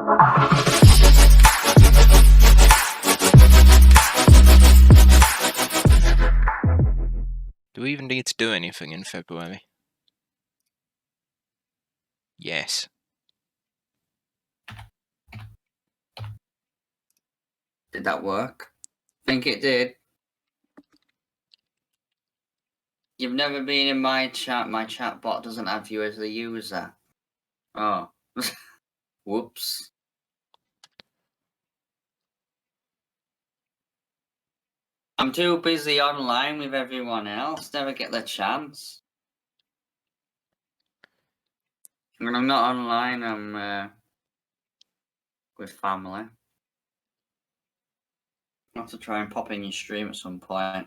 Do we even need to do anything in February? Yes. Did that work? I think it did. You've never been in my chat. My chat bot doesn't have you as the user. Oh. Whoops. I'm too busy online with everyone else. Never get the chance. When I'm not online, I'm with family. I'll have to try and pop in your stream at some point.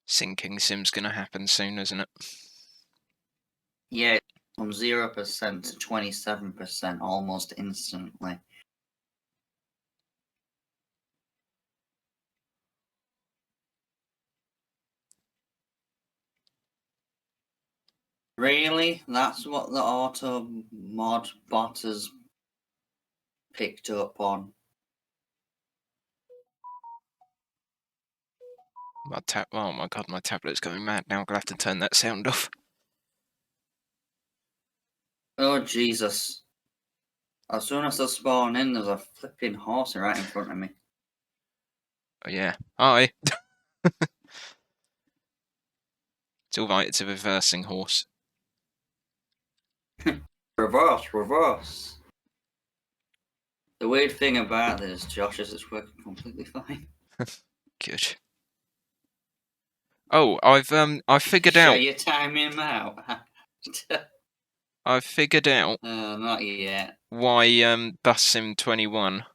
Sinking sim's gonna happen soon, isn't it? Yeah, from 0% to 27% almost instantly. Really? That's what the auto mod bot has picked up on. Oh my god, my tablet's going mad now. I'm gonna have to turn that sound off. Oh, Jesus. As soon as I spawn in, there's a flipping horse right in front of me. Oh yeah. Hi. It's alright, it's a reversing horse. Reverse. The weird thing about this, Josh, is it's working completely fine. Good. Oh, I figured out. You timing him out? I've figured out Not yet. why Bus Sim 21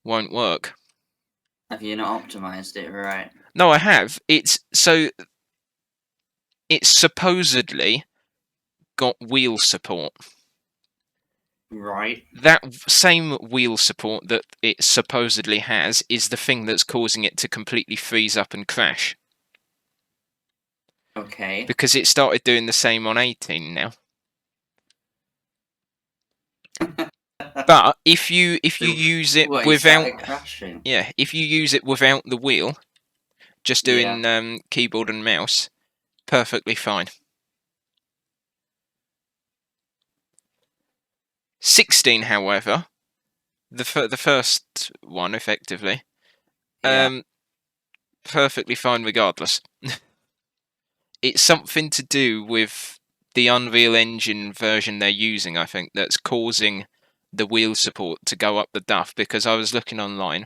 won't work. Have you not optimized it right? No, I have. It's supposedly got wheel support. Right. That same wheel support that it supposedly has is the thing that's causing it to completely freeze up and crash. Okay. Because it started doing the same on 18 now. But if you use it without crashing. Yeah, if you use it without the wheel, just doing keyboard and mouse, perfectly fine. 16, however, the first one effectively, perfectly fine regardless. It's something to do with the Unreal Engine version they're using, I think, that's causing the wheel support to go up the duff, because I was looking online.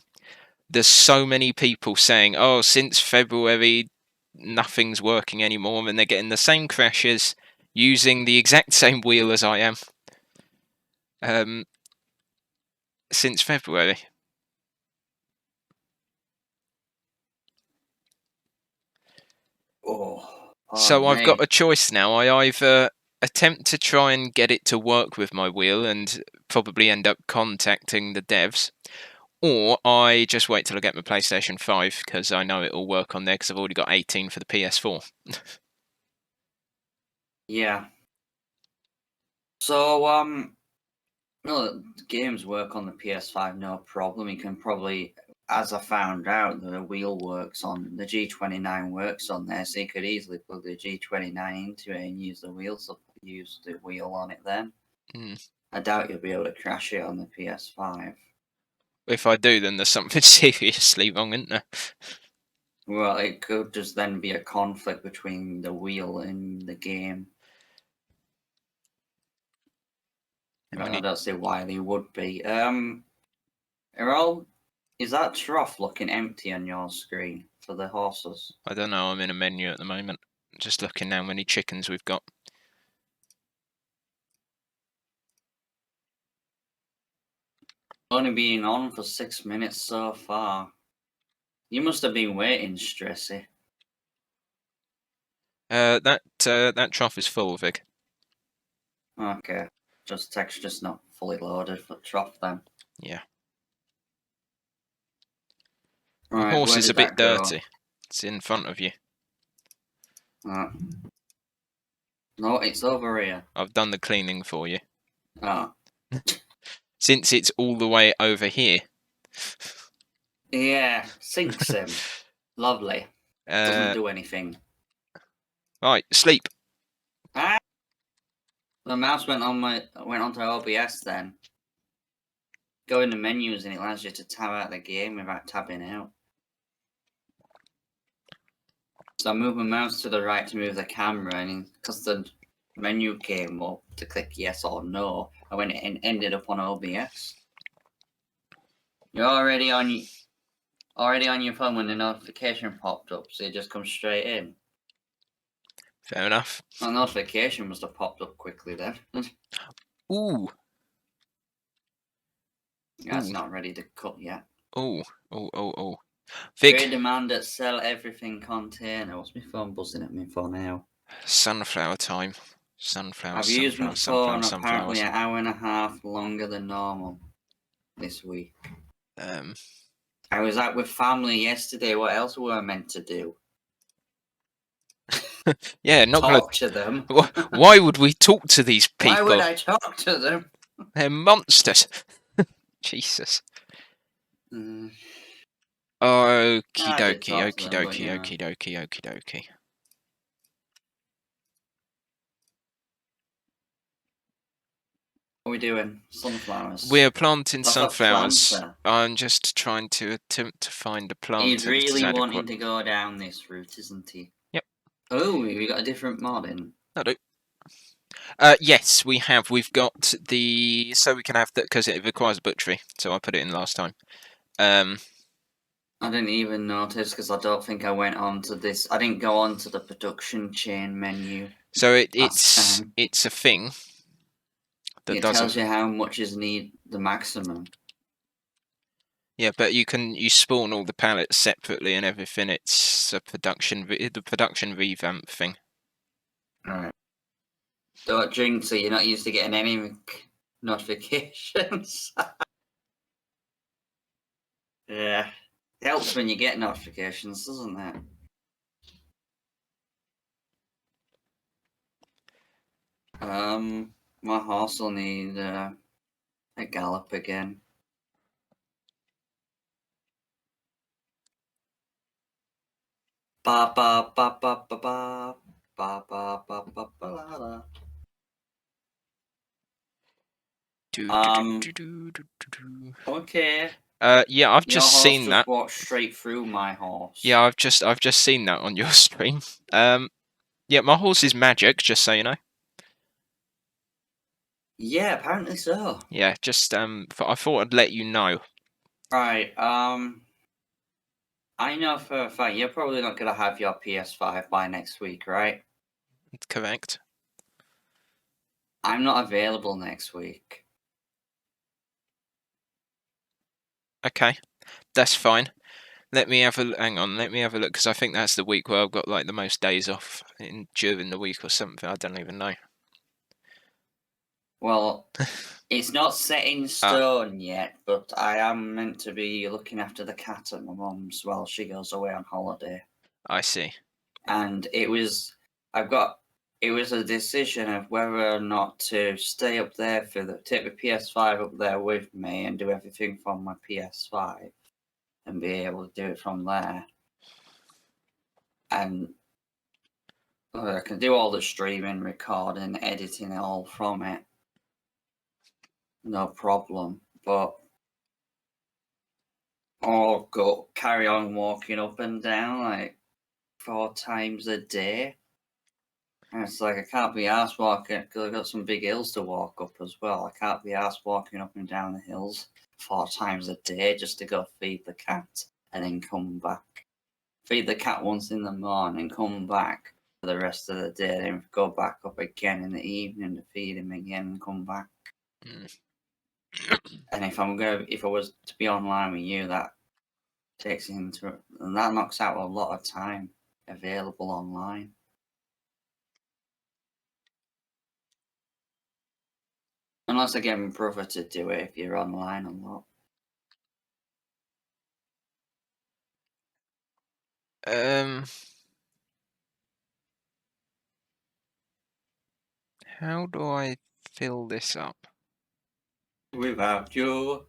There's so many people saying, oh, since February, nothing's working anymore, and they're getting the same crashes using the exact same wheel as I am. Since February. So I've got a choice now. I either attempt to try and get it to work with my wheel and probably end up contacting the devs, or I just wait till I get my PlayStation 5 because I know it'll work on there because I've already got 18 for the PS4. Yeah. So, no, games work on the PS5, no problem. You can probably, as I found out, the wheel works on, the G29 works on there, so you could easily plug the G29 into it and use the wheels, use the wheel on it then. I doubt you'll be able to crash it on the PS5. If I do, then there's something seriously wrong, isn't there? Well, it could just then be a conflict between the wheel and the game. I don't see why they would be. Errol, is that trough looking empty on your screen for the horses? I don't know, I'm in a menu at the moment. Just looking how many chickens we've got. Only been on for 6 minutes so far. You must have been waiting, Stressy. That trough is full, Vic. Okay. Just texture's not fully loaded for trough then. Yeah. Right, the horse is a bit dirty. Go? It's in front of you. No, it's over here. I've done the cleaning for you. Oh. Since it's all the way over here. Yeah, sink sim. Lovely. Doesn't do anything. Right, sleep. Ah! The mouse went onto OBS then. Go in the menus and it allows you to tab out the game without tabbing out. So I moved my mouse to the right to move the camera, and because the menu came up to click yes or no, I went and ended up on OBS. You're already on your phone when the notification popped up, so it just comes straight in. Fair enough. My notification must have popped up quickly then. Ooh. That's not ready to cut yet. Oh. Vic. Great demand at sell everything container. What's my phone buzzing at me for now? Sunflower time. Sunflower. I've used my phone apparently an hour and a half longer than normal this week. I was out with family yesterday. What else were I meant to do? Yeah, not talk to them. Why would we talk to these people? Why would I talk to them? They're monsters. Jesus. Okie dokie. What are we doing? Sunflowers. We're planting sunflowers. I'm just trying to attempt to find a plant. He's really wanting to go down this route, isn't he? Yep. Oh, we got a different mod in. I do. Yes, we have. We've got the so we can have that because it requires butchery. So I put it in last time. I didn't even notice because I don't think I went on to this. I didn't go on to the production chain menu. So it's a thing that it tells you how much is the maximum. Yeah, but you spawn all the pallets separately and everything. It's a production revamp thing. Alright. Don't drink so you're not used to getting any notifications. Yeah. It helps when you get notifications, doesn't it? My horse will need a gallop again. Ba ba ba ba ba ba ba ba ba ba ba. Okay. Yeah, I've just seen that. Walked straight through my horse. Yeah, I've just seen that on your stream. Yeah, my horse is magic, just so you know. Yeah, apparently so. Yeah, just I thought I'd let you know. Right. I know for a fact you're probably not gonna have your PS5 by next week, right? That's correct. I'm not available next week. Okay, that's fine. Let me have a hang on. Let me have a look because I think that's the week where I've got like the most days off during the week or something. I don't even know. Well, it's not set in stone yet, but I am meant to be looking after the cat at my mum's while she goes away on holiday. I see. And it was a decision of whether or not to stay up there take the PS5 up there with me and do everything from my PS5 and be able to do it from there. And I can do all the streaming, recording, editing all from it. No problem. But I'll carry on walking up and down like 4 times a day. And it's like I can't be arsed walking because I've got some big hills to walk up as well. I can't be arsed walking up and down the hills 4 times a day just to go feed the cat and then come back. Feed the cat once in the morning, come back for the rest of the day, then go back up again in the evening to feed him again and come back. And if I was to be online with you, that takes into and that knocks out a lot of time available online. Unless I get my brother to do it if you're online a lot. How do I fill this up? Without you.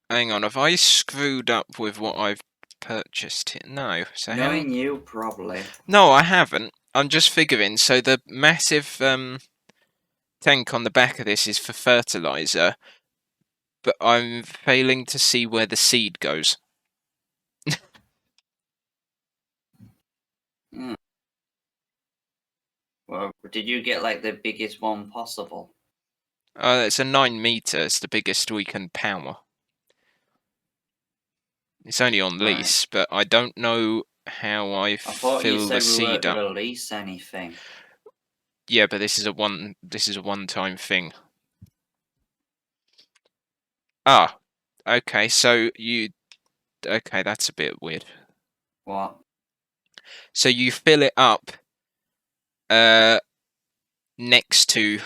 Hang on, have I screwed up with what I've purchased here? No. So how? Knowing you, probably. No, I haven't. I'm just figuring. So the massive tank on the back of this is for fertilizer, but I'm failing to see where the seed goes. Hmm. Well, did you get like the biggest one possible? It's a 9 meter. It's the biggest we can power. It's only on Right. lease, but I don't know how I I thought you fill the said we weren't seed up. gonna release anything. Yeah, but this is a one-time thing. Ah, okay. So okay, that's a bit weird. What? So you fill it up uh next to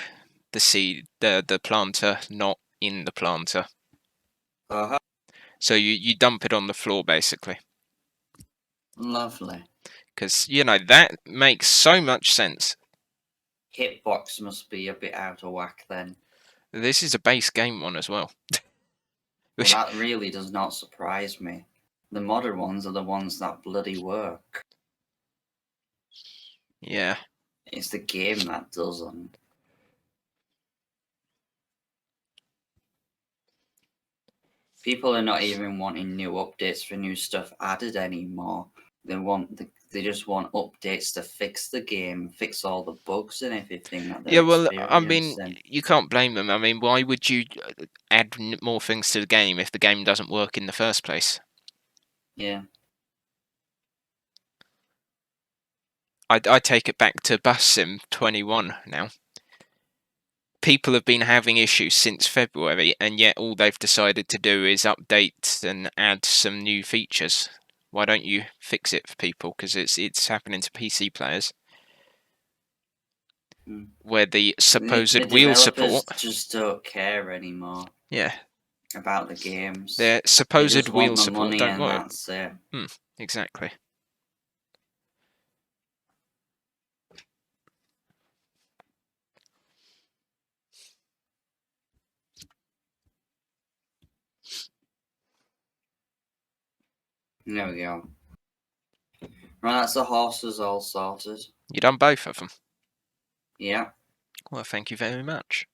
the seed, the planter, not in the planter. Uh-huh. So you dump it on the floor basically, Lovely. because that makes so much sense. Hitbox must be a bit out of whack then. This is a base game one as well. Well, that really does not surprise me. The modern ones are the ones that bloody work. Yeah. It's the game that doesn't. People are not even wanting new updates for new stuff added anymore. They just want updates to fix the game, fix all the bugs and everything that they're Yeah, well, I mean, experiencing. you can't blame them. I mean, why would you add more things to the game if the game doesn't work in the first place? Yeah. I take it back to Bus Sim 21 now. People have been having issues since February, and yet all they've decided to do is update and add some new features. Why don't you fix it for people? Because it's happening to PC players, where the supposed The wheel developers support. just don't care anymore Yeah, about the games. their They supposed just wheel want the support money don't and work. that's it. Exactly. There we go. Right, that's the horses all sorted. You done both of them. Yeah. Well, thank you very much.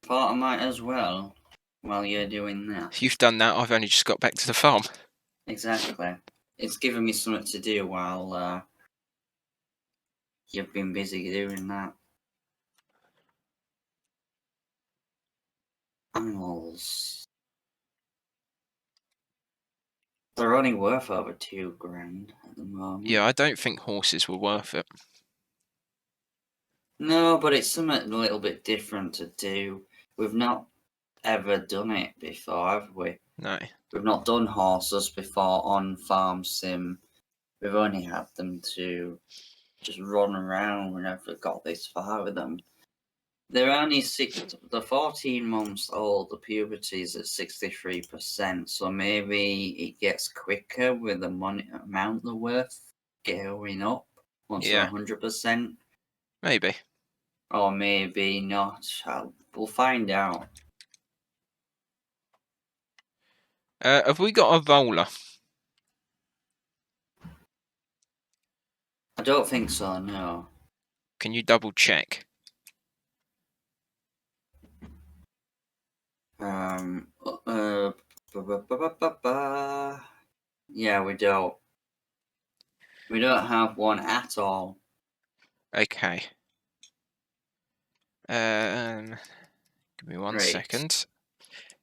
Thought I might as well while you're doing that. You've done that. I've only just got back to the farm. Exactly. It's given me something to do while you've been busy doing that. Animals. They're only worth over £2,000 at the moment. Yeah, I don't think horses were worth it. No, but it's something a little bit different to do. We've not ever done it before, have we? No. We've not done horses before on Farm Sim. We've only had them to just run around. We never got this far with them. They're only they're 14 months old. The puberty is at 63%, so maybe it gets quicker with the money amount they're worth going up once they're Yeah, 100%, maybe. or maybe not. We'll find out. Have we got a roller? I don't think so. No. Can you double check? Um. Yeah, we don't. We don't have one at all. Okay. Give me one Great. second.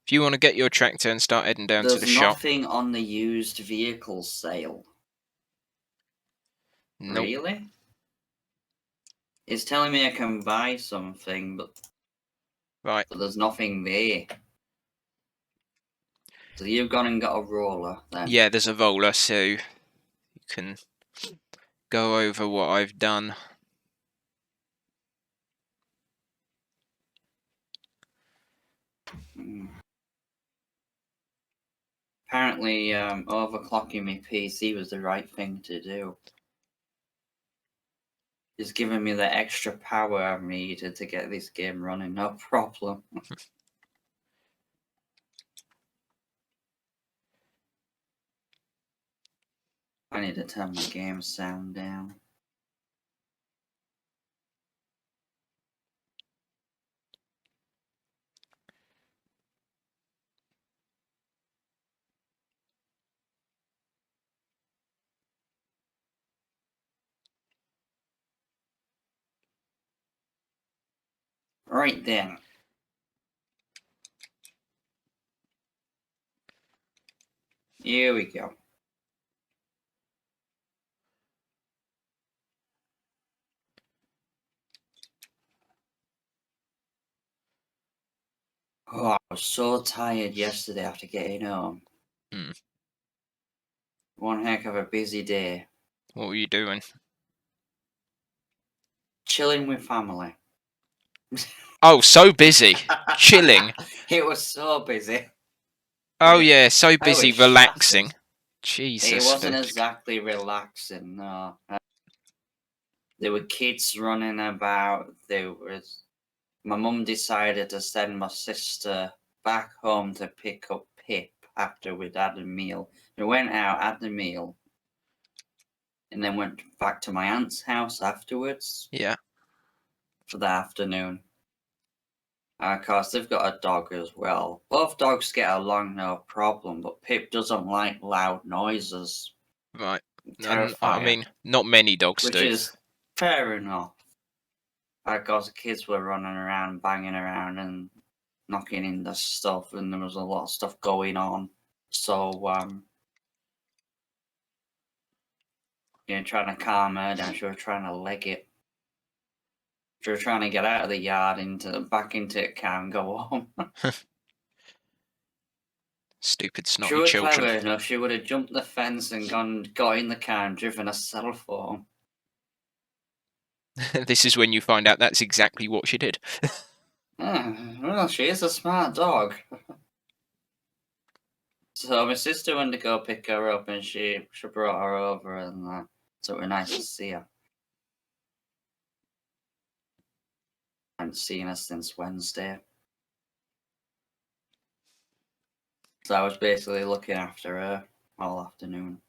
If you want to get your tractor and start heading down to There's the shop. nothing on the used vehicle sale. Nope. Really? It's telling me I can buy something, but Right. there's nothing there. So you've gone and got a roller then? Yeah, there's a roller, so you can go over what I've done. Mm. Apparently, overclocking my PC was the right thing to do. It's giving me the extra power I've needed to get this game running, no problem. I need to turn my game sound down. Right then. Here we go. Oh, I was so tired yesterday after getting home. Hmm. One heck of a busy day. What were you doing? Chilling with family. Oh, so busy. Chilling. It was so busy. Oh yeah, so I busy was shattered. relaxing. It Jesus, wasn't Luke. exactly relaxing, no. There were kids running about. My mum decided to send my sister back home to pick up Pip after we'd had a meal. We went out, had the meal, and then went back to my aunt's house afterwards Yeah. for the afternoon. Of course, they've got a dog as well. Both dogs get along no problem, but Pip doesn't like loud noises. Right. And I Terrified, mean, not many dogs which do. is fair enough. Of course, the kids were running around, banging around, and knocking into stuff, and there was a lot of stuff going on. So, trying to calm her down. She was trying to leg it. She was trying to get out of the yard back into the car and go home. Stupid She snotty was children. clever enough. She would have jumped the fence and got in the car and driven herself home. This is when you find out that's exactly what she did. Well, she is a smart dog. So my sister went to go pick her up, and she brought her over, and so it was nice to see her. I haven't seen her since Wednesday. So I was basically looking after her all afternoon.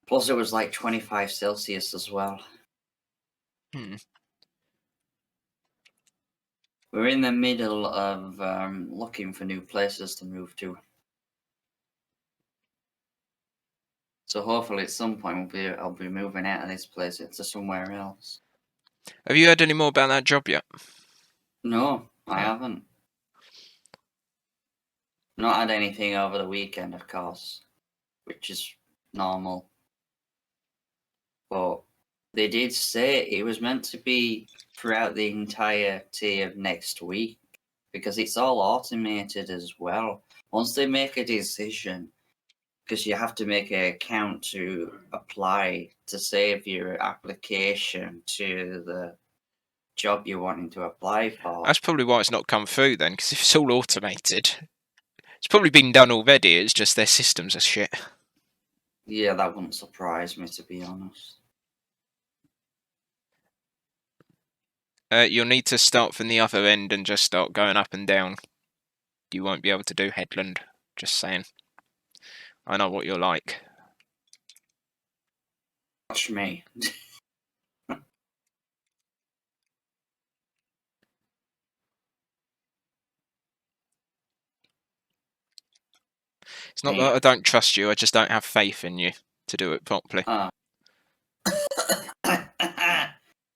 Plus, it was like 25 Celsius as well. Hmm. We're in the middle of looking for new places to move to. So hopefully at some point I'll be moving out of this place into somewhere else. Have you heard any more about that job yet? No, I Oh. haven't. Not had anything over the weekend, of course, which is normal. But they did say it was meant to be throughout the entirety of next week because it's all automated as well. Once they make a decision, because you have to make an account to apply to save your application to the job you're wanting to apply for. That's probably why it's not come through then, because if it's all automated, it's probably been done already. It's just their systems are shit. Yeah, that wouldn't surprise me, to be honest. You'll need to start from the other end and just start going up and down. You won't be able to do headland. Just saying. I know what you're like. Watch me. It's not that I don't trust you, I just don't have faith in you to do it properly.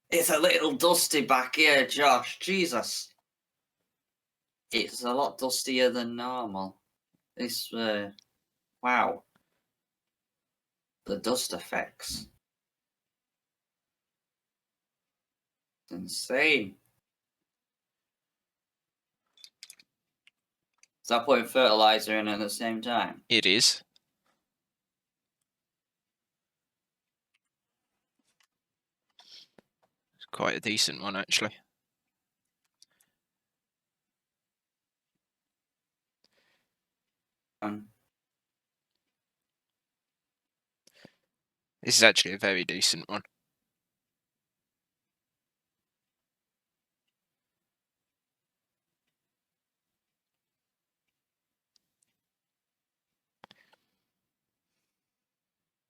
It's a little dusty back here, Josh. Jesus. It's a lot dustier than normal. This, wow. The dust effects. It's insane. Is that putting fertilizer in at the same time? It is. It's quite a decent one, actually. This is actually a very decent one.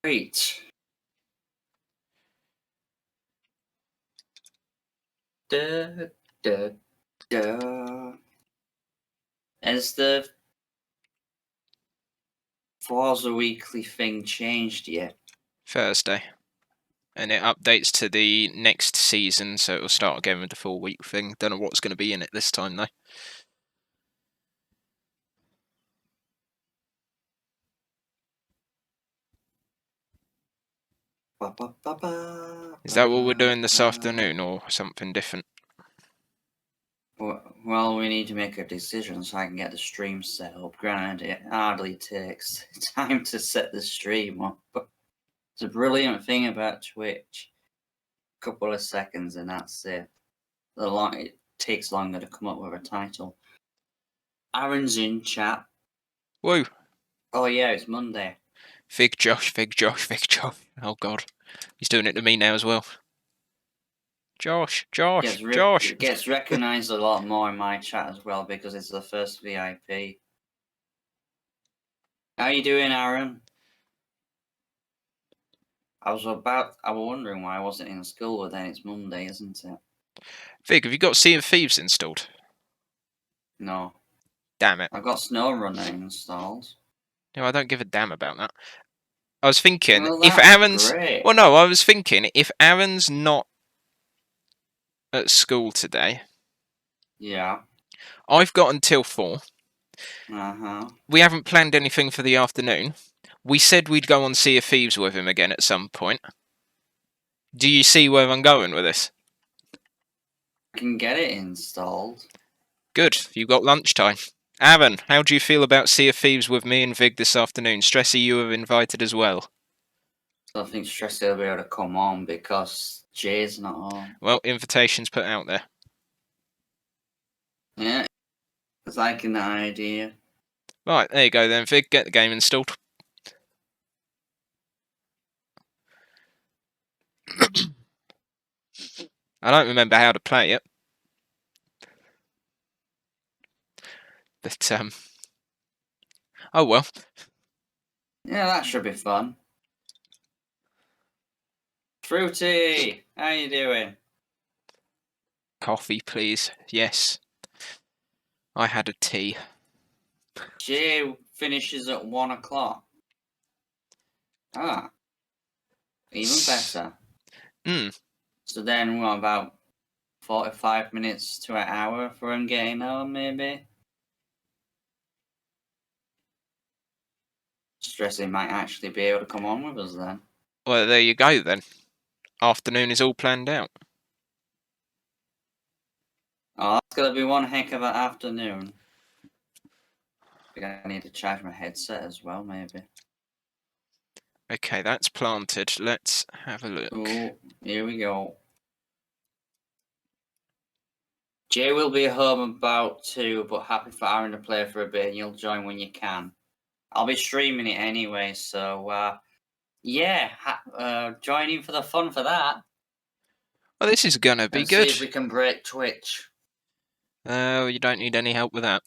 Great. Da, da, da. Has the Forza Weekly thing changed yet? Thursday. And it updates to the next season, so it'll start again with the 4-week thing. Don't know what's going to be in it this time, though. Is that what we're doing this afternoon, or something different? Well, we need to make a decision so I can get the stream set up. Granted, it hardly takes time to set the stream up, but it's a brilliant thing about Twitch. A couple of seconds and that's it. It takes longer to come up with a title. Aaron's in chat. Woo! Oh yeah, it's Monday. Fig Josh, Fig Josh, Fig Josh. Oh god. He's doing it to me now as well. Josh, Josh, Josh! It gets recognised a lot more in my chat as well because it's the first VIP. How you doing, Aaron? I was wondering why I wasn't in school, but then it's Monday, isn't it? Fig, have you got Sea of Thieves installed? No. Damn it. I've got SnowRunner installed. No, I don't give a damn about that. I was thinking, Well, if that's Aaron's... great. Well, no, I was thinking, if Aaron's not at school today... Yeah. I've got until 4. Uh-huh. We haven't planned anything for the afternoon. We said we'd go on Sea of Thieves with him again at some point. Do you see where I'm going with this? I can get it installed. Good, you've got lunchtime. Aaron, how do you feel about Sea of Thieves with me and Vig this afternoon? Stressy, you are invited as well. I don't think Stressy will be able to come on because Jay's not on. Well, invitations put out there. Yeah. It's like an idea. Right, there you go then, Vig. Get the game installed. I don't remember how to play it. But, oh well. Yeah, that should be fun. Fruity! How you doing? Coffee, please. Yes. I had a tea. Jay finishes at 1 o'clock. Ah. Even better. So then, what, about 45 minutes to an hour for him getting home, maybe? Stressy might actually be able to come on with us then. Well, there you go then. Afternoon is all planned out. Oh, that's going to be one heck of an afternoon. I think I need to charge my headset as well, maybe. Okay, that's planted. Let's have a look. Oh, here we go. Jay will be home about 2, but happy for Aaron to play for a bit, and you'll join when you can. I'll be streaming it anyway, so yeah, join in for the fun for that. Well, this is gonna be and good. See if we can break Twitch. You don't need any help with that.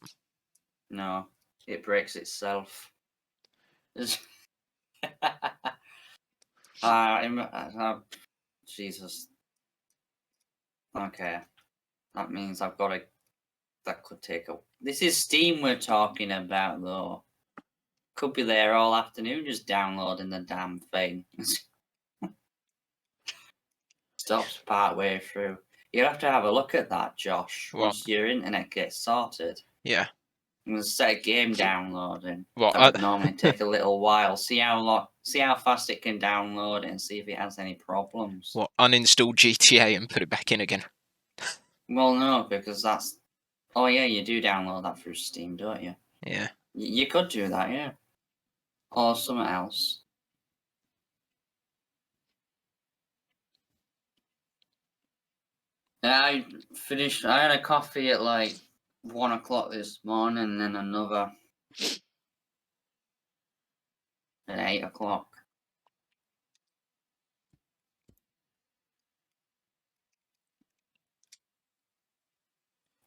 No, it breaks itself. Jesus. Okay. That means I've got to... That could take a... This is Steam we're talking about, though. Could be there all afternoon just downloading the damn thing. Stops part way through. You have to have a look at that, Josh, What? once your internet gets sorted. Yeah. I'm gonna set a game downloading. What? That would normally take a little while. See how fast it can download and see if it has any problems. What? Uninstall GTA and put it back in again? Well, no, because that's... Oh, yeah, you do download that through Steam, don't you? Yeah. You could do that, yeah. Or something else. I had a coffee at like 1 o'clock this morning, and then another at 8 o'clock.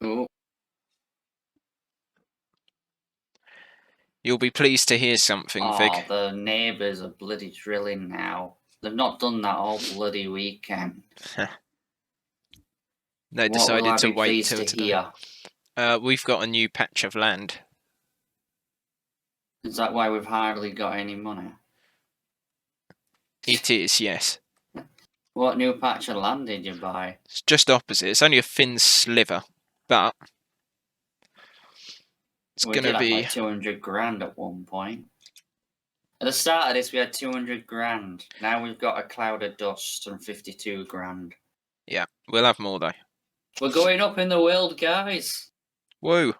Oh, You'll be pleased to hear something, Vig. the neighbours are bloody drilling now. They've not done that all bloody weekend. They What will decided I to be wait pleased till to today. hear? We've got a new patch of land. Is that why we've hardly got any money? It is, yes. What new patch of land did you buy? It's just opposite. It's only a thin sliver, but it's We going to did have be... like 200 grand at one point. At the start of this, we had 200 grand. Now we've got a cloud of dust and 52 grand. Yeah, we'll have more, though. We're going up in the world, guys. Woo!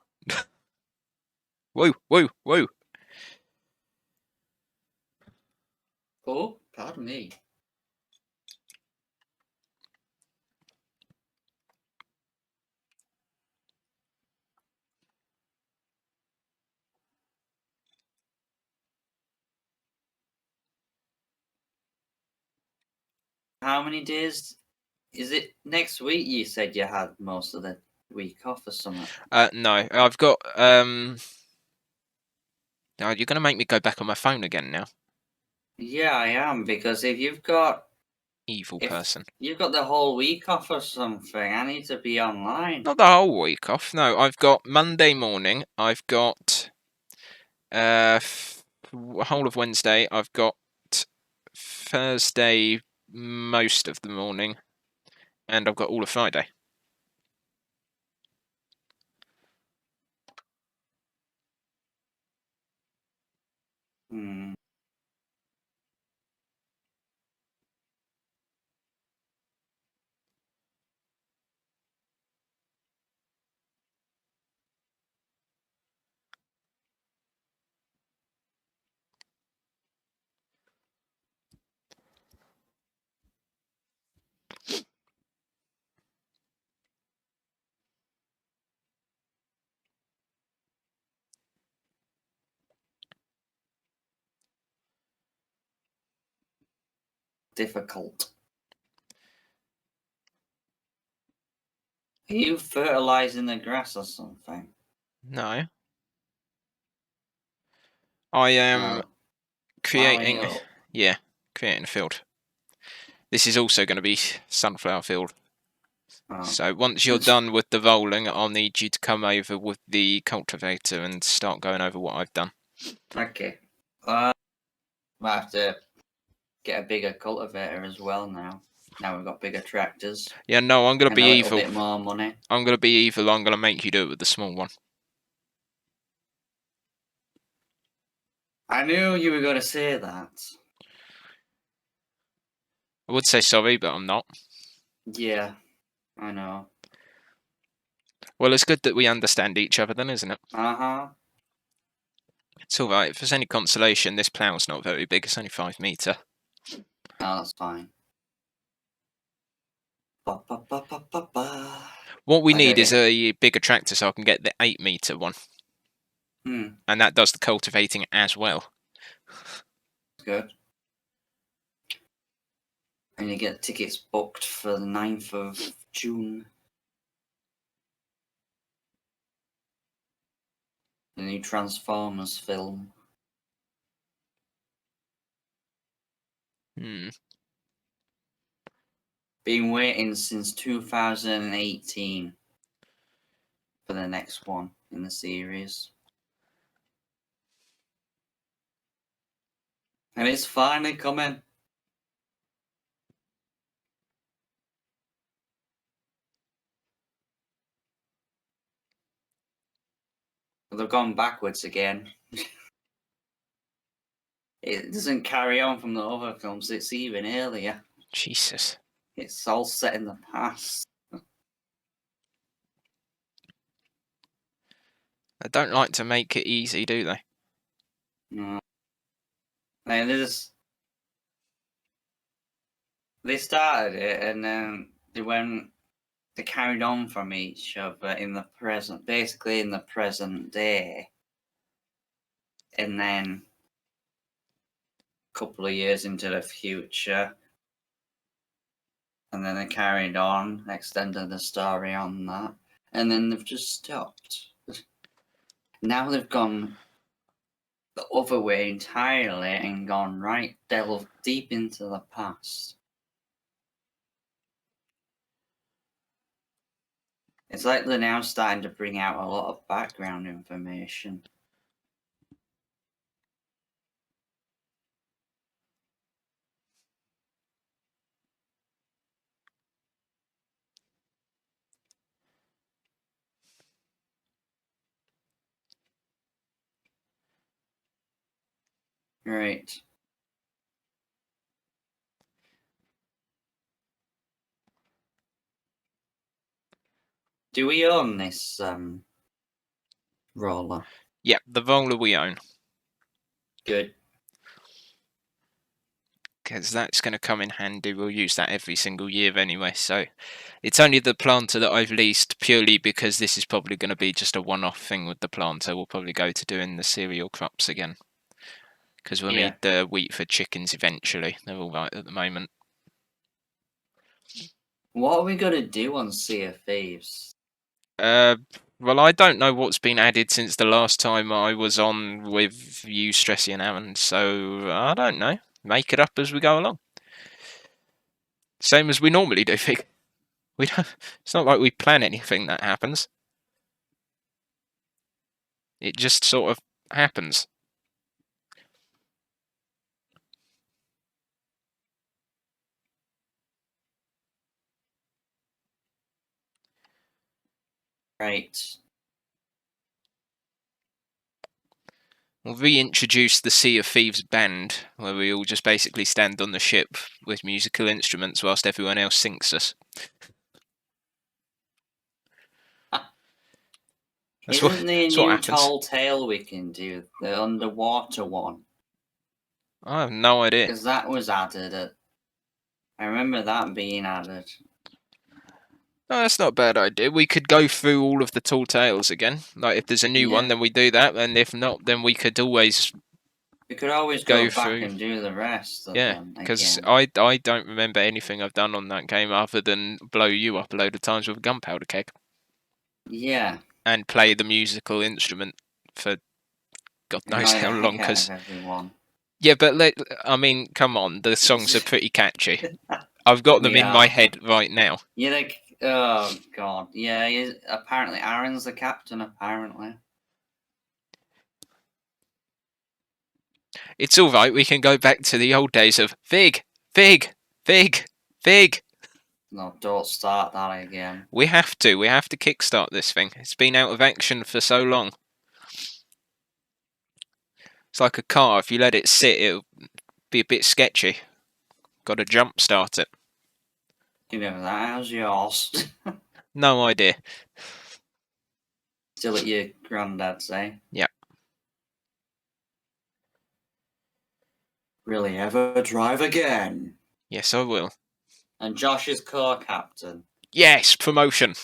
Woo, woo, woo! Oh, pardon me. How many days? Is it next week you said you had most of the week off or something? No, I've got... Oh, you're going to make me go back on my phone again now. Yeah, I am, because if you've got Evil person. the whole week off or something, I need to be online. Not the whole week off. No, I've got Monday morning. I've got whole of Wednesday. I've got Thursday most of the morning, and I've got all of Friday. Hmm. Difficult. Are you fertilizing the grass or something? No, I am No. Plowing it creating. up. Yeah, creating a field. This is also going to be sunflower field. Oh. So once you're done with the rolling, I'll need you to come over with the cultivator and start going over what I've done. Okay. Might have to get a bigger cultivator as well now. Now we've got bigger tractors. Yeah, no, I'm going to And be a little evil. bit more money. I'm going to be evil. I'm going to make you do it with the small one. I knew you were going to say that. I would say sorry, but I'm not. Yeah, I know. Well, it's good that we understand each other then, isn't it? Uh-huh. It's alright. If there's any consolation, this plough's not very big. It's only 5 metre. No, that's fine. Ba, ba, ba, ba, ba, ba. What we I need did is it. a bigger tractor so I can get the 8 metre one. And that does the cultivating as well. Good. And you get tickets booked for the 9th of June. The new Transformers film. Been waiting since 2018 for the next one in the series. And it's finally coming. But they've gone backwards again. It doesn't carry on from the other films, it's even earlier. Jesus. It's all set in the past. They don't like to make it easy, do they? No. And they started it and then they carried on from each other in the present, basically in the present day. And then a couple of years into the future. And then they carried on, extended the story on that. and then they've just stopped. Now they've gone the other way entirely and gone right, delved deep into the past. It's like they're now starting to bring out a lot of background information. Right. Do we own this roller? Yep, the roller we own. Good. Because that's going to come in handy. We'll use that every single year anyway. So it's only the planter that I've leased purely because this is probably going to be just a one-off thing with the planter. We'll probably go to doing the cereal crops again. Because we'll need the wheat for chickens eventually. They're all right at the moment. What are we going to do on Sea of Thieves? Well, I don't know what's been added since the last time I was on with you, Stressy and Aaron. So I don't know. Make it up as we go along. Same as we normally do, Fig. We don't. It's not like we plan anything that happens. It just sort of happens. Right. We'll reintroduce the Sea of Thieves band, where we all just basically stand on the ship with musical instruments whilst everyone else sinks us. Isn't there a new Tall Tale we can do? The underwater one? I have no idea. Because that was added. I remember that being added. No, that's not a bad idea. We could go through all of the Tall Tales again. Like, if there's a new one, then we do that. And if not, then we could always... We could always go back and do the rest of them because again. I don't remember anything I've done on that game other than blow you up a load of times with a gunpowder keg. Yeah. And play the musical instrument for God knows how long. Cause, yeah, but I mean, come on, the songs are pretty catchy. I've got them in my head right now. Yeah, like, oh god, yeah. Apparently, Aaron's the captain. Apparently, it's all right. We can go back to the old days of Fig, Fig, Fig, Fig. No, don't start that again. We have to. We have to kickstart this thing. It's been out of action for so long. It's like a car. If you let it sit, it'll be a bit sketchy. Got to jump start it. You know that. How's yours? No idea. Still at your granddad's, eh? Yep. Really ever drive again? Yes, I will. And Josh is co-captain. Yes, promotion.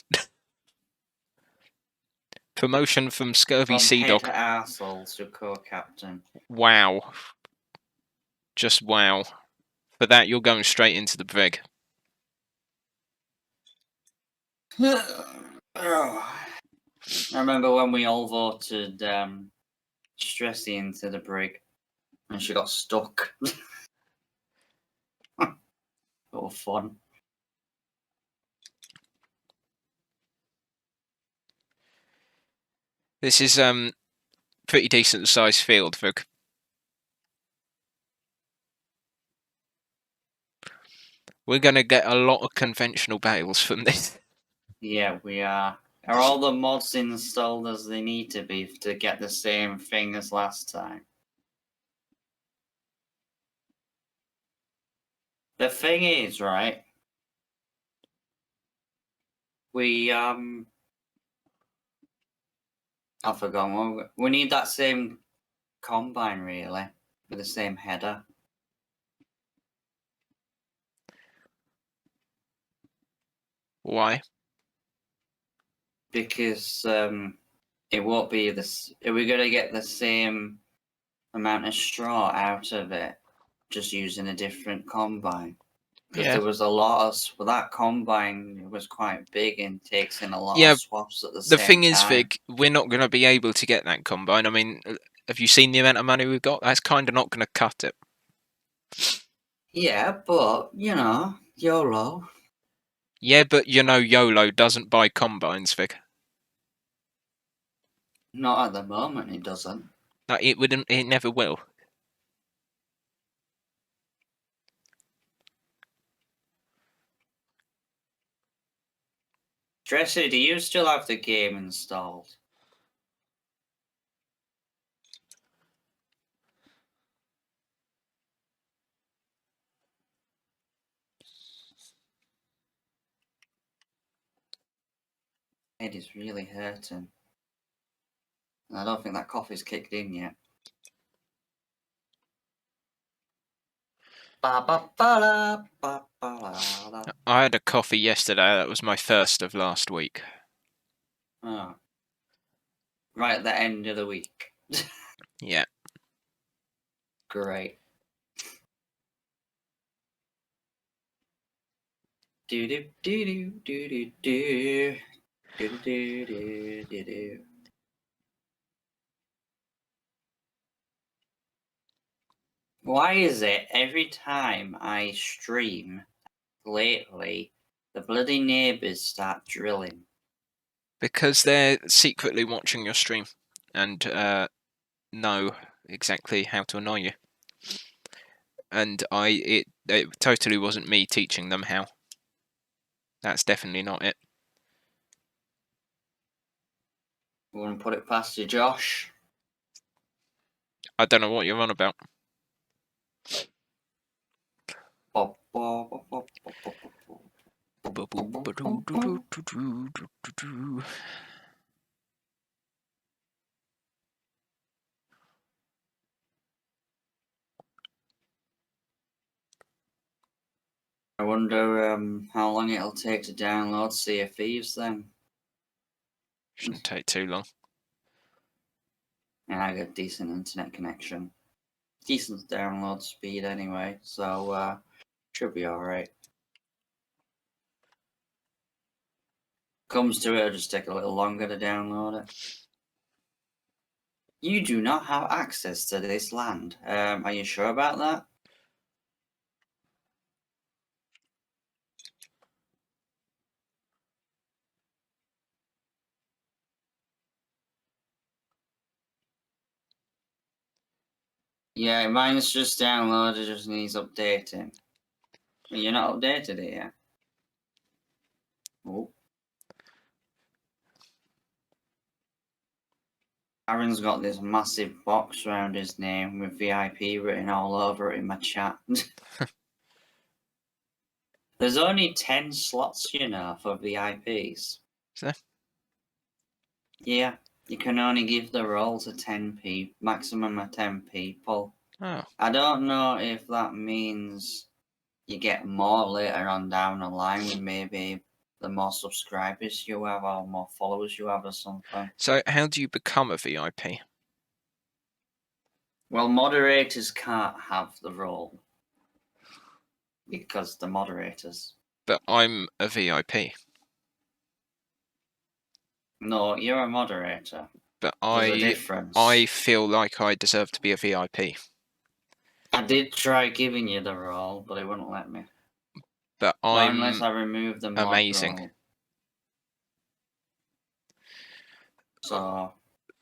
Promotion from Scurvy Sea Dog. From head arsehole to co-captain. Wow. Just wow. For that, you're going straight into the brig. I remember when we all voted Stressy into the brig and she got stuck. Oh, fun. This is pretty decent sized field, Vug. We're going to get a lot of conventional battles from this. Yeah, we are. Are all the mods installed as they need to be to get the same thing as last time? The thing is, right? We I forgot. We need that same combine, really, with the same header. Why? Because it won't be this. We're gonna get the same amount of straw out of it, just using a different combine. Because Yeah. there was a lot of that combine. It was quite big and takes in a lot Yeah, of swaths at the the same thing is, time. Vig, we're not going to be able to get that combine. I mean, have you seen the amount of money we've got? That's kind of not going to cut it. Yeah, but YOLO. Yeah, but YOLO doesn't buy combines, Vig. Not at the moment, it doesn't. Like, it wouldn't. It never will. Tracy, do you still have the game installed? Head is really hurting. And I don't think that coffee's kicked in yet. I had a coffee yesterday. That was my first of last week. Oh. Right at the end of the week. Yeah. Great. Do do do do do do do do do do do do. Why is it every time I stream lately, the bloody neighbours start drilling? Because they're secretly watching your stream and know exactly how to annoy you. And it totally wasn't me teaching them how. That's definitely not it. Wouldn't put it past you, Josh. I don't know what you're on about. I wonder how long it'll take to download Sea of Thieves then. Shouldn't take too long. And I got a decent internet connection. Decent download speed anyway, so should be alright. Comes to it, it'll just take a little longer to download it. You do not have access to this land. Are you sure about that? Yeah, mine's just downloaded, just needs updating. You're not updated it yet. Oh. Aaron's got this massive box around his name with VIP written all over it in my chat. There's only 10 slots, for VIPs. Is there? Yeah, you can only give the role to 10 people, maximum of 10 people. Oh. I don't know if that means you get more later on down the line with maybe the more subscribers you have or more followers you have or something. So how do you become a VIP? Well, moderators can't have the role because the moderators. But I'm a VIP. No, you're a moderator. But There's a difference. I feel like I deserve to be a VIP. I did try giving you the role, but it wouldn't let me. But Not unless I remove the mod amazing. role. So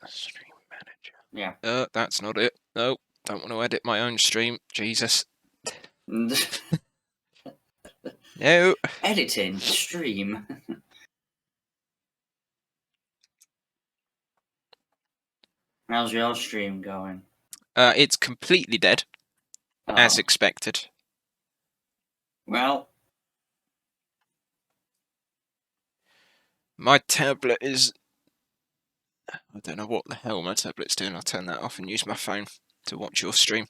Stream manager. yeah. That's not it. No, don't want to edit my own stream. Jesus. No. Editing stream. How's your stream going? It's completely dead, as Oh. expected. Well, My tablet is... I don't know what the hell my tablet's doing. I'll turn that off and use my phone to watch your stream.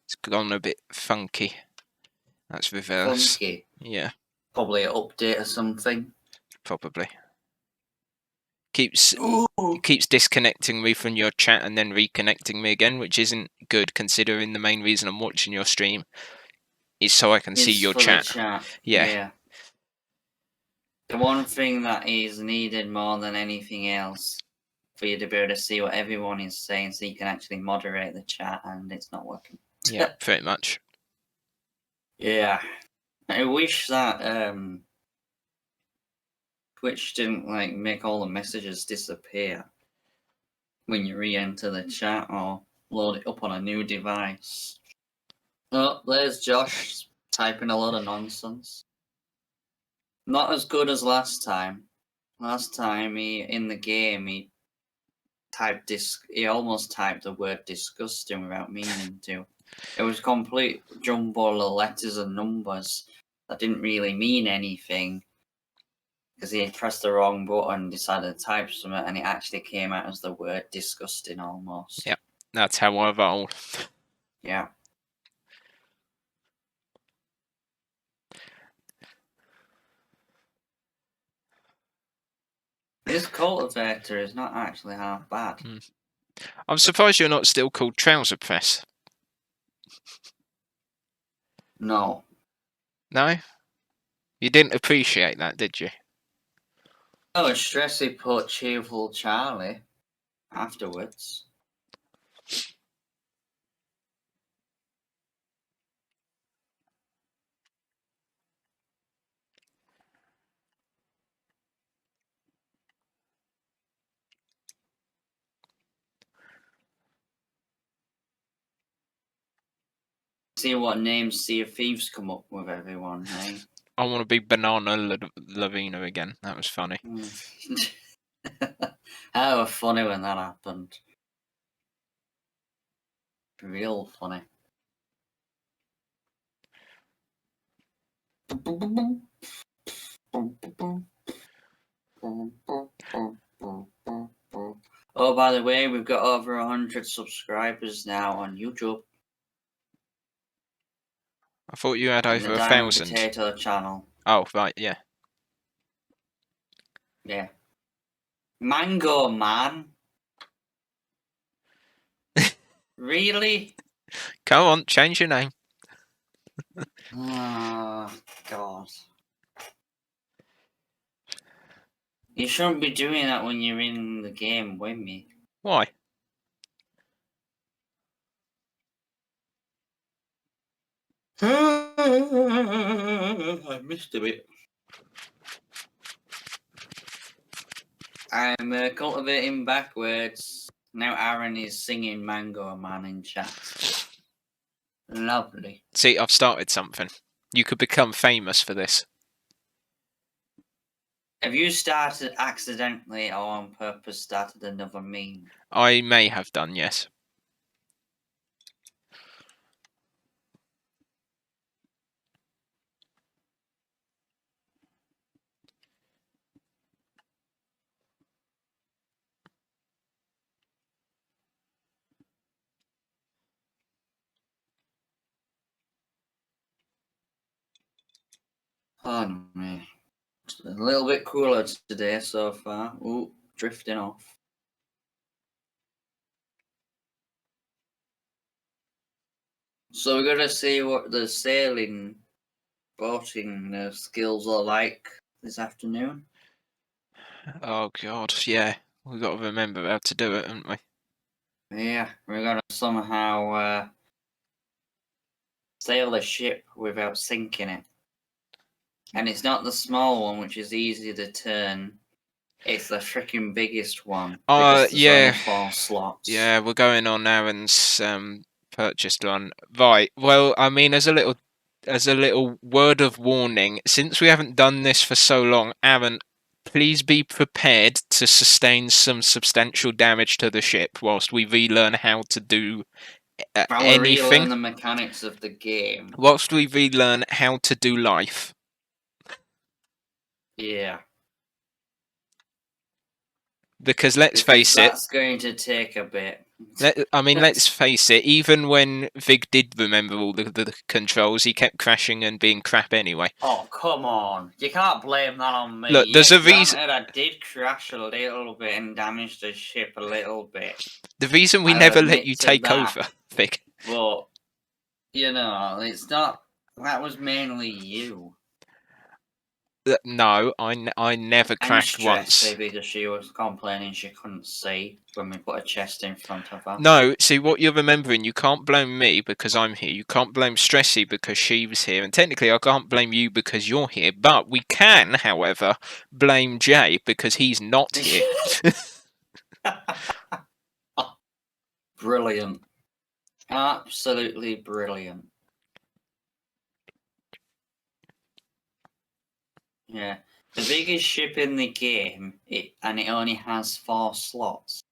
It's gone a bit funky. That's reverse. funky. Yeah, Probably an update or something. probably. Keeps disconnecting me from your chat and then reconnecting me again, which isn't good considering the main reason I'm watching your stream is so I can see Is your for chat. the chat. Yeah. The one thing that is needed more than anything else for you to be able to see what everyone is saying, so you can actually moderate the chat, and it's not working. Yeah, pretty much. Yeah, I wish that Twitch didn't like make all the messages disappear when you re-enter the chat or load it up on a new device. Oh, there's Josh typing a lot of nonsense. Not as good as last time. Last time in the game he almost typed the word disgusting without meaning to. It was complete jumble of letters and numbers that didn't really mean anything because he had pressed the wrong button and decided to type something, and it actually came out as the word disgusting almost. Yeah, that's how I roll. Yeah. This cultivator is not actually half bad. I'm surprised you're not still called Trouser Press. No. No? You didn't appreciate that, did you? Oh, Stressy put Cheerful Charlie afterwards. See what names Sea of Thieves come up with, everyone, hey? I want to be Banana Lavina again. That was funny. How funny when that happened. Real funny. Oh, by the way, we've got over 100 subscribers now on YouTube. I thought you had over The 1,000. Potato channel. Oh, right, yeah. Yeah. Mango Man. Really? Come on, change your name. Oh, God. You shouldn't be doing that when you're in the game with me. Why? I missed a bit. I'm cultivating backwards. Now Aaron is singing Mango Man in chat. Lovely. See, I've started something. You could become famous for this. Have you started accidentally or on purpose started another meme? I may have done, yes. Pardon me. It's a little bit cooler today so far. Ooh, drifting off. So we're gonna see what the sailing, boating skills are like this afternoon. Oh, God, yeah. We've got to remember how to do it, haven't we? Yeah, we're gonna somehow sail a ship without sinking it. And it's not the small one, which is easy to turn. It's the freaking biggest one. Because there's yeah. only 4 slots. Yeah, we're going on Aaron's purchased one. Right. Well, I mean, as a little word of warning, since we haven't done this for so long, Aaron, please be prepared to sustain some substantial damage to the ship whilst we relearn how to do While we anything. relearn the mechanics of the game. Whilst we relearn how to do life. Yeah. Because let's face it, that's going to take a bit. let's face it, even when Vig did remember all the controls, he kept crashing and being crap anyway. Oh, come on. You can't blame that on me. Look, there's a reason. I did crash a little bit and damage the ship a little bit. The reason we I'll never let admit you to take that. over, Vig. But, it's not That was mainly you. No, I never And crashed once. Stressy because she was complaining she couldn't see when we put a chest in front of her. No, see what you're remembering. You can't blame me because I'm here. You can't blame Stressy because she was here, and technically I can't blame you because you're here. But we can, however, blame Jay because he's not here. Brilliant. Absolutely brilliant. Yeah. The biggest ship in the game, and it only has 4 slots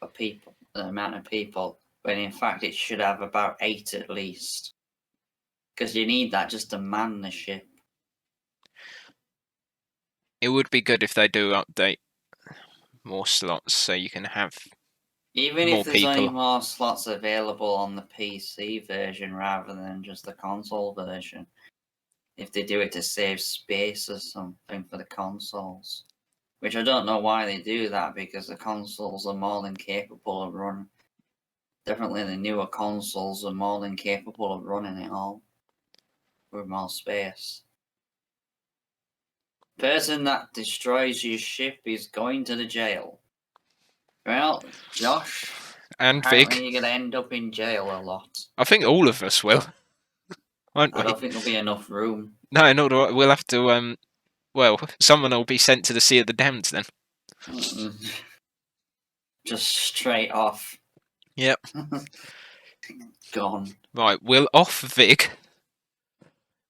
for people, the amount of people, when in fact it should have about 8 at least. Because you need that just to man the ship. It would be good if they do update more slots so you can have Even more if there's only people. more slots available on the PC version rather than just the console version. If they do it to save space or something for the consoles. Which I don't know why they do that, because the consoles are more than capable of running. Definitely the newer consoles are more than capable of running it all. With more space. Person that destroys your ship is going to the jail. Well, Josh, And apparently Vic, you're going to end up in jail a lot. I think all of us will, won't I we? don't think there'll be enough room. No, not all. We'll have to. Well, someone will be sent to the Sea of the Damned then. Just straight off. Yep. Gone. Right, we'll off Vic.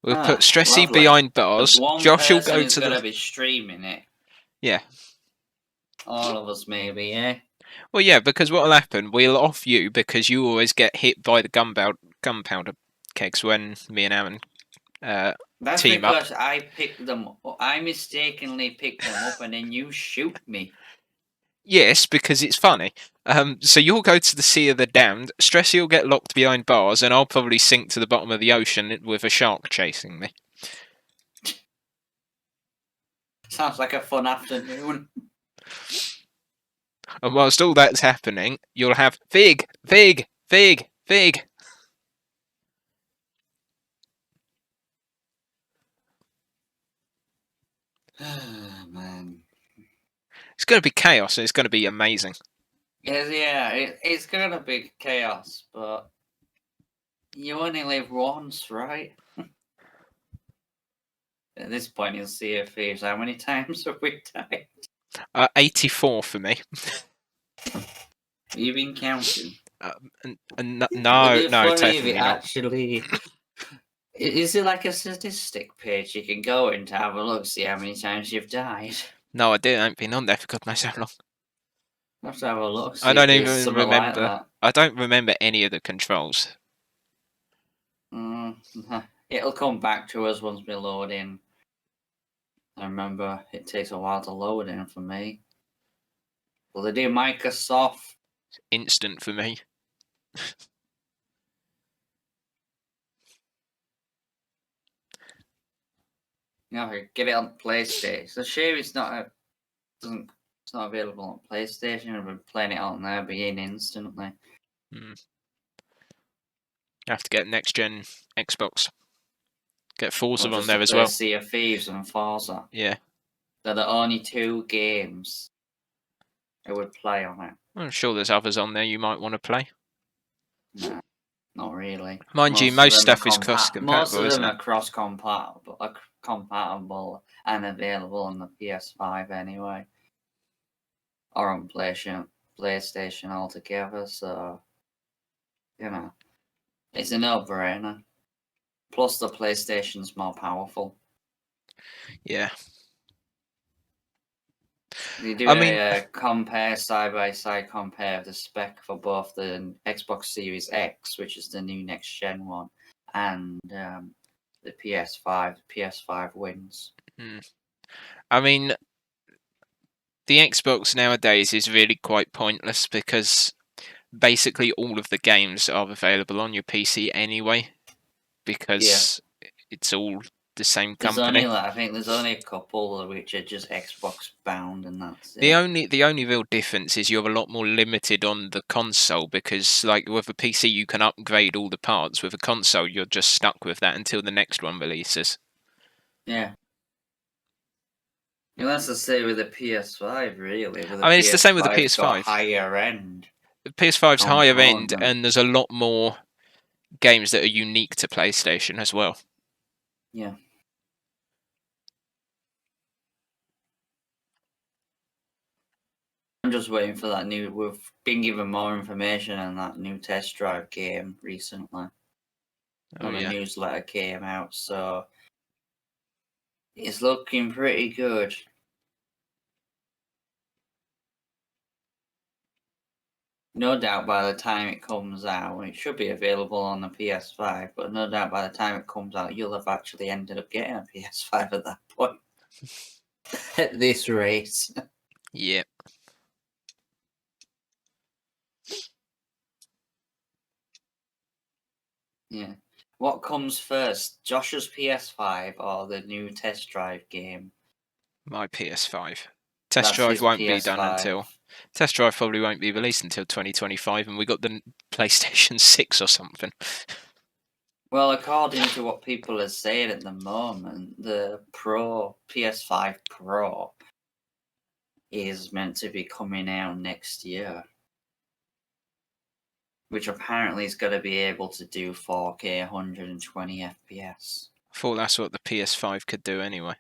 We'll put Stressy Lovely. behind bars. One Josh will person go is to going to the. be streaming it. Yeah. All of us, maybe, yeah? Well, yeah, because what'll happen? We'll off you because you always get hit by the gunpowder kegs when me and Aaron That's team up. because I picked them up. I mistakenly picked them up and then you shoot me. Yes, because it's funny. So you'll go to the Sea of the Damned. Stressy will get locked behind bars, and I'll probably sink to the bottom of the ocean with a shark chasing me. Sounds like a fun afternoon. And whilst all that's happening, you'll have Fig. Man. It's going to be chaos, and it's going to be amazing. Yeah, it's going to be chaos, but you only live once, right? At this point, you'll see a Thieves. How many times have we died? 84 for me. You've been counting. No, It'd be no, funny if definitely it not. actually. Is it like a statistic page you can go in to have a look, see how many times you've died? No, I ain't been on there for God knows how long. I have to have a look. See I don't if there's even something like remember. that. I don't remember any of the controls. It'll come back to us once we load in. I remember it takes a while to load in for me. Well, they do Microsoft. Instant for me. Get it on PlayStation. It's a shame it's not it's not available on PlayStation. I've been playing it on there, being instantly. Have to get next gen Xbox. Get Forza Or on just there to as play well. Sea of Thieves and Forza. Yeah. They're the only 2 games I would play on it. I'm sure there's others on there you might want to play. No, not really. Mind you, most stuff is cross-compatible, Most of them isn't are it? compatible and available on the PS5 anyway, or on PlayStation altogether. So, it's a no-brainer. Plus, the PlayStation's more powerful. Yeah. You do a compare, side-by-side compare of the spec for both the Xbox Series X, which is the new next-gen one, and the PS5. The PS5 wins. I mean, the Xbox nowadays is really quite pointless because basically all of the games are available on your PC anyway, because it's all the same There's company. only I think there's only a couple which are just Xbox bound, and that's The it. only real difference is you're a lot more limited on the console because, like, with a PC you can upgrade all the parts. With a console, you're just stuck with that until the next one releases. Yeah. That's the same with the PS5, really. With the I mean, it's the same with the PS5's got PS5. higher end The PS5's higher end, component. and there's a lot more games that are unique to PlayStation as well. Yeah. I'm just waiting for that new. We've been given more information on that new test drive game recently. Oh, The yeah. newsletter came out, so it's looking pretty good. No doubt by the time it comes out, it should be available on the PS5, but no doubt by the time it comes out, you'll have actually ended up getting a PS5 at that point. At this rate. Yeah. Yeah. What comes first, Josh's PS5 or the new test drive game? My PS5. That's Test drive his won't be done PS5. until... Test drive probably won't be released until 2025, and we got the PlayStation 6 or something. Well, according to what people are saying at the moment, the PS5 Pro is meant to be coming out next year, which apparently is going to be able to do 4K 120 FPS. I thought that's what the PS5 could do anyway.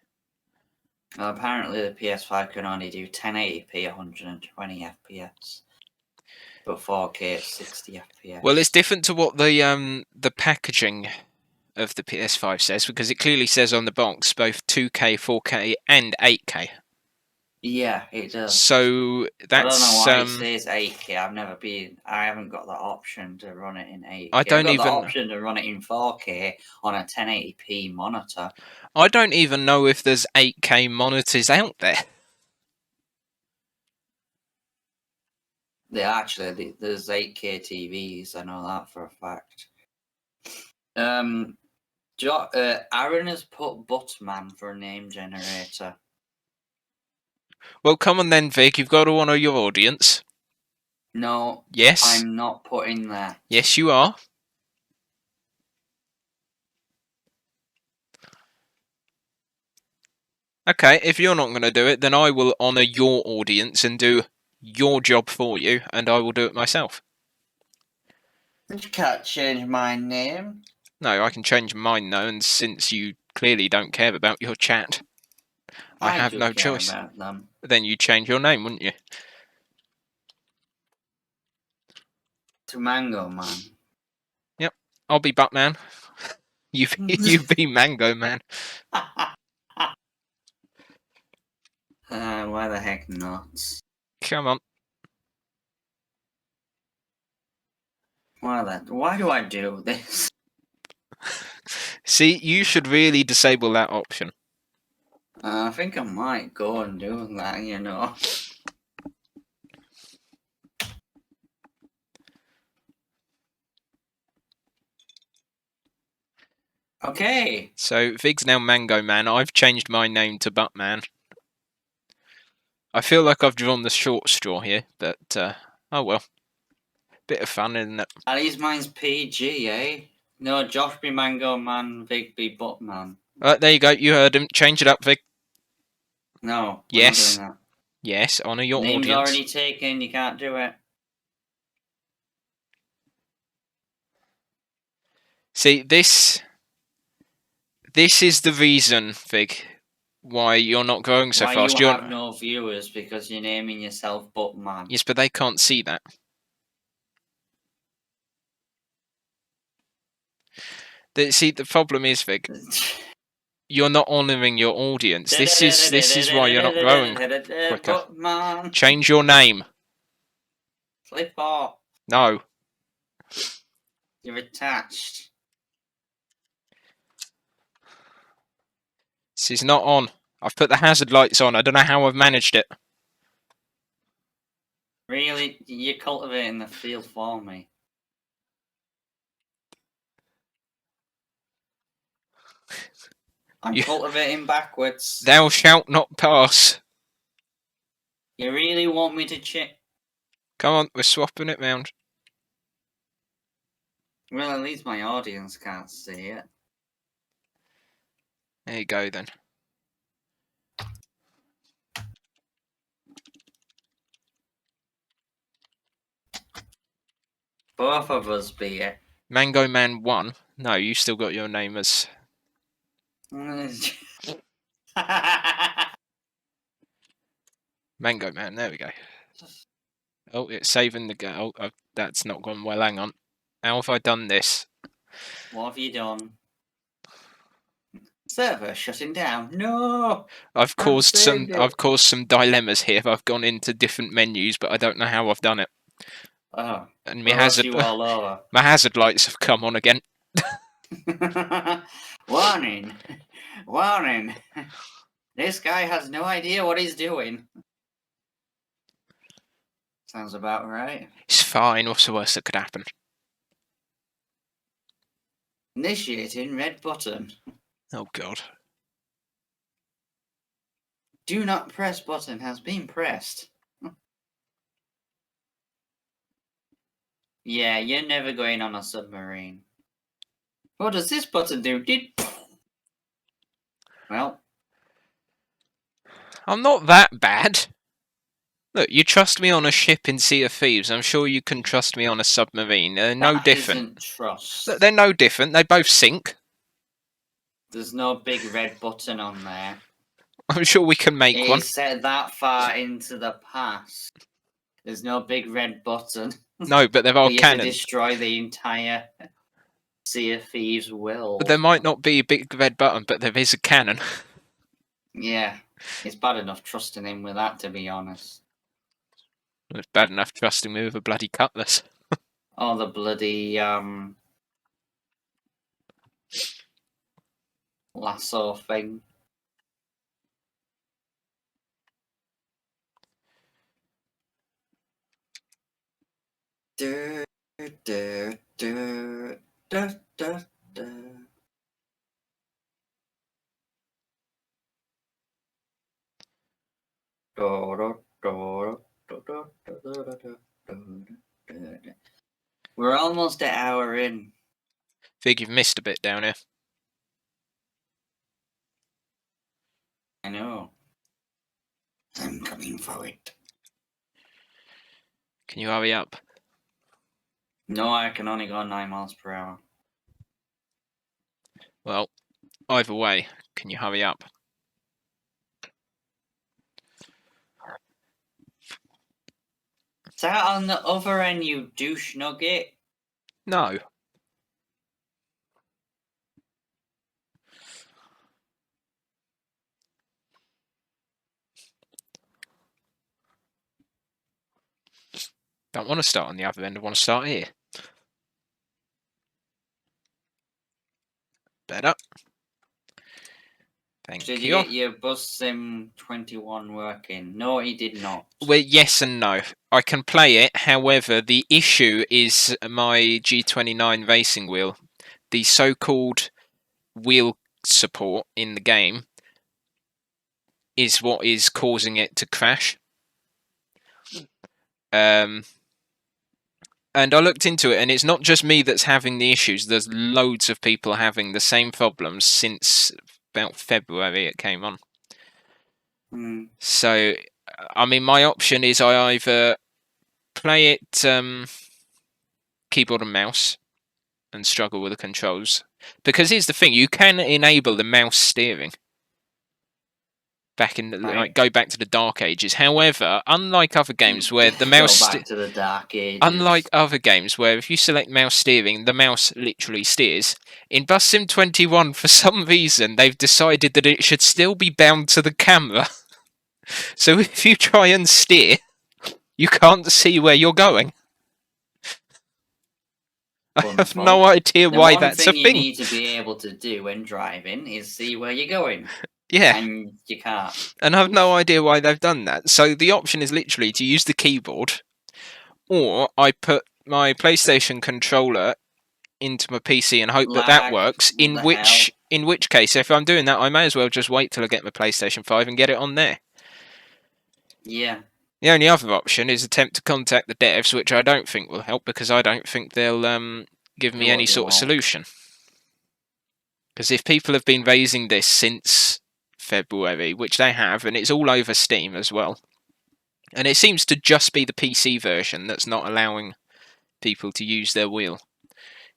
Well, apparently the PS5 can only do 1080p 120 FPS, but 4K at 60 FPS. Well, it's different to what the packaging of the PS5 says, because it clearly says on the box both 2K, 4K, and 8K. Yeah, it does. So I don't know that's why it says 8K. I haven't got the option to run it in 8K. I don't I've got the even option to run it in 4K on a 1080p monitor. I don't even know if there's 8K monitors out there. There's 8K TVs. I know that for a fact. Aaron has put Buttman for a name generator. Well, come on then, Vic. You've got to honour your audience. No, Yes. I'm not putting that. Yes, you are. Okay, if you're not going to do it, then I will honour your audience and do your job for you, and I will do it myself. You can't change my name. No, I can change mine though, and since you clearly don't care about your chat, I have do no care choice. about them. Then you'd change your name, wouldn't you? To Mango Man. Yep, I'll be Buttman. You be Mango Man. Why the heck not? Come on. Why do I do this? See, you should really disable that option. I think I might go and do that, you know. Okay. So, Vig's now Mango Man. I've changed my name to Buttman. I feel like I've drawn the short straw here, but oh well. Bit of fun, isn't it? At least mine's PG, eh? No, Josh be Mango Man, Vig be Buttman. There you go. You heard him. Change it up, Vig. No, we're Yes. not doing that. Yes, honour your Name's audience. already taken, you can't do it. See, this is the reason, Vig, why you're not growing so Why fast. you have no viewers, because you're naming yourself Buttman. Yes, but they can't see that. See, the problem is, Vig, you're not honouring your audience. This is why you're not growing quicker. Buttman. Change your name. Flip off. No. You're attached. This is not on. I've put the hazard lights on. I don't know how I've managed it. Really? You're cultivating the field for me. I'm cultivating backwards. Thou shalt not pass. You really want me to check? Come on, we're swapping it round. Well, at least my audience can't see it. There you go then. Both of us be it. Mango Man 1. No, you still got your name as... Mango Man, there we go. Oh, it's saving the go. Oh, that's not gone well, hang on. How have I done this? What have you done? Server shutting down. No! I've caused some dilemmas here. I've gone into different menus, but I don't know how I've done it. Oh. And my hazard lights have come on again. Warning! Warning! This guy has no idea what he's doing. Sounds about right. It's fine. What's the worst that could happen? Initiating red button. Oh, God. Do not press button has been pressed. Yeah, you're never going on a submarine. What does this button do? Well. I'm not that bad. Look, you trust me on a ship in Sea of Thieves. I'm sure you can trust me on a submarine. They're no different. Isn't trust. Look, they're no different. They both sink. There's no big red button on there. I'm sure we can make one. It's set that far into the past. There's no big red button. No, but there are cannons. To destroy the entire Sea of Thieves world. But there might not be a big red button, but there is a cannon. Yeah, it's bad enough trusting him with that, to be honest. It's bad enough trusting me with a bloody cutlass. Oh, the bloody lasso thing. Do, do, do, do, do, do. We're almost an hour in. Think you've missed a bit down here. I know. I'm coming for it. Can you hurry up? No, I can only go 9 miles per hour. Well, either way, can you hurry up? Is that on the other end, you douche nugget? No. Don't want to start on the other end, I want to start here. Better. Thank you. Did you get your Bus Sim 21 working? No, he did not. Well, yes and no. I can play it, however, the issue is my G29 racing wheel. The so-called wheel support in the game is what is causing it to crash. And I looked into it, and it's not just me that's having the issues. There's loads of people having the same problems since about February it came on. So, I mean, my option is I either play it keyboard and mouse and struggle with the controls. Because here's the thing, you can enable the mouse steering. Back in the, like, go back to the dark ages. However, unlike other games where the mouse go back to the dark ages. Unlike other games where if you select mouse steering, the mouse literally steers. In Bus Sim 21, for some reason, they've decided that it should still be bound to the camera. So if you try and steer, you can't see where you're going. I have no idea why that's a thing. The one thing you need to be able to do when driving is see where you're going. Yeah. And you can't. And I have no idea why they've done that. So the option is literally to use the keyboard, or I put my PlayStation controller into my PC and hope that works, in which In which case, if I'm doing that, I may as well just wait till I get my PlayStation 5 and get it on there. Yeah. The only other option is attempt to contact the devs, which I don't think will help because I don't think they'll give me any sort of solution. Because if people have been raising this since February, which they have, and it's all over Steam as well, and it seems to just be the PC version that's not allowing people to use their wheel.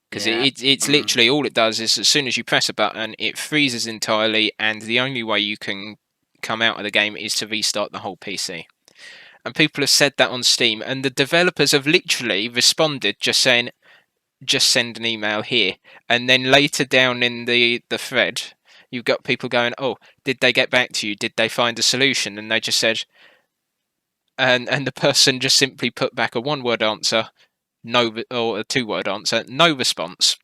Because it's literally all it does is as soon as you press a button, it freezes entirely, and the only way you can come out of the game is to restart the whole PC. And people have said that on Steam, and the developers have literally responded just saying, just send an email here. And then later down in the thread, you've got people going, oh, did they get back to you? Did they find a solution? And they just said, and the person just simply put back a one-word answer, no, or a two-word answer, no response.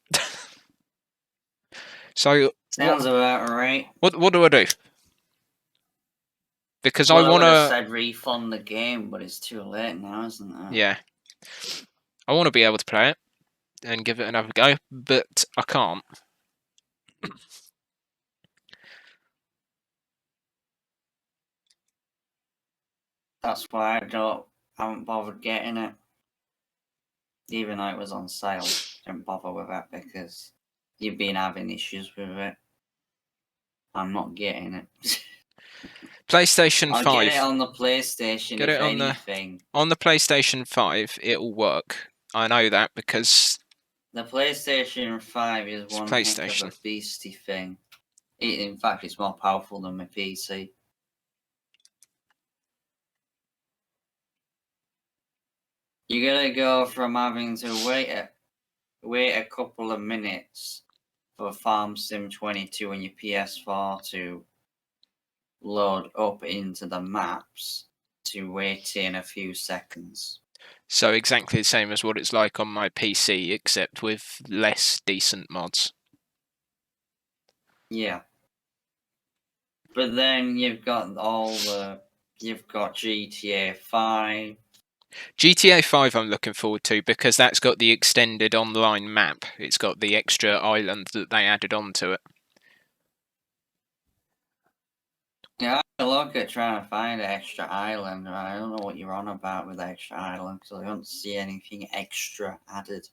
So sounds about right. What do I do? Because well, I want to said refund the game, but it's too late now, isn't it? Yeah, I want to be able to play it and give it another go, but I can't. That's why I haven't bothered getting it. Even though it was on sale, didn't bother with that because you've been having issues with it. I'm not getting it. PlayStation 5. I'll get it on the PlayStation. Get it on anything. On the PlayStation 5, it'll work. I know that because the PlayStation 5 is one heck of a beastie thing. In fact, it's more powerful than my PC. You're gonna go from having to wait a couple of minutes for Farm Sim 22 on your PS4 to load up into the maps to waiting a few seconds. So exactly the same as what it's like on my PC, except with less decent mods. Yeah. But then you've got you've got GTA 5. GTA 5 I'm looking forward to because that's got the extended online map. It's got the extra island that they added onto it. Yeah, I look at trying to find an extra island. I don't know what you're on about with the extra island because I don't see anything extra added.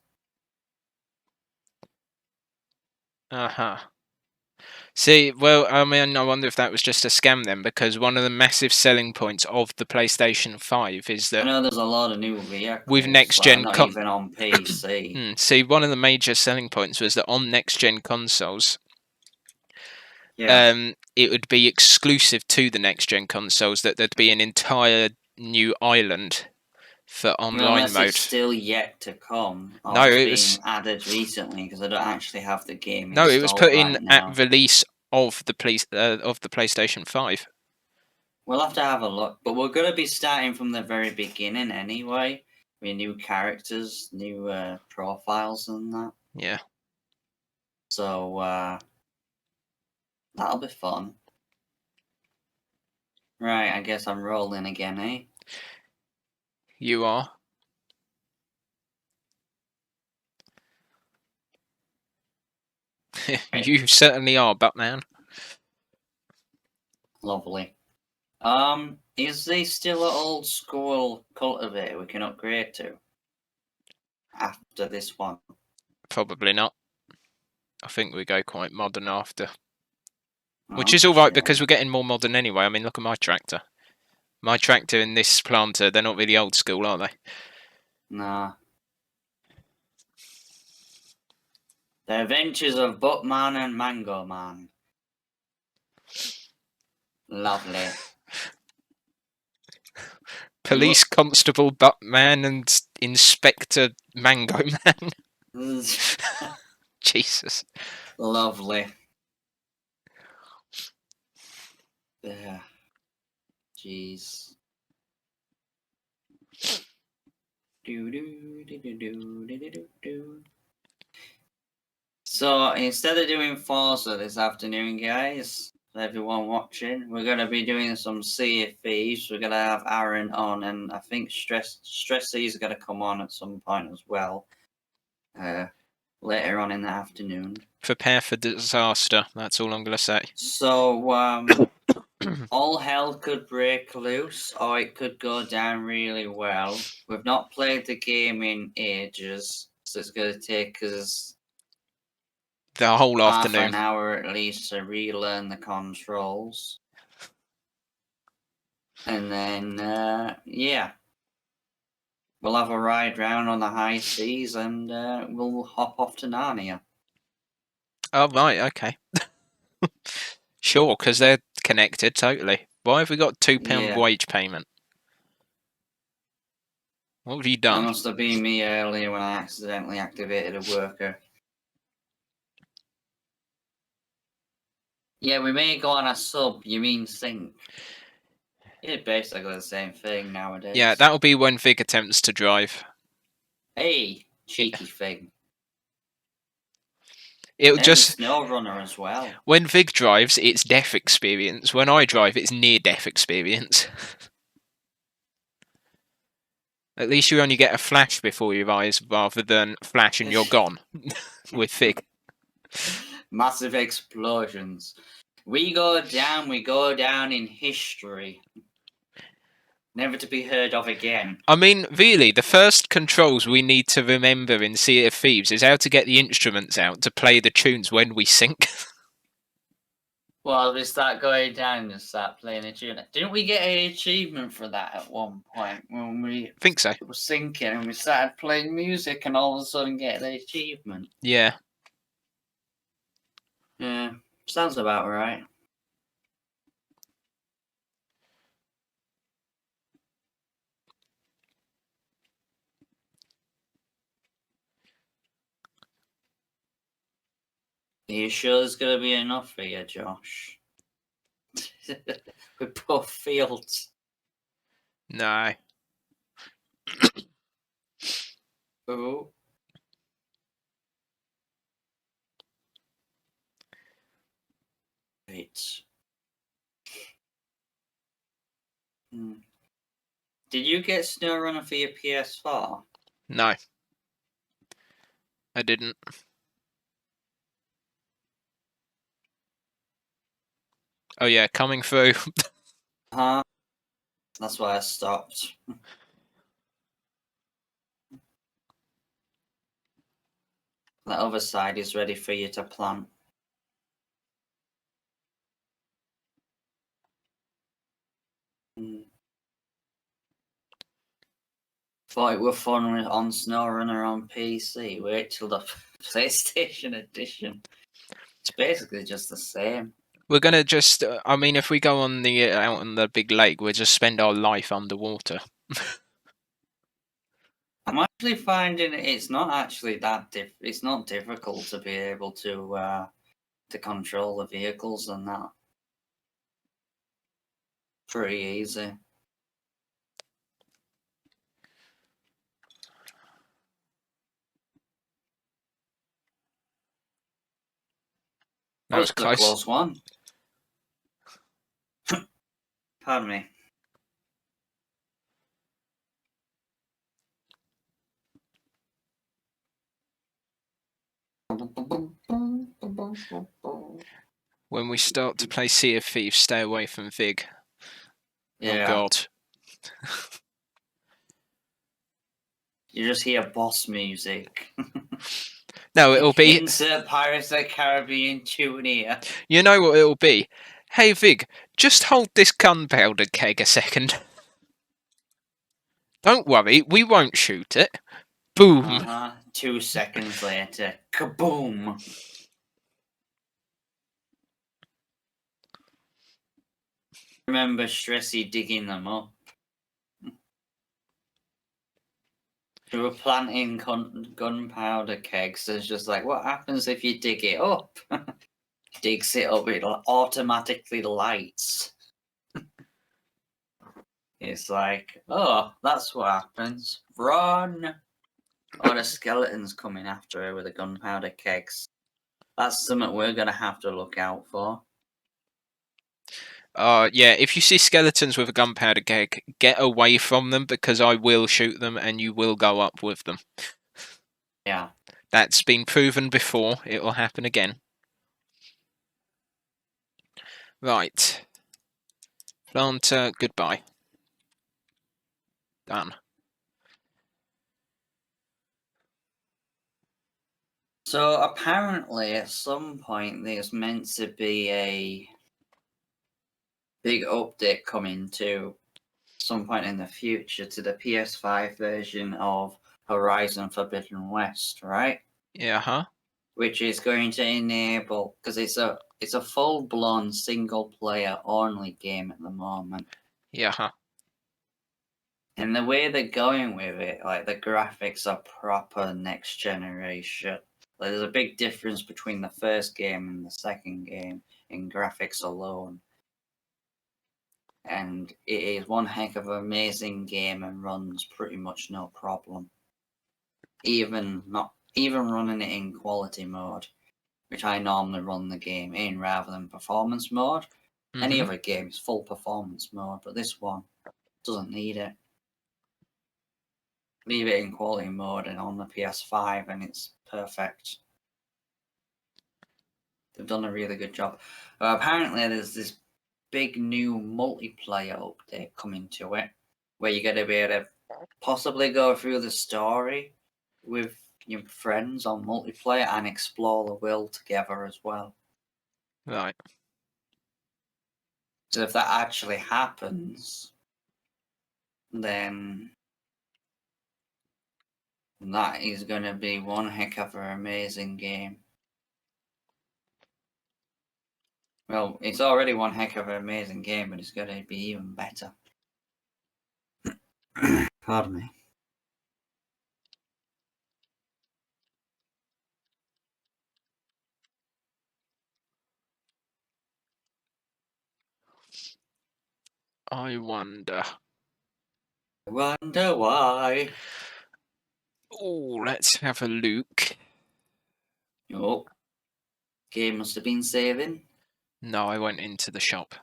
See, well, I mean, I wonder if that was just a scam then, because one of the massive selling points of the PlayStation 5 is that I know there's a lot of new vehicles with next-gen not even on PC. See, one of the major selling points was that on next-gen consoles, yeah. It would be exclusive to the next-gen consoles, that there'd be an entire new island for online mode. It's still yet to come. Or no, it was added recently because I don't actually have the game. No, it was put in right now. at release of the PlayStation 5. We'll have to have a look, but we're going to be starting from the very beginning anyway, with new characters, new profiles, and that. Yeah. So that'll be fun. Right, I guess I'm rolling again, eh? You are. You certainly are, Batman. Lovely. Is there still an old school cultivator we can upgrade to after this one? Probably not. I think we go quite modern after. Which is alright because we're getting more modern anyway. I mean, look at my tractor. My tractor and this planter, they're not really old school, are they? Nah. The Adventures of Buttman and Mango Man. Lovely. Police Constable Buttman and Inspector Mango Man. Jesus. Lovely. Yeah. Jeez. So instead of doing Forza this afternoon, guys, everyone watching, we're going to be doing some Sea of Thieves. We're going to have Aaron on, and I think Stressy is going to come on at some point as well. later on in the afternoon. Prepare for disaster. That's all I'm going to say. So, all hell could break loose, or it could go down really well. We've not played the game in ages, so it's going to take us The whole half afternoon. an hour at least to relearn the controls. And then, yeah. We'll have a ride round on the high seas and we'll hop off to Narnia. Oh, right, okay. Sure, because they're connected, totally. Why have we got £2 Yeah. wage payment? What have you That done? must have been me earlier when I accidentally activated a worker. Yeah, we may go on a sub, you mean sync. It's basically the same thing nowadays. Yeah, that'll be when Vig attempts to drive. Hey, cheeky thing. It'll There's just... a snow runner as well. When Vig drives, it's death experience. When I drive, it's near-death experience. At least you only get a flash before your eyes, rather than flash and you're gone. With Vig. Massive explosions. We go down in history. Never to be heard of again. I mean, really, the first controls we need to remember in Sea of Thieves is how to get the instruments out to play the tunes when we sink. Well, we start going down and start playing a tune. Didn't we get an achievement for that at one point when we Think so. were sinking and we started playing music and all of a sudden get the achievement? Yeah. Yeah, sounds about right. Are you sure there's going to be enough for you, Josh? With both fields. No. Ooh. Right. Did you get SnowRunner for your PS4? No. I didn't. Oh yeah, coming through. Huh? That's why I stopped. The other side is ready for you to plant. Thought it were fun on SnowRunner on PC. Wait till the PlayStation edition. It's basically just the same. We're gonna just... I mean, if we go on the out on the big lake, we'll just spend our life underwater. I'm actually finding it's not actually that it's not difficult to be able to control the vehicles and that. Pretty easy. That was a close. close one. Pardon me. When we start to play Sea of Thieves, stay away from Vig. Yeah. Oh god. You just hear boss music. No, it'll be... Insert Pirates of the Caribbean tune here. You know what it'll be? Hey Vig, just hold this gunpowder keg a second. Don't worry, we won't shoot it. Boom. 2 seconds later, kaboom. Remember Stressy digging them up. We were planting gunpowder kegs. So it's just like, what happens if you dig it up? Digs it up, it automatically lights. It's like, oh, that's what happens. Run! Or the skeletons coming after her with the gunpowder kegs. That's something we're going to have to look out for. Yeah, if you see skeletons with a gunpowder keg, get away from them because I will shoot them and you will go up with them. Yeah. That's been proven before. It will happen again. Right. Planter, goodbye. Done. So apparently, at some point, there's meant to be a big update coming to some point in the future to the PS5 version of Horizon Forbidden West, right? Yeah, huh? Which is going to enable, because it's a full blown single player only game at the moment. Yeah, huh? And the way they're going with it, like the graphics are proper next generation. Like, there's a big difference between the first game and the second game in graphics alone. And it is one heck of an amazing game and runs pretty much no problem. Even running it in quality mode, which I normally run the game in rather than performance mode. Any other game is full performance mode, but this one doesn't need it. Leave it in quality mode and on the PS5 and it's perfect. They've done a really good job. Apparently there's this big new multiplayer update coming to it, where you're going to be able to possibly go through the story with your friends on multiplayer and explore the world together as well. Right. So if that actually happens, then that is going to be one heck of an amazing game. Well, it's already one heck of an amazing game, but it's going to be even better. Pardon me. I wonder. I wonder why. Oh, let's have a look. Oh, game must have been saving. No, I went into the shop.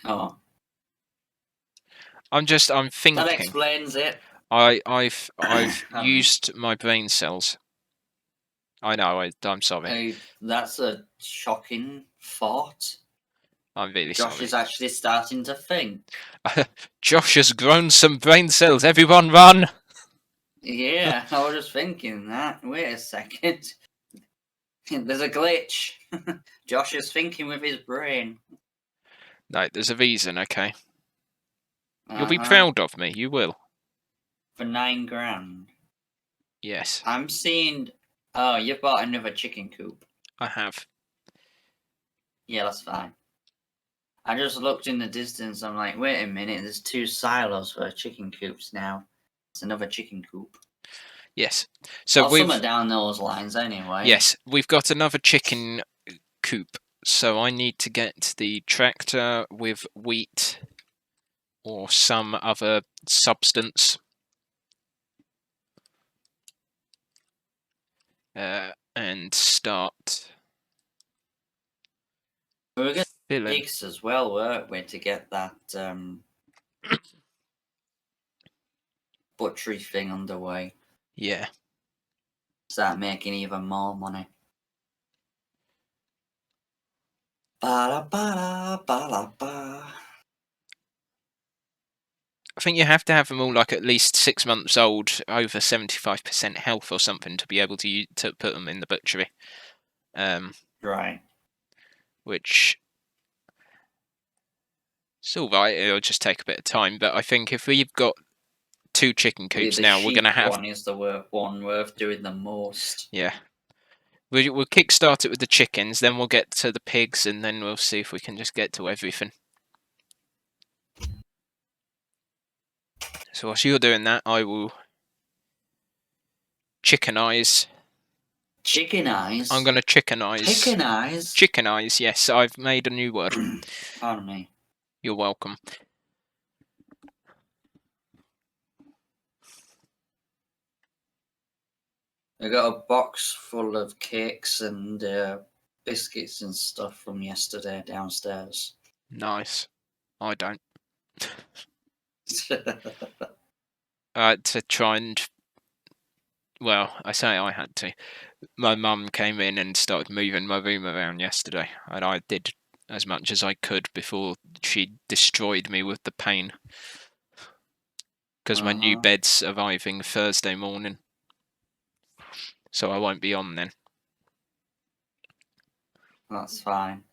Oh, I'm thinking. that explains it. I've Pardon me. used my brain cells. I know. I'm sorry. That's a shocking thought. I'm really Josh sorry. is actually starting to think. Josh has grown some brain cells. Everyone run! Yeah, I was just thinking that. Wait a second. There's a glitch. Josh is thinking with his brain. No, there's a reason, okay? You'll be Uh-huh. proud of me. You will. For $9,000. Yes, I'm seeing. Oh, you bought another chicken coop. I have. Yeah, that's fine. I just looked in the distance. I'm like, wait a minute. There's two silos for chicken coops now. It's another chicken coop. Yes. So Or somewhere down those lines, anyway. Yes, we've got another chicken coop. So I need to get the tractor with wheat or some other substance. And start We were getting filling. pigs as well, weren't we, to get that butchery thing underway. Yeah. Start making even more money. Ba-da-ba-da-ba-da-ba. I think you have to have them all like at least 6 months old, over 75% health or something, to be able to put them in the butchery. Right. Which it's all right. It'll just take a bit of time, but I think if we've got 2 chicken coops now, we're gonna have. One is the one worth doing the most. Yeah. We'll kickstart it with the chickens, then we'll get to the pigs, and then we'll see if we can just get to everything. So whilst you're doing that, I will chickenize. Chickenize? I'm going to chickenize. Chickenize? Chickenize, yes. I've made a new word. Pardon me. You're welcome. I got a box full of cakes and biscuits and stuff from yesterday downstairs. Nice. I don't. To try and Well, I say I had to. My mum came in and started moving my room around yesterday, and I did as much as I could before she destroyed me with the pain. Because my new bed's arriving Thursday morning, so I won't be on then. That's fine.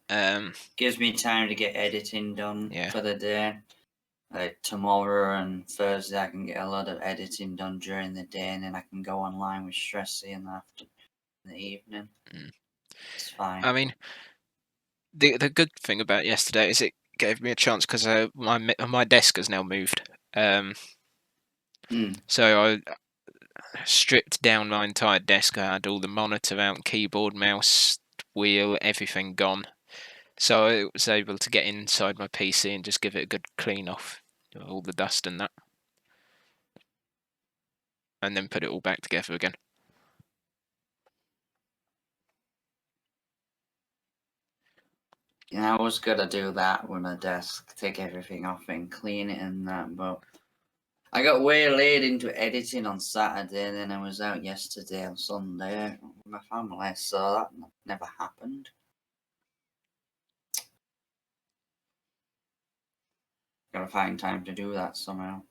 Gives me time to get editing done for the day. Like tomorrow and Thursday, I can get a lot of editing done during the day, and then I can go online with Stressy in the evening. It's fine. I mean, the good thing about yesterday is it gave me a chance because my desk has now moved. So I stripped down my entire desk. I had all the monitor out, keyboard, mouse, wheel, everything gone. So I was able to get inside my PC and just give it a good clean off, all the dust and that, and then put it all back together again. Yeah, I was gonna do that with my desk, take everything off and clean it and that, but I got waylaid into editing on Saturday, and then I was out yesterday and Sunday with my family, so that never happened. Gotta find time to do that somehow.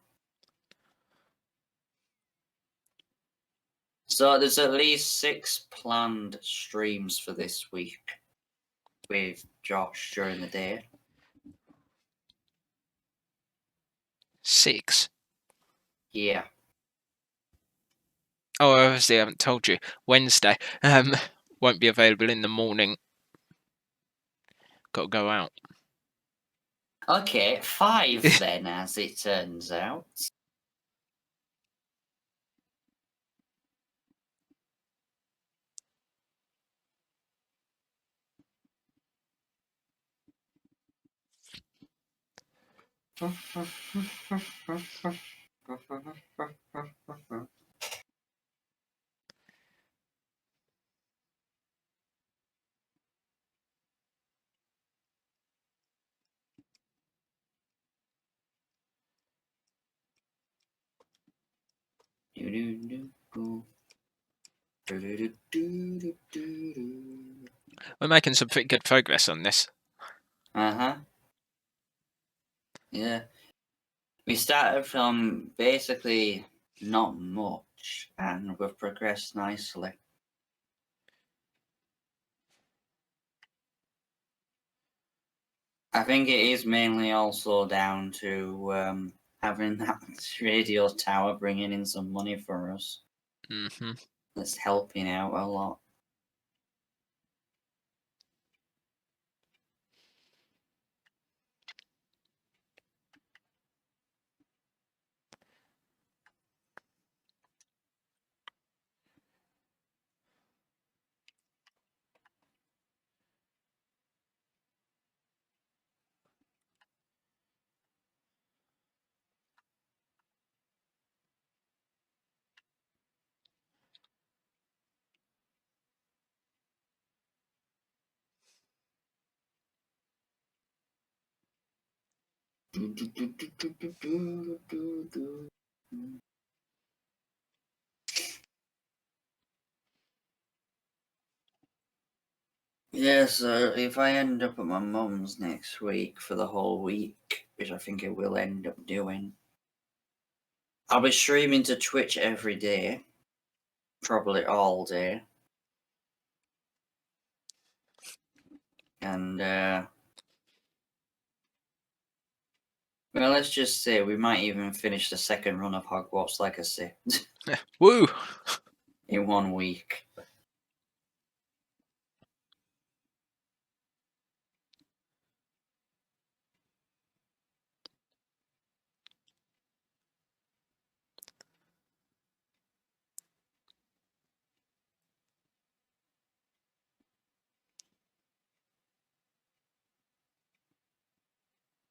So there's at least 6 planned streams for this week with Josh during the day. 6? Yeah. Oh, obviously I haven't told you. Wednesday won't be available in the morning. Got to go out. Okay, 5 then, as it turns out. We're making some pretty good progress on this. Yeah. We started from basically not much, and we've progressed nicely. I think it is mainly also down to having that radio tower bringing in some money for us. That's helping out a lot. Yeah, so if I end up at my mum's next week for the whole week, which I think it will end up doing, I'll be streaming to Twitch every day, probably all day. And, well, let's just say we might even finish the second run of Hogwarts Legacy. Woo! In 1 week.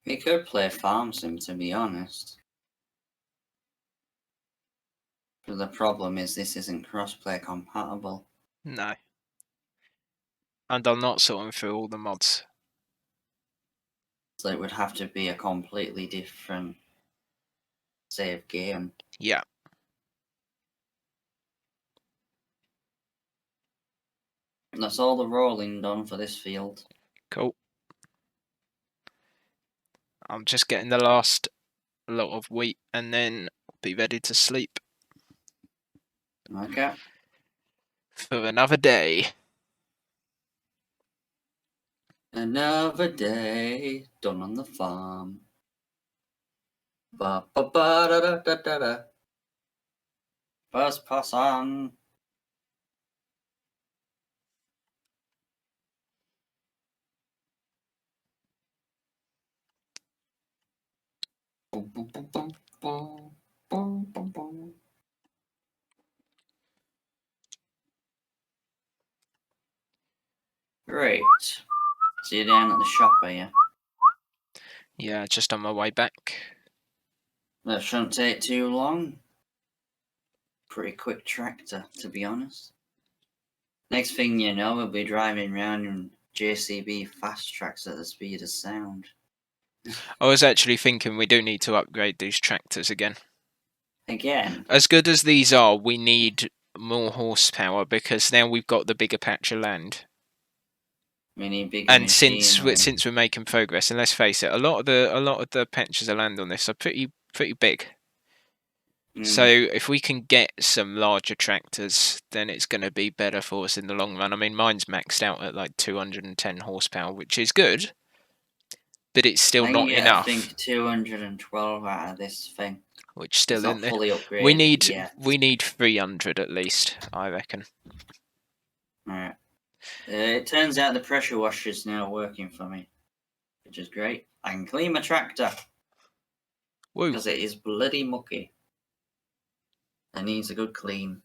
We could play Farm Sim, to be honest. But the problem is this isn't crossplay compatible. No. And I'm not sorting through all the mods. So it would have to be a completely different save game. Yeah. That's all the rolling done for this field. Cool. I'm just getting the last lot of wheat and then be ready to sleep Okay. for another day. Another day done on the farm. Ba ba ba da da da da da. First pass on. Boom, boom, boom, boom, boom, boom, boom, boom. Great. So you're down at the shop, are you? Yeah, just on my way back. That shouldn't take too long. Pretty quick tractor, to be honest. Next thing you know, we'll be driving around in JCB fast tracks at the speed of sound. I was actually thinking we do need to upgrade these tractors again. Again? As good as these are, we need more horsepower because now we've got the bigger patch of land. We need bigger And since machinery. we're making progress, and let's face it, a lot of the patches of land on this are pretty big. So if we can get some larger tractors, then it's going to be better for us in the long run. I mean, mine's maxed out at like 210 horsepower, which is good, but it's still I not get, I enough. think 212 out of this thing. Which still It's not isn't it? fully upgraded yet. We need 300 at least, I reckon. Alright. It turns out the pressure washer is now working for me, which is great. I can clean my tractor Woo! because it is bloody mucky. It needs a good clean.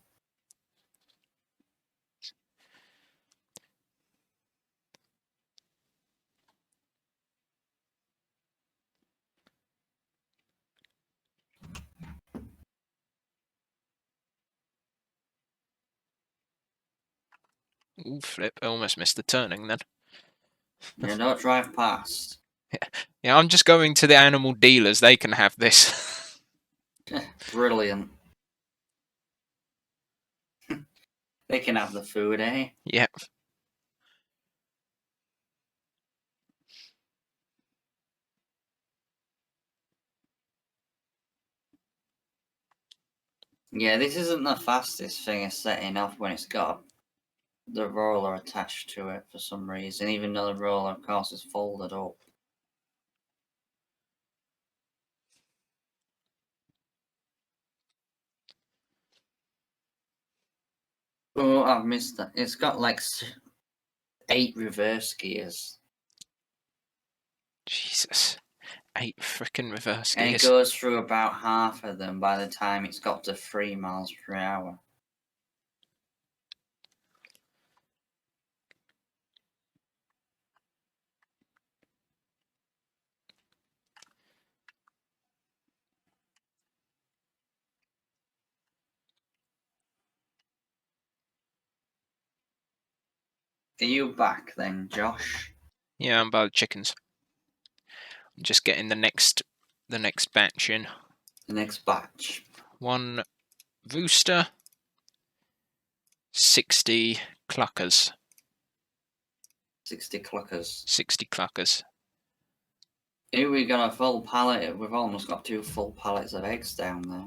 Ooh, flip! I almost missed the turning then. Yeah, don't drive past. Yeah, I'm just going to the animal dealers. They can have this. Brilliant. They can have the food, eh? Yep. Yeah, this isn't the fastest thing of setting off when it's got the roller attached to it for some reason, even though the roller, of course, is folded up. Oh, I've missed that. It's got like 8 reverse gears. Jesus. 8 frickin' reverse And it gears. goes through about half of them by the time it's got to 3 miles per hour. Are you back then, Josh? Yeah, I'm by the chickens. I'm just getting the next batch in. The next batch. 1 rooster, 60 cluckers. 60 cluckers. 60 cluckers. Here we got a full pallet. We've almost got 2 full pallets of eggs down there.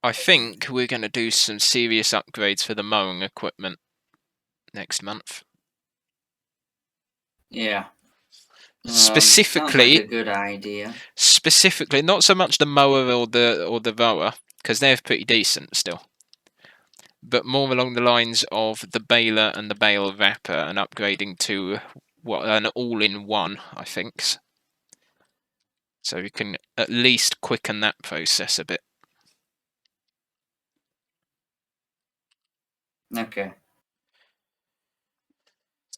I think we're going to do some serious upgrades for the mowing equipment next month. Yeah. Specifically, sounds like a good idea. Specifically, not so much the mower or the rower, because they're pretty decent still, but more along the lines of the baler and the bale wrapper and upgrading to an all-in-one, I think. So we can at least quicken that process a bit. Okay.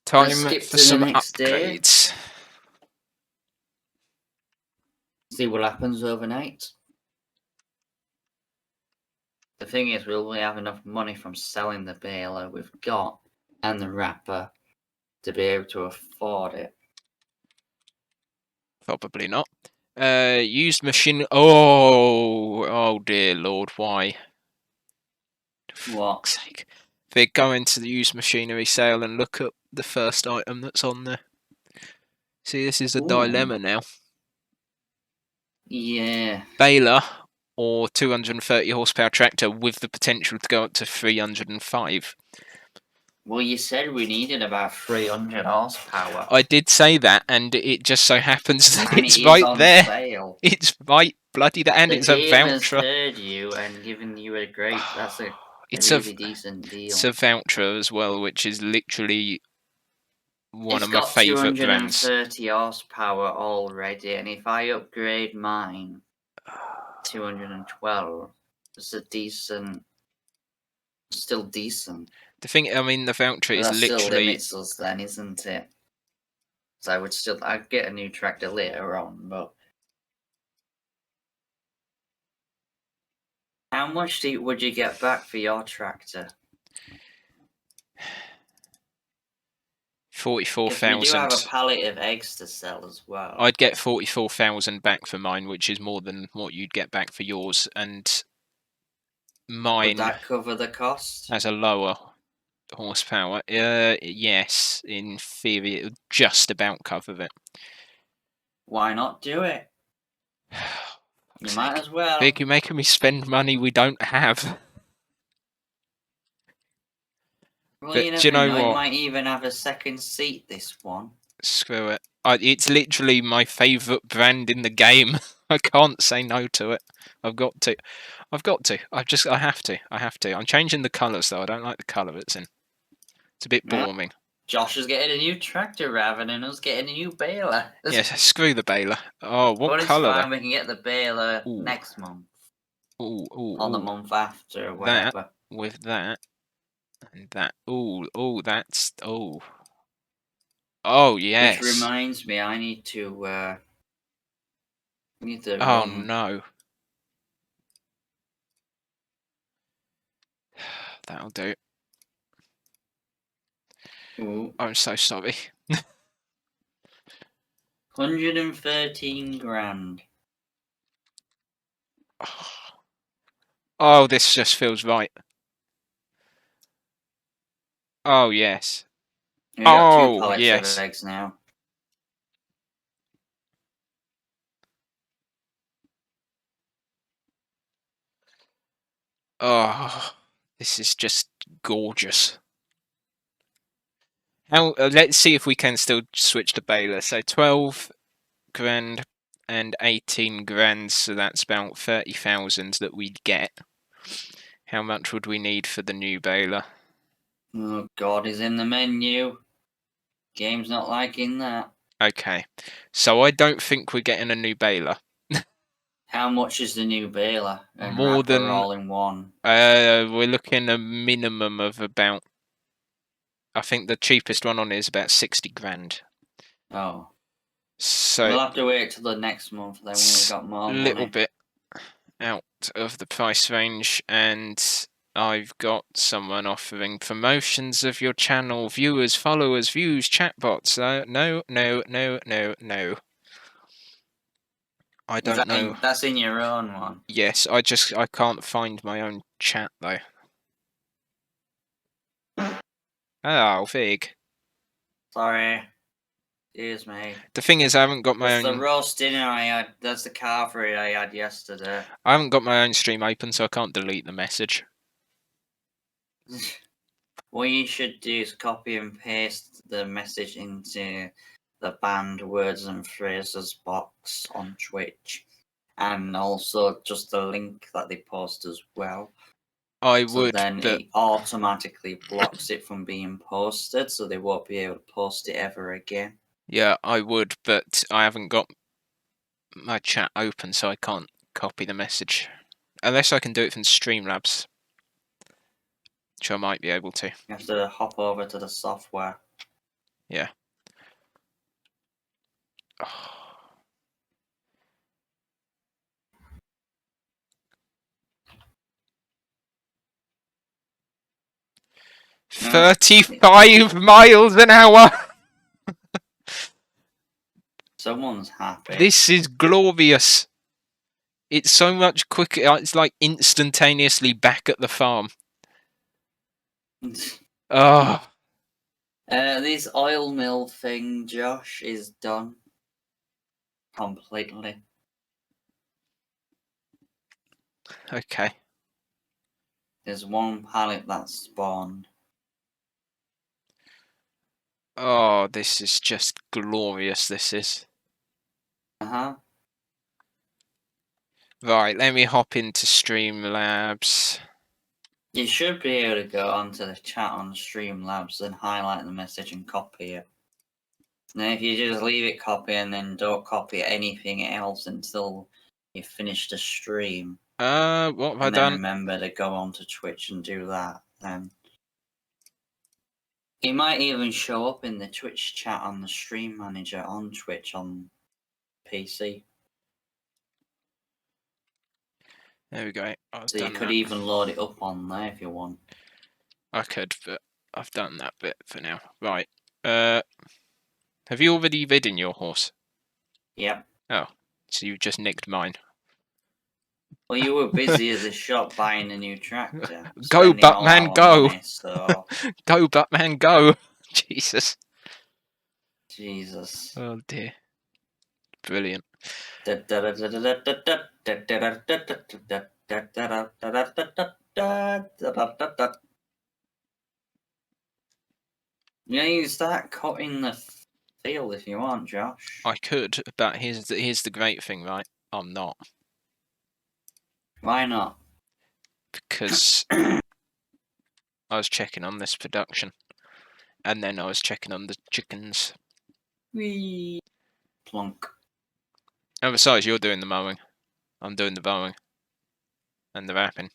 Time skip for to the some next day. upgrades. See what happens overnight. The thing is, will we have enough money from selling the baler we've got and the wrapper to be able to afford it? Probably not. Used machine. Oh dear Lord, why? What? For fuck's sake. They go into the used machinery sale and look at the first item that's on there. See, this is a dilemma now. Yeah. Baler or 230 horsepower tractor with the potential to go up to 305. Well, you said we needed about 300 horsepower. I did say that, and it just so happens that And it's it is right on there. sale. It's right bloody there, and The it's a game has voucher. heard you and given you a great. That's a It's really decent deal. It's a voucher as well, which is literally one It's of my got favourite brands. 230 horsepower already, and if I upgrade mine 212, it's a decent, still decent. The thing, I mean, the voucher But is that still literally. limits us then, isn't it? So I'd get a new tractor later on, but how much would you get back for your tractor? 44,000. We do have a pallet of eggs to sell as well. I'd get 44,000 back for mine, which is more than what you'd get back for yours, and mine. Would that cover the cost? Has a lower horsepower. Yes, in theory, it would just about cover it. Why not do it? You might as well. Vic, you're making me spend money we don't have. Well, But you do you never know know. what? It might even have a second seat, this one. Screw it. It's literally my favourite brand in the game. I can't say no to it. I've got to. I have to. I'm changing the colours though. I don't like the colour it's in. It's a bit boring. Josh is getting a new tractor rather than us getting a new baler. Yeah, screw the baler. Oh, what But it's colour fine, though? we can get the baler Ooh. next month. Or the month after, or whatever. With that. And that. Oh, that's. Oh, yes. Which reminds me, I need to. Oh, no. That'll do. Ooh. I'm so sorry. 113 grand. Oh, this just feels right. Oh, yes. We got 2 Oh, pallets yes. of eggs now. Oh, this is just gorgeous. Now, let's see if we can still switch to baler. So 12 grand and 18 grand, so that's about 30,000 that we'd get. How much would we need for the new baler? Oh god, he's in the menu. Game's not liking that. Okay, so I don't think we're getting a new baler. How much is the new baler? And More wrapper than all in one. we're looking a minimum of about. I think the cheapest one on is about 60 grand. Oh. So We'll have to wait till the next month then when we've got more money. A little bit out of the price range, and I've got someone offering promotions of your channel, viewers, followers, views, chatbots. No. I don't know. That's in your own one. Yes, I can't find my own chat though. Oh, Vig. Sorry. Excuse me. The thing is, I haven't got my That's own. the roast dinner I had. That's the carvery I had yesterday. I haven't got my own stream open, so I can't delete the message. What you should do is copy and paste the message into the banned words and phrases box on Twitch, and also just the link that they post as well. Then but it automatically blocks it from being posted, so they won't be able to post it ever again. yeah, I would, but I haven't got my chat open, so I can't copy the message. Unless I can do it from Streamlabs, which I might be able to. You have to hop over to the software. Yeah. No. 35 miles an hour. Someone's happy. This is glorious. It's so much quicker. It's like instantaneously back at the farm. Oh. This oil mill thing, Josh, is done. Completely. Okay. There's one pallet that's spawned. Oh, this is just glorious, this is. Uh-huh. Right, let me hop into Streamlabs. You should be able to go onto the chat on Streamlabs and highlight the message and copy it. And then if you just leave it copy and then don't copy anything else until you finish the stream. What have I And then done? remember to go onto Twitch and do that. It might even show up in the Twitch chat on the stream manager on Twitch on PC. There we go. I've So you done could that. even load it up on there if you want. I could, but I've done that bit for now. Right. Have you already ridden your horse? Yep. Oh, so you just nicked mine. Well, you were busy at the shop buying a new tractor. Go, spending all Buttman, our go! money, so... Go, Buttman, go! Jesus. Jesus. Oh dear. Brilliant. Yeah, you can start cutting the field if you want, Josh. I could, but here's the great thing, right? I'm not. Why not? Because I was checking on this production. And then I was checking on the chickens. Wee. Plunk. And besides, you're doing the mowing. I'm doing the mowing. And the wrapping.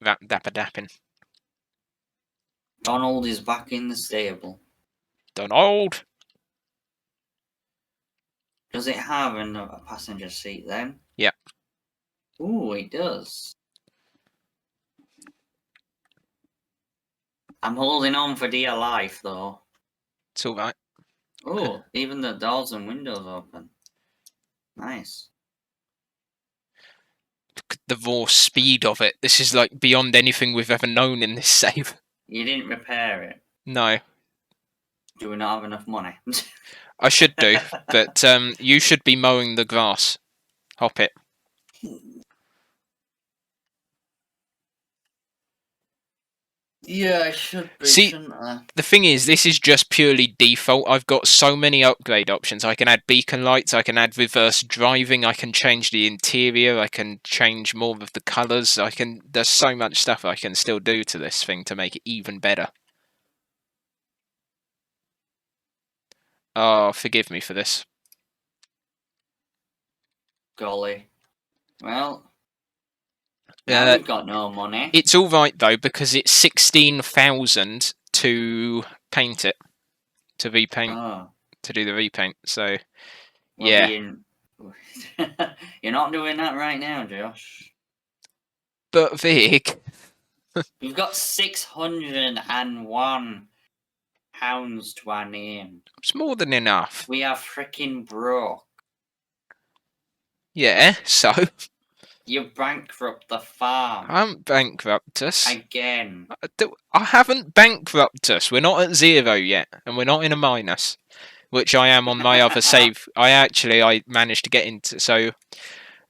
Dapping. Donald is back in the stable. Donald! Does it have a passenger seat then? Yeah. Ooh, it does. I'm holding on for dear life, though. It's alright. Oh, even the doors and windows open. Nice. Look at the raw speed of it. This is like beyond anything we've ever known in this save. You didn't repair it. No. Do we not have enough money? I should do, but you should be mowing the grass. Hop it. Yeah, I should be, See, shouldn't I? the thing is, this is just purely default. I've got so many upgrade options. I can add beacon lights, I can add reverse driving, I can change the interior, I can change more of the colours. There's so much stuff I can still do to this thing to make it even better. Oh, forgive me for this. Golly. Well, now we've got no money. It's all right though, because it's 16,000 to paint it, to repaint, to do the repaint. So, yeah. You're not doing that right now, Josh. But Vic, We've got 601 pounds to our name. it's more than enough. We are freaking broke. Yeah, so You bankrupt the farm. I haven't bankrupt us. Again. I haven't bankrupt us. We're not at zero yet, and we're not in a minus, which I am on my other save. I managed to get into. So,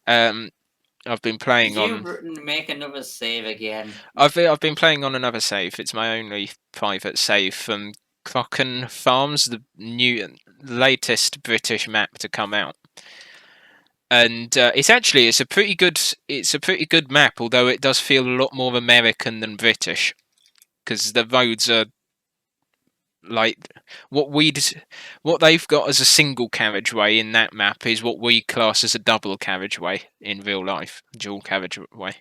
I've been playing on. You make another save again. I've been playing on another save. It's my only private save from Crocken Farms, the latest British map to come out. And it's a pretty good map, although it does feel a lot more American than British, because the roads are like what they've got as a single carriageway in that map is what we class as a double carriageway in real life, dual carriageway.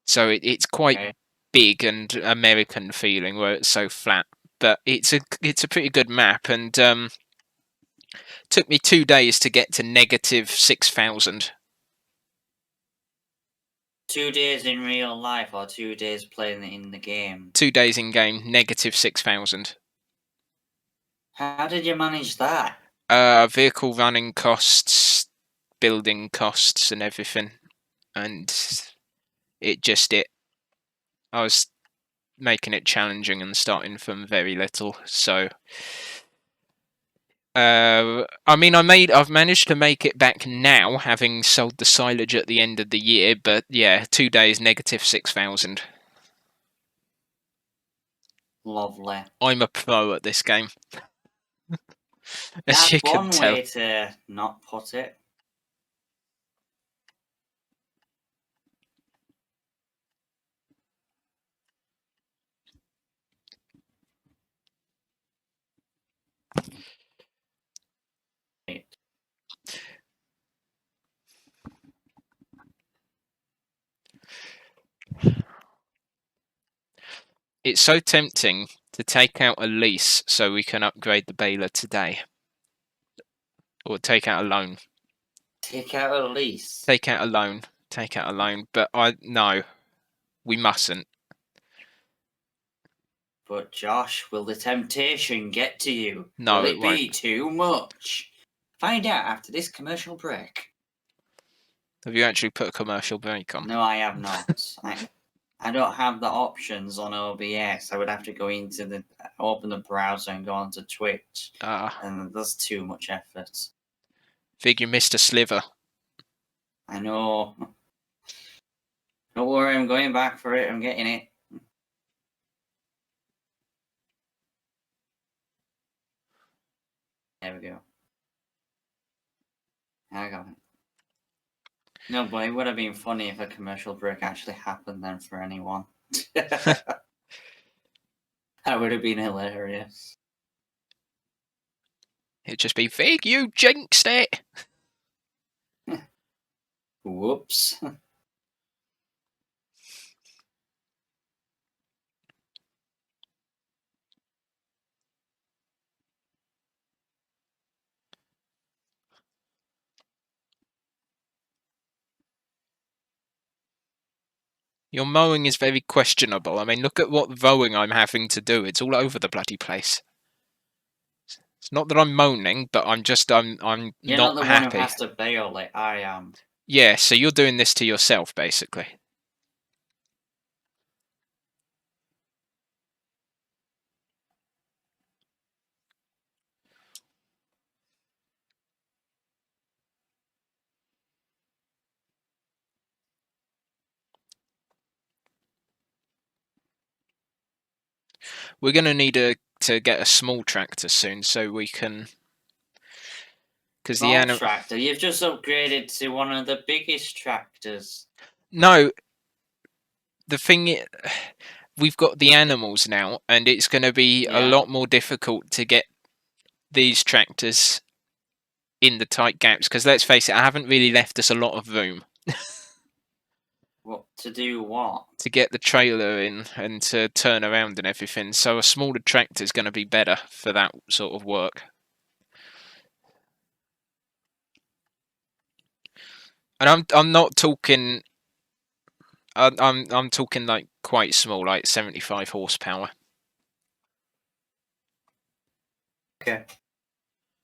So it's quite big and American feeling where it's so flat, but it's a pretty good map, and took me 2 days to get to -6,000. 2 days in real life or 2 days playing it in the game? 2 days in game, -6,000. How did you manage that? Vehicle running costs, building costs, and everything, and I was making it challenging and starting from very little. So, I mean, I've managed to make it back now, having sold the silage at the end of the year. But yeah, 2 days negative 6,000. Lovely. I'm a pro at this game, as you That's can one tell. way to not put it. It's so tempting to take out a lease so we can upgrade the baler today, or take out a loan. Take out a lease. Take out a loan. Take out a loan. But no, we mustn't. But Josh, will the temptation get to you? No, Will it it be won't. too much? Find out after this commercial break. Have you actually put a commercial break on? No, I have not. I don't have the options on OBS. I would have to go into open the browser and go onto Twitch, and that's too much effort. Think you missed a sliver. I know. Don't worry, I'm going back for it. I'm getting it. There we go. I got it. No, but it would have been funny if a commercial break actually happened then for anyone. That would have been hilarious. It'd just be, Fig, you jinxed it! Whoops. Your mowing is very questionable. I mean, look at what mowing I'm having to do. It's all over the bloody place. It's not that I'm moaning, but I'm You're not not the one who happy. has to bail like I am. Yeah, so you're doing this to yourself, basically. We're going to need to get a small tractor soon so we can... Because the Small tractor? You've just upgraded to one of the biggest tractors. No, the thing we've got the animals now, and it's going to be a lot more difficult to get these tractors in the tight gaps, because let's face it, I haven't really left us a lot of room. What to do? What to get the trailer in and to turn around and everything. So a smaller tractor is going to be better for that sort of work. And I'm not talking. I'm talking like quite small, like 75 horsepower. Okay,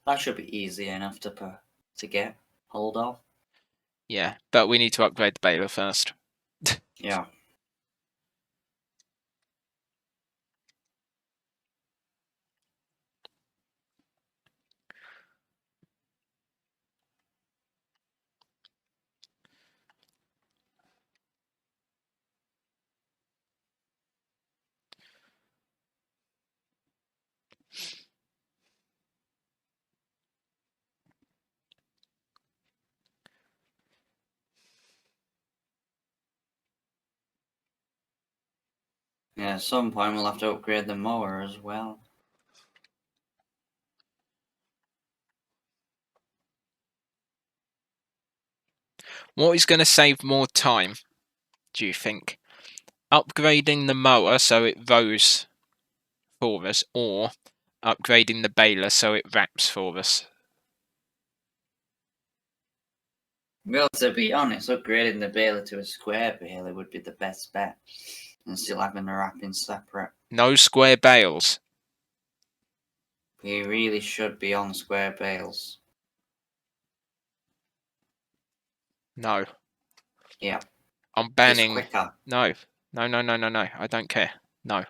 that should be easy enough to get hold of. Yeah, but we need to upgrade the baler first. Yeah. Yeah, at some point we'll have to upgrade the mower as well. What is going to save more time, do you think? Upgrading the mower so it rows for us, or upgrading the baler so it wraps for us? Well, to be honest, upgrading the baler to a square baler would be the best bet, and still having the wrapping separate. No square bales. We really should be on square bales. No. Yeah. I'm It's banning. quicker. No. No. I don't care. No.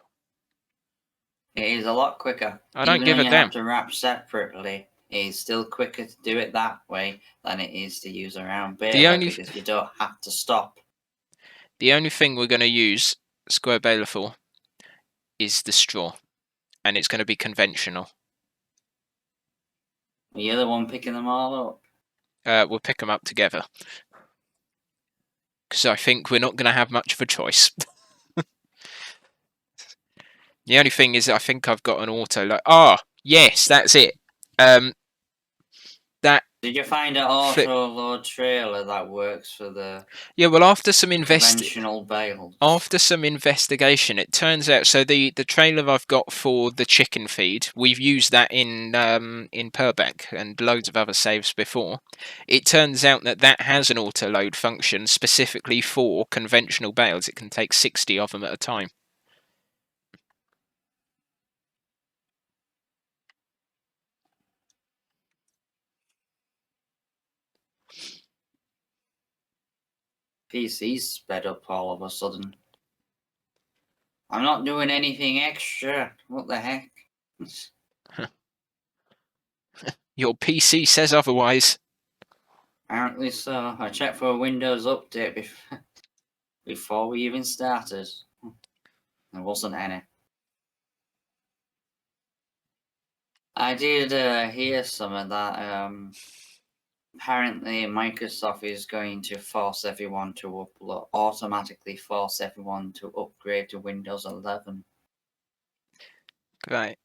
It is a lot quicker. I don't Even give though a you damn. have to wrap separately, it is still quicker to do it that way than it is to use a round baler because you don't have to stop. The only thing we're going to use square baler for is the straw, and it's going to be conventional. You're the one picking them all up. We'll pick them up together because I think we're not going to have much of a choice. The only thing is, I think I've got an auto. Yes, that's it. That. Did you find an auto load trailer that works for the Well, after some conventional bales? After some investigation, it turns out. So the trailer I've got for the chicken feed, we've used that in Purbeck and loads of other saves before. It turns out that has an auto load function specifically for conventional bales. It can take 60 of them at a time. PC's sped up all of a sudden. I'm not doing anything extra. What the heck? Your PC says otherwise. Apparently so. I checked for a Windows update before we even started. There wasn't any. I did hear some of that. Apparently, Microsoft is going to automatically force everyone to upgrade to Windows 11. Right.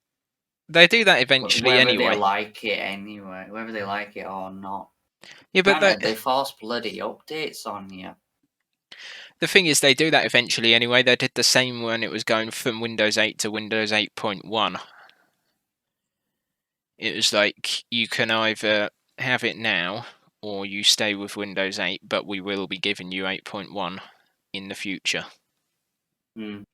They do that eventually whether anyway. They like it anyway, whether they like it or not. Yeah, but they force bloody updates on you. The thing is, they do that eventually anyway. They did the same when it was going from Windows 8 to Windows 8.1. It was like, you can either have it now, or you stay with Windows 8, but we will be giving you 8.1 in the future. The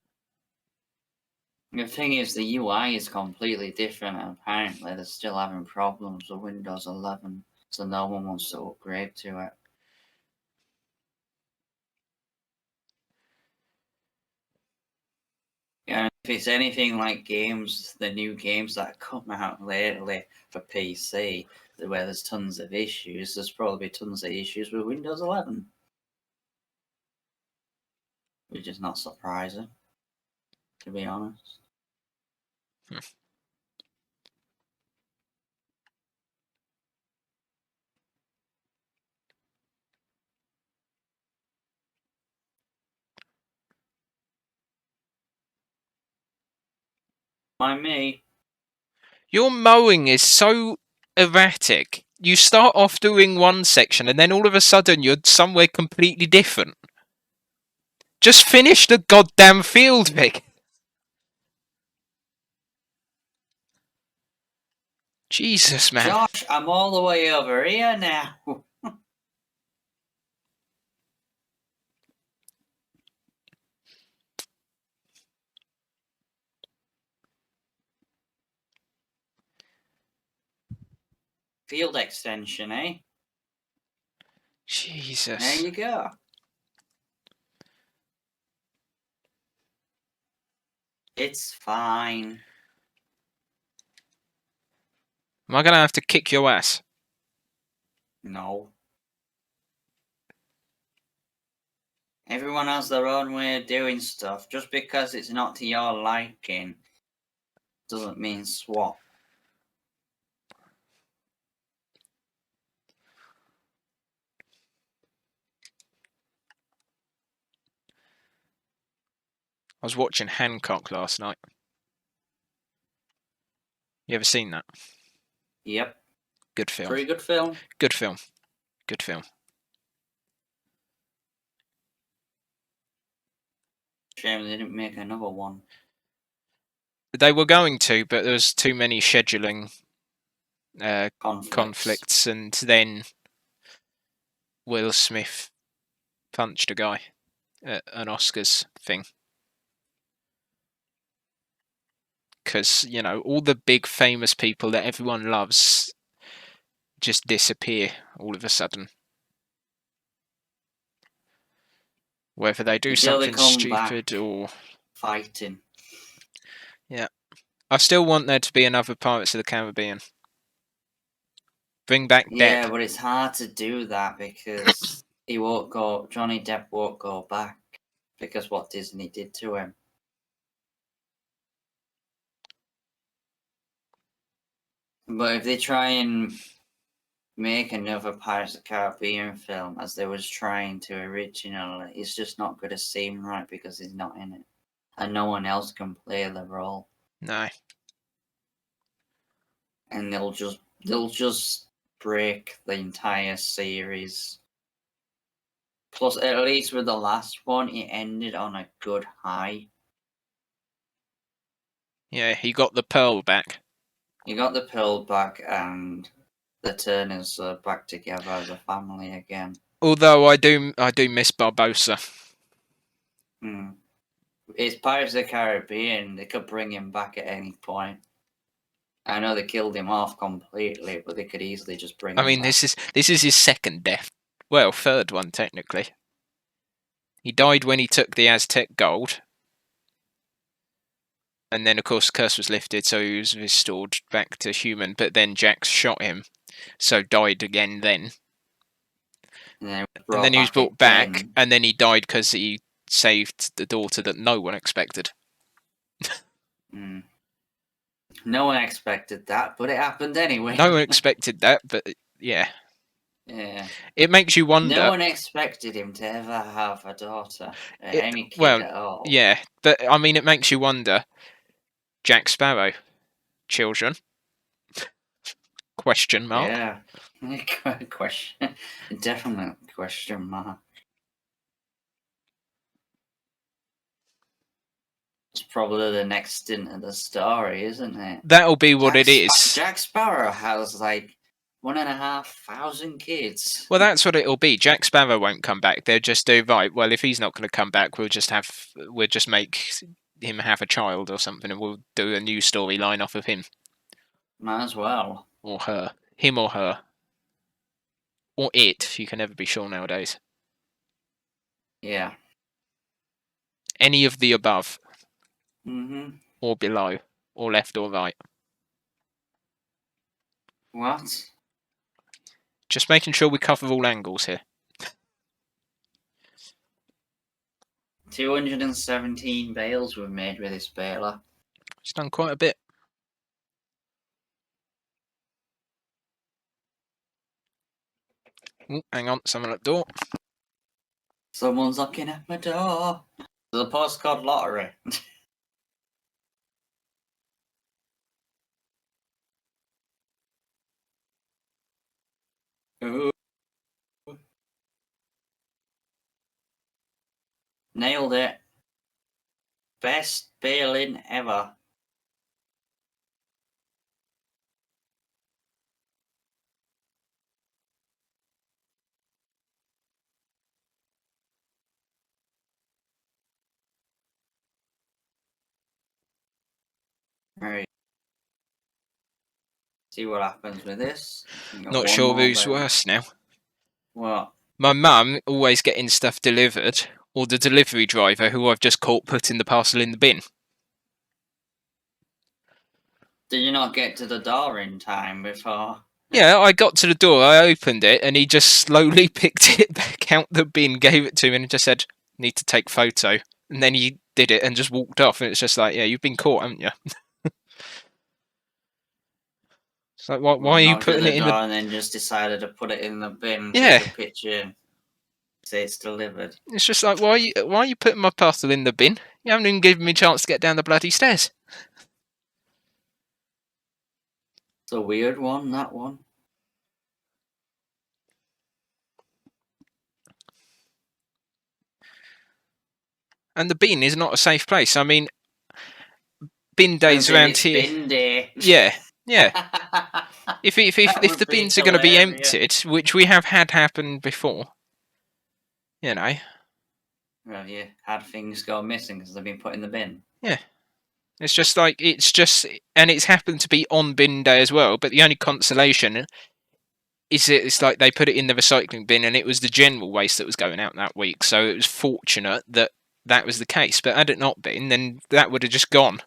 thing is, the UI is completely different, and apparently they're still having problems with Windows 11, so no one wants to upgrade to it. And if it's anything like the new games that come out lately for PC, where there's tons of issues, there's probably tons of issues with Windows 11. Which is not surprising, to be honest. By me. Your mowing is so erratic. You start off doing one section, and then all of a sudden you're somewhere completely different. Just finish the goddamn field, Vic. Jesus, man. Josh, I'm all the way over here now. Field extension, eh? Jesus. There you go. It's fine. Am I going to have to kick your ass? No. Everyone has their own way of doing stuff. Just because it's not to your liking doesn't mean swap. I was watching Hancock last night. You ever seen that? Yep. Good film. Pretty good film. Good film. Good film. Shame they didn't make another one. They were going to, but there was too many scheduling conflicts, and then Will Smith punched a guy at an Oscars thing. because, you know, all the big famous people that everyone loves just disappear all of a sudden. Whether they do Until they something come stupid back or... fighting. Yeah. I still want there to be another Pirates of the Caribbean. Bring back Yeah, Depp. but it's hard to do that because Johnny Depp won't go back because what Disney did to him. But if they try and make another Pirates of the Caribbean film as they was trying to originally, it's just not going to seem right because he's not in it. And no one else can play the role. No. And they'll just break the entire series. Plus, at least with the last one, it ended on a good high. Yeah, he got the pearl back. You got the pearl back, and the Turners are back together as a family again. Although I do miss Barbossa. It's Pirates of the Caribbean. They could bring him back at any point. I know they killed him off completely, but they could easily just bring him back. This is his second death. Well, third one technically. He died when he took the Aztec gold. And then, of course, the curse was lifted, so he was restored back to human. But then Jax shot him, so died again then. And then he was brought back, and then he died because he saved the daughter that no one expected. No one expected that, but it happened anyway. No one expected that, but yeah. Yeah. It makes you wonder. No one expected him to ever have a daughter, any kid at all. Yeah, but I mean, it makes you wonder. Jack Sparrow, children? Question mark. Yeah, question, definite question mark. It's probably the next stint of the story, isn't it? That'll be what it is. Jack Sparrow has like 1,500 kids. Well, that's what it'll be. Jack Sparrow won't come back. They'll just do, right, well, if he's not going to come back, we'll just make him have a child or something, and we'll do a new storyline off of him. Might as well. Or her. Him or her. Or it. You can never be sure nowadays. Yeah. Any of the above. Or below. Or left or right. What? Just making sure we cover all angles here. 217 bales were made with this baler. It's done quite a bit. Ooh, hang on, someone at the door. Someone's knocking at my door. The postcard lottery. Ooh. Nailed it. Best baling ever. Right. See what happens with this. Not sure who's worse now. What? My mum always getting stuff delivered, or the delivery driver who I've just caught putting the parcel in the bin. Did you not get to the door in time before? Yeah, I got to the door, I opened it, and he just slowly picked it back out the bin, gave it to me, and just said, "Need to take photo." And then he did it and just walked off, and it's just like, yeah, you've been caught, haven't you? It's like, why are you putting it in the... And then just decided to put it in the bin, yeah. Take a picture, say it's delivered. It's just like, why are you putting my parcel in the bin? You haven't even given me a chance to get down the bloody stairs. It's a weird one, that one. And the bin is not a safe place. I mean, bin days around here... Bin day. Yeah. If the bins are going to be emptied, which we have had happen before, you know. Well, you had things go missing because they've been put in the bin. Yeah. It's just like and it's happened to be on bin day as well. But the only consolation is it's like they put it in the recycling bin, and it was the general waste that was going out that week. So it was fortunate that that was the case. But had it not been, then that would have just gone.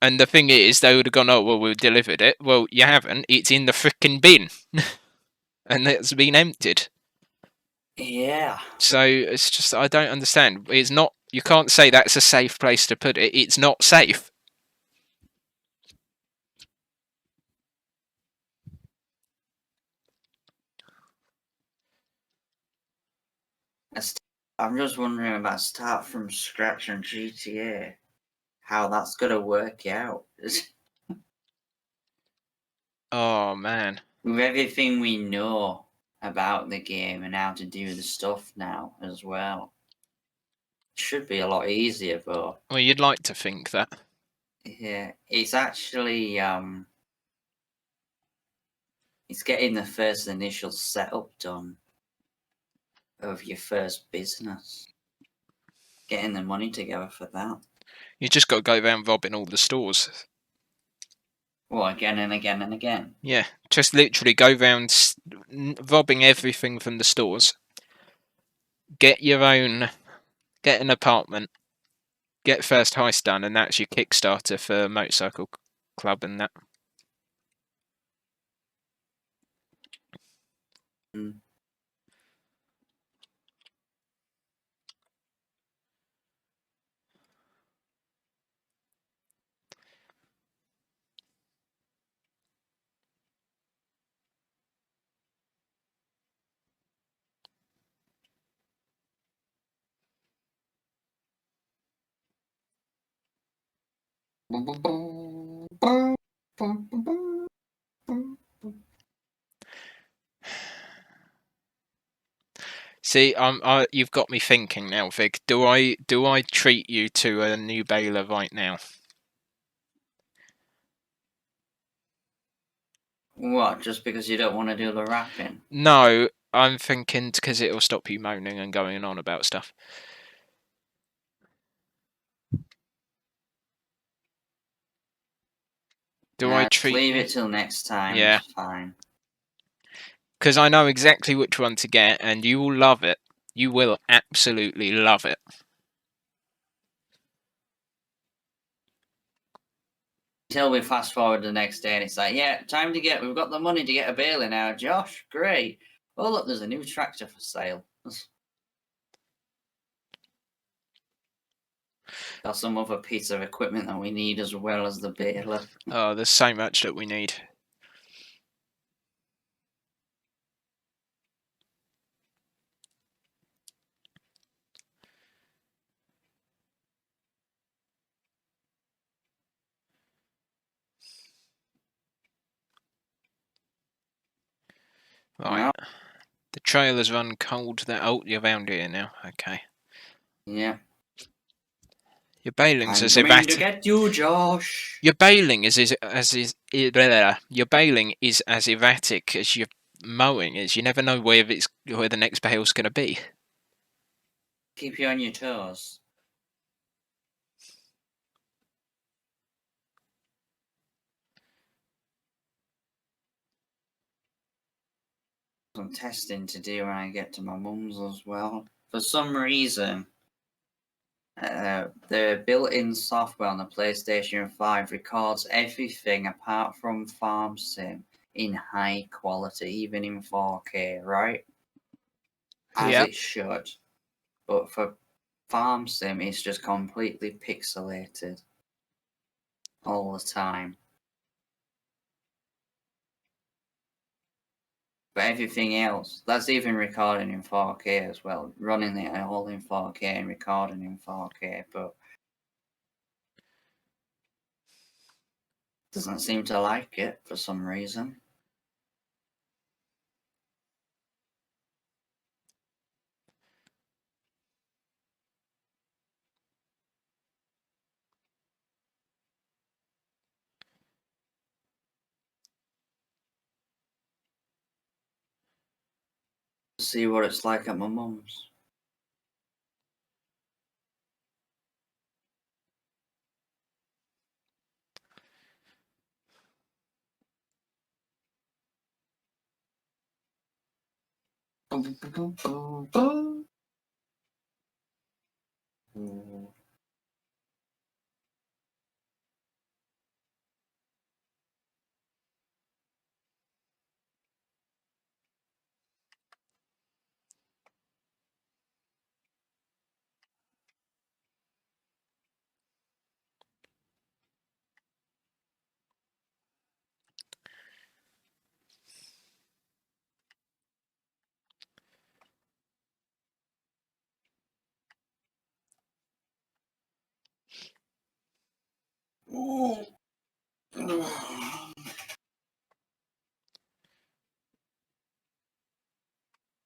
And the thing is, they would have gone, "Oh well, we've delivered it." Well, you haven't. It's in the frickin' bin, and it's been emptied. Yeah. So it's just I don't understand. It's not. You can't say that's a safe place to put it. It's not safe. I'm just wondering about start from scratch on GTA. How that's gonna work out. Oh man. With everything we know about the game and how to do the stuff now as well. Should be a lot easier, but Well, you'd like to think that. yeah, it's actually it's getting the first initial setup done of your first business. Getting the money together for that. You just got to go around robbing all the stores. Well, again and again and again. Yeah, just literally go round robbing everything from the stores. Get an apartment. Get first heist done, and that's your Kickstarter for motorcycle club and that. Mm. See, you've got me thinking now, Vic. Do I treat you to a new baler right now? What? Just because you don't want to do the wrapping? No, I'm thinking because it'll stop you moaning and going on about stuff. Do I Just treat leave you? it till next time. Yeah, It's fine. because I know exactly which one to get, and you will love it. You will absolutely love it. Until we fast forward the next day and it's like, yeah, we've got the money to get a baler now, Josh. Great. Oh, look, there's a new tractor for sale. Got some other piece of equipment that we need as well as the baler. Oh, there's so much that we need. Right. Well, The trailer's run cold. You're round here now. Okay. yeah. Your bailing's I'm as coming to erratic. get you, Josh. Your bailing your bailing is as erratic as your mowing is. You never know where the next bale's going to be. Keep you on your toes. Some testing to do when I get to my mum's as well. For some reason, the built-in software on the PlayStation 5 records everything apart from Farm Sim in high quality, even in 4K, right? As Yeah. it should. But for Farm Sim, it's just completely pixelated all the time. But everything else, that's even recording in 4K as well, running it all in 4K and recording in 4K, but doesn't seem to like it for some reason. See what it's like at my mum's.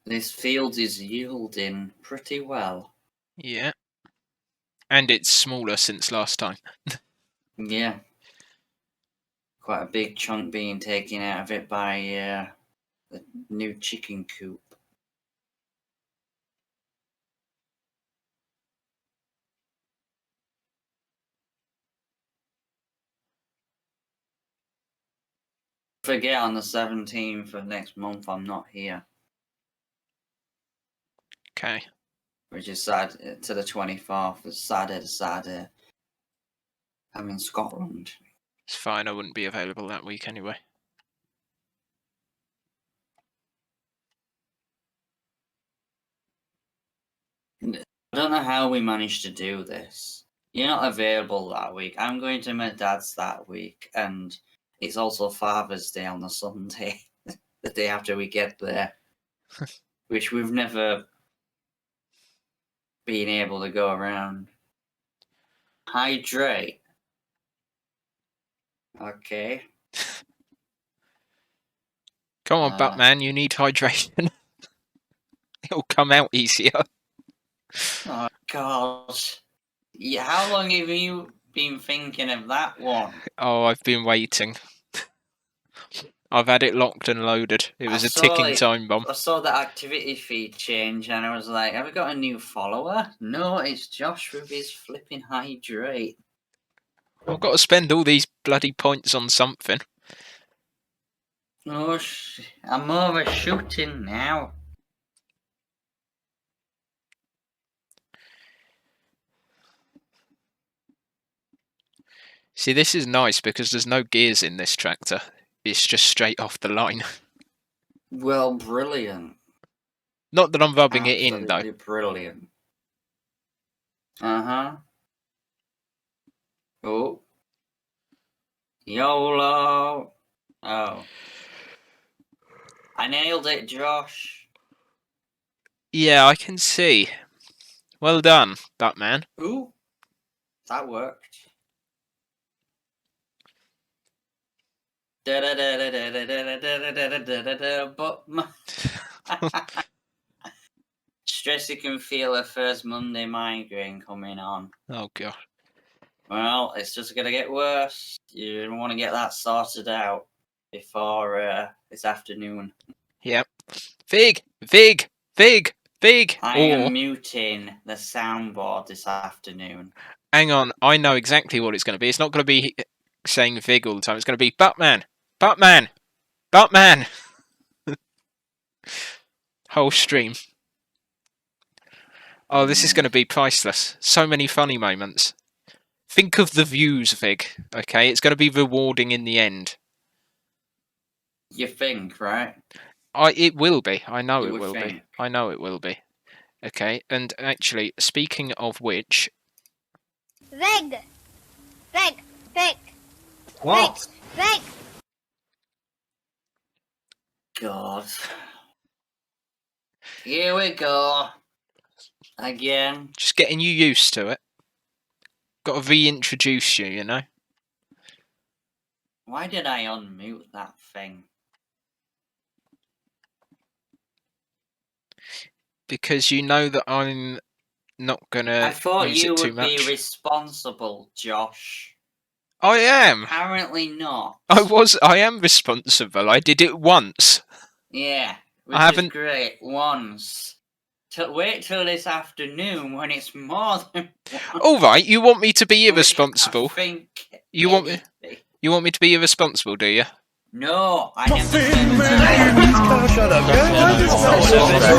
This field is yielding pretty well. Yeah. And it's smaller since last time. Yeah. Quite a big chunk being taken out of it by the new chicken coop. Forget on the 17th of next month I'm not here. Okay. Which is sad to the 24th. It's Saturday. I'm in Scotland. It's fine, I wouldn't be available that week anyway. I don't know how we managed to do this. You're not available that week. I'm going to my dad's that week, and it's also Father's Day on the Sunday, the day after we get there, which we've never been able to go around. Hydrate. Okay. Come on, Batman, you need hydration. It'll come out easier. Oh, God. Yeah, how long have you been thinking of that one? Oh, I've been waiting. I've had it locked and loaded. It was a ticking time bomb. I saw the activity feed change and I was like, have we got a new follower? No, it's Josh with his flipping hydrate. I've got to spend all these bloody points on something. Oh, I'm overshooting now. See, this is nice because there's no gears in this tractor. It's just straight off the line. Well, brilliant. Not that I'm rubbing it in, though. Absolutely brilliant. Uh-huh. Oh. YOLO. Oh. I nailed it, Josh. Yeah, I can see. Well done, Batman. Ooh. That worked. But Stressy can feel her first Monday migraine coming on. Oh, God. Well, it's just going to get worse. You want to get that sorted out before this afternoon. Yep. Vig! I am muting the soundboard this afternoon. Hang on, I know exactly what it's going to be. It's not going to be saying Vig all the time. It's going to be Batman! Batman! Batman! Whole stream. Oh, this is going to be priceless. So many funny moments. Think of the views, Vig. Okay, it's going to be rewarding in the end. You think, right? It will be. I know it will be. I know it will be. Okay, and actually, speaking of which... Vig! What? Vig! God. Here we go. Again. Just getting you used to it. Got to reintroduce you, you know? Why did I unmute that thing? Because you know that I'm not gonna. I thought use you it too would much. be responsible, Josh. I am. Apparently not. I am responsible. I did it once. Yeah, which is great. Once. Wait till this afternoon when it's more than one. All right, you want me to be irresponsible? I think You want me to be irresponsible, do you? No, I never said that. Shut up,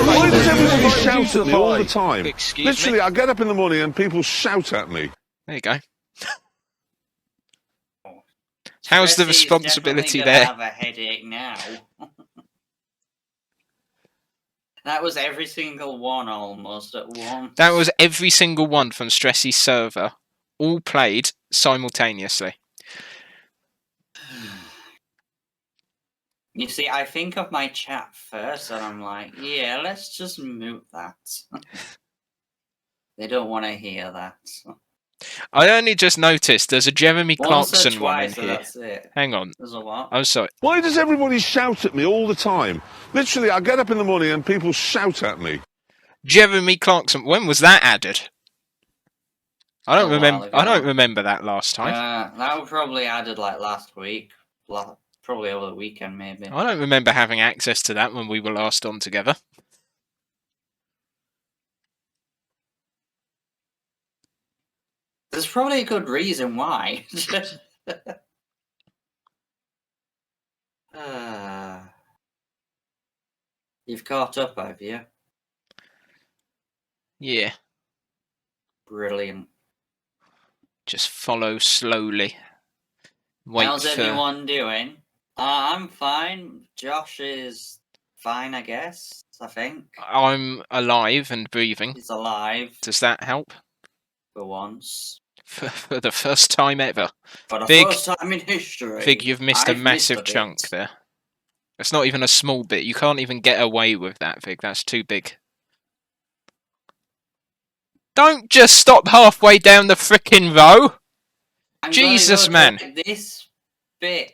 Why does everybody shout at me all the time? Excuse Literally, me. I get up in the morning and people shout at me. There you go. How's the Stressy's responsibility definitely there? gonna have a headache now. That was every single one almost at once. That was every single one from Stressy's server, all played simultaneously. You see, I think of my chat first, and I'm like, yeah, let's just mute that. They don't want to hear that. I only just noticed there's a Jeremy Once or Clarkson one in twice, so here. that's it. Hang on. There's a what? I'm sorry. Why does everybody shout at me all the time? Literally, I get up in the morning and people shout at me. Jeremy Clarkson. When was that added? I don't A while remember. I ago. don't remember that last time. That was probably added like last week. Probably over the weekend, maybe. I don't remember having access to that when we were last on together. There's probably a good reason why. You've caught up, have you? Yeah. Brilliant. Just follow slowly. Wait How's for. everyone doing? I'm fine. Josh is fine, I guess. I think I'm alive and breathing. he's alive Does that help? for once. For the first time ever. For the Fig- first time in history. Fig, you've missed a I've massive missed a chunk bit. there. It's not even a small bit. You can't even get away with that, Fig. That's too big. Don't just stop halfway down the frickin' row! I'm Jesus, gonna go man. take this bit.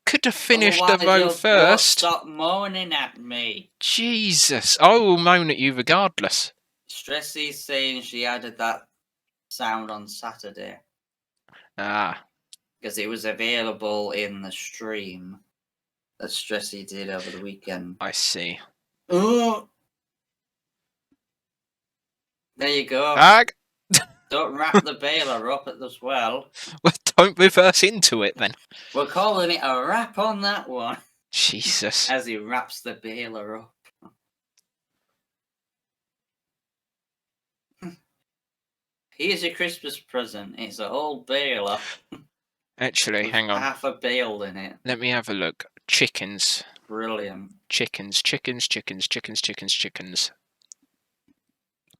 Could have finished the Otherwise row you'll first. Stop moaning at me. Jesus, I will moan at you regardless. Stressy's saying she added that sound on Saturday Ah, because it was available in the stream that Stressy did over the weekend. I see. Oh, there you go. Ag! Don't wrap the baler up as well. Well, don't reverse into it then. We're calling it a wrap on that one Jesus. as he wraps the baler up. Here's your Christmas present. It's an old baler. Actually, with hang on. half a bale in it. Let me have a look. Chickens. Brilliant. Chickens.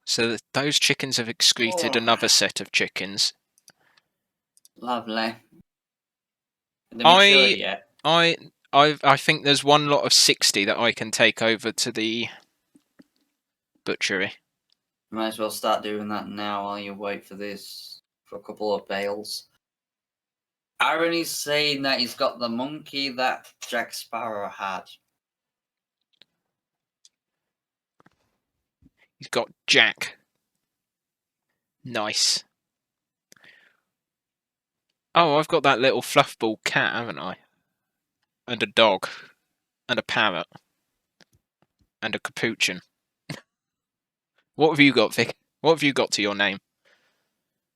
So those chickens have excreted Oh. another set of chickens. Lovely. Mature yet? I think there's one lot of 60 that I can take over to the butchery. Might as well start doing that now while you wait for this, for a couple of bales. Irony's saying that he's got the monkey that Jack Sparrow had. He's got Jack. Nice. Oh, I've got that little fluffball cat, haven't I? And a dog. And a parrot. And a capuchin. What have you got, Vic? What have you got to your name?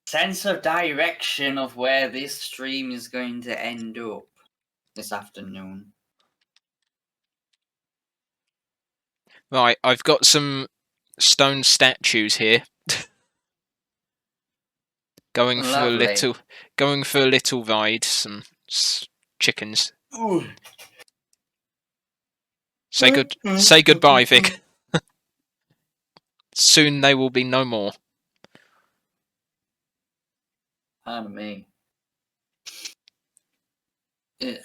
Sense of direction of where this stream is going to end up this afternoon. Right, I've got some stone statues here. Going for a little ride. Some chickens. Ooh. Say goodbye, Vic. Soon they will be no more. Pardon me.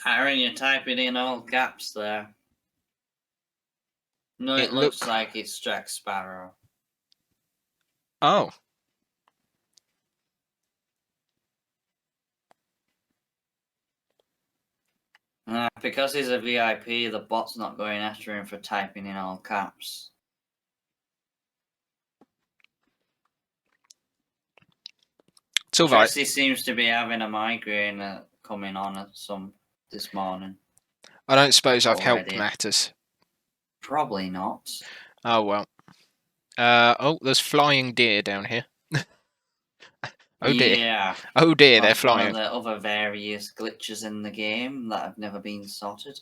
Aaron, you're typing in all caps there. No, it looks like it's Jack Sparrow. Oh. Because he's a VIP, the bot's not going after him for typing in all caps. It's all right. Tracy seems to be having a migraine coming on this morning. I don't suppose I've helped Already. matters. Probably not. Oh well. Oh, there's flying deer down here. Oh dear. Yeah. Oh dear, they're That's one flying. of the other various glitches in the game that have never been sorted.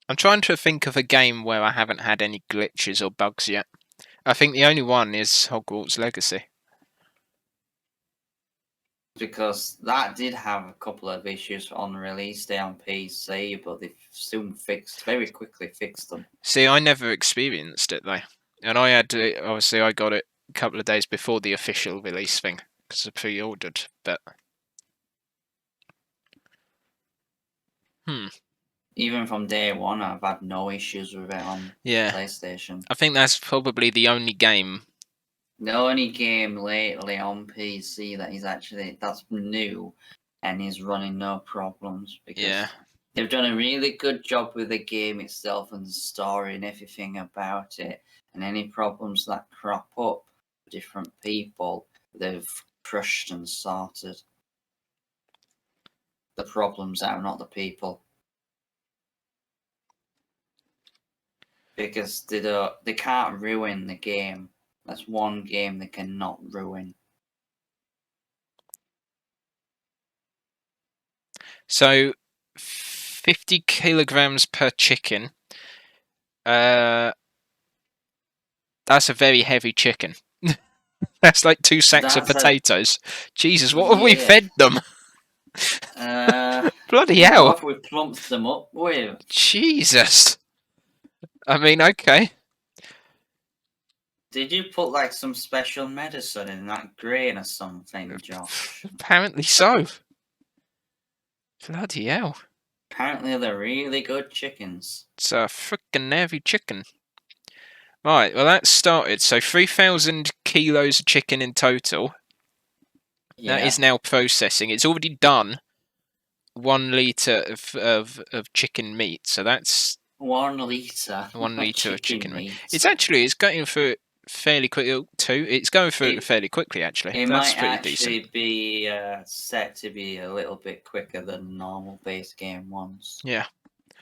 I'm trying to think of a game where I haven't had any glitches or bugs yet. I think the only one is Hogwarts Legacy. Because that did have a couple of issues on release day on PC, but they've soon very quickly fixed them. See, I never experienced it though. And I had to, obviously I got it a couple of days before the official release thing, because I pre-ordered, but... Even from day one, I've had no issues with it on Yeah. PlayStation. I think that's probably the only game. The only game lately on PC that's new and is running no problems, because Yeah. they've done a really good job with the game itself and the story and everything about it. And any problems that crop up for different people, they've crushed and sorted. The problems out, not the people. Because they can't ruin the game. That's one game they cannot ruin. So, 50 kilograms per chicken. That's a very heavy chicken. That's like 2 sacks of potatoes. Jesus, what have we fed them? Bloody hell. What have we plumped them up with? Jesus. I mean, okay. Did you put like some special medicine in that grain or something, Josh? Apparently so. Bloody hell. Apparently they're really good chickens. It's a frickin' heavy chicken. Right, well that's started. So 3,000 kilos of chicken in total. Yeah. That is now processing. It's already done 1 litre of chicken meat. So that's 1 litre. 1 litre of chicken meat. It's going through it fairly quickly too. It's going through it fairly quickly actually. It That's might pretty actually decent. be set to be a little bit quicker than normal base game ones. Yeah,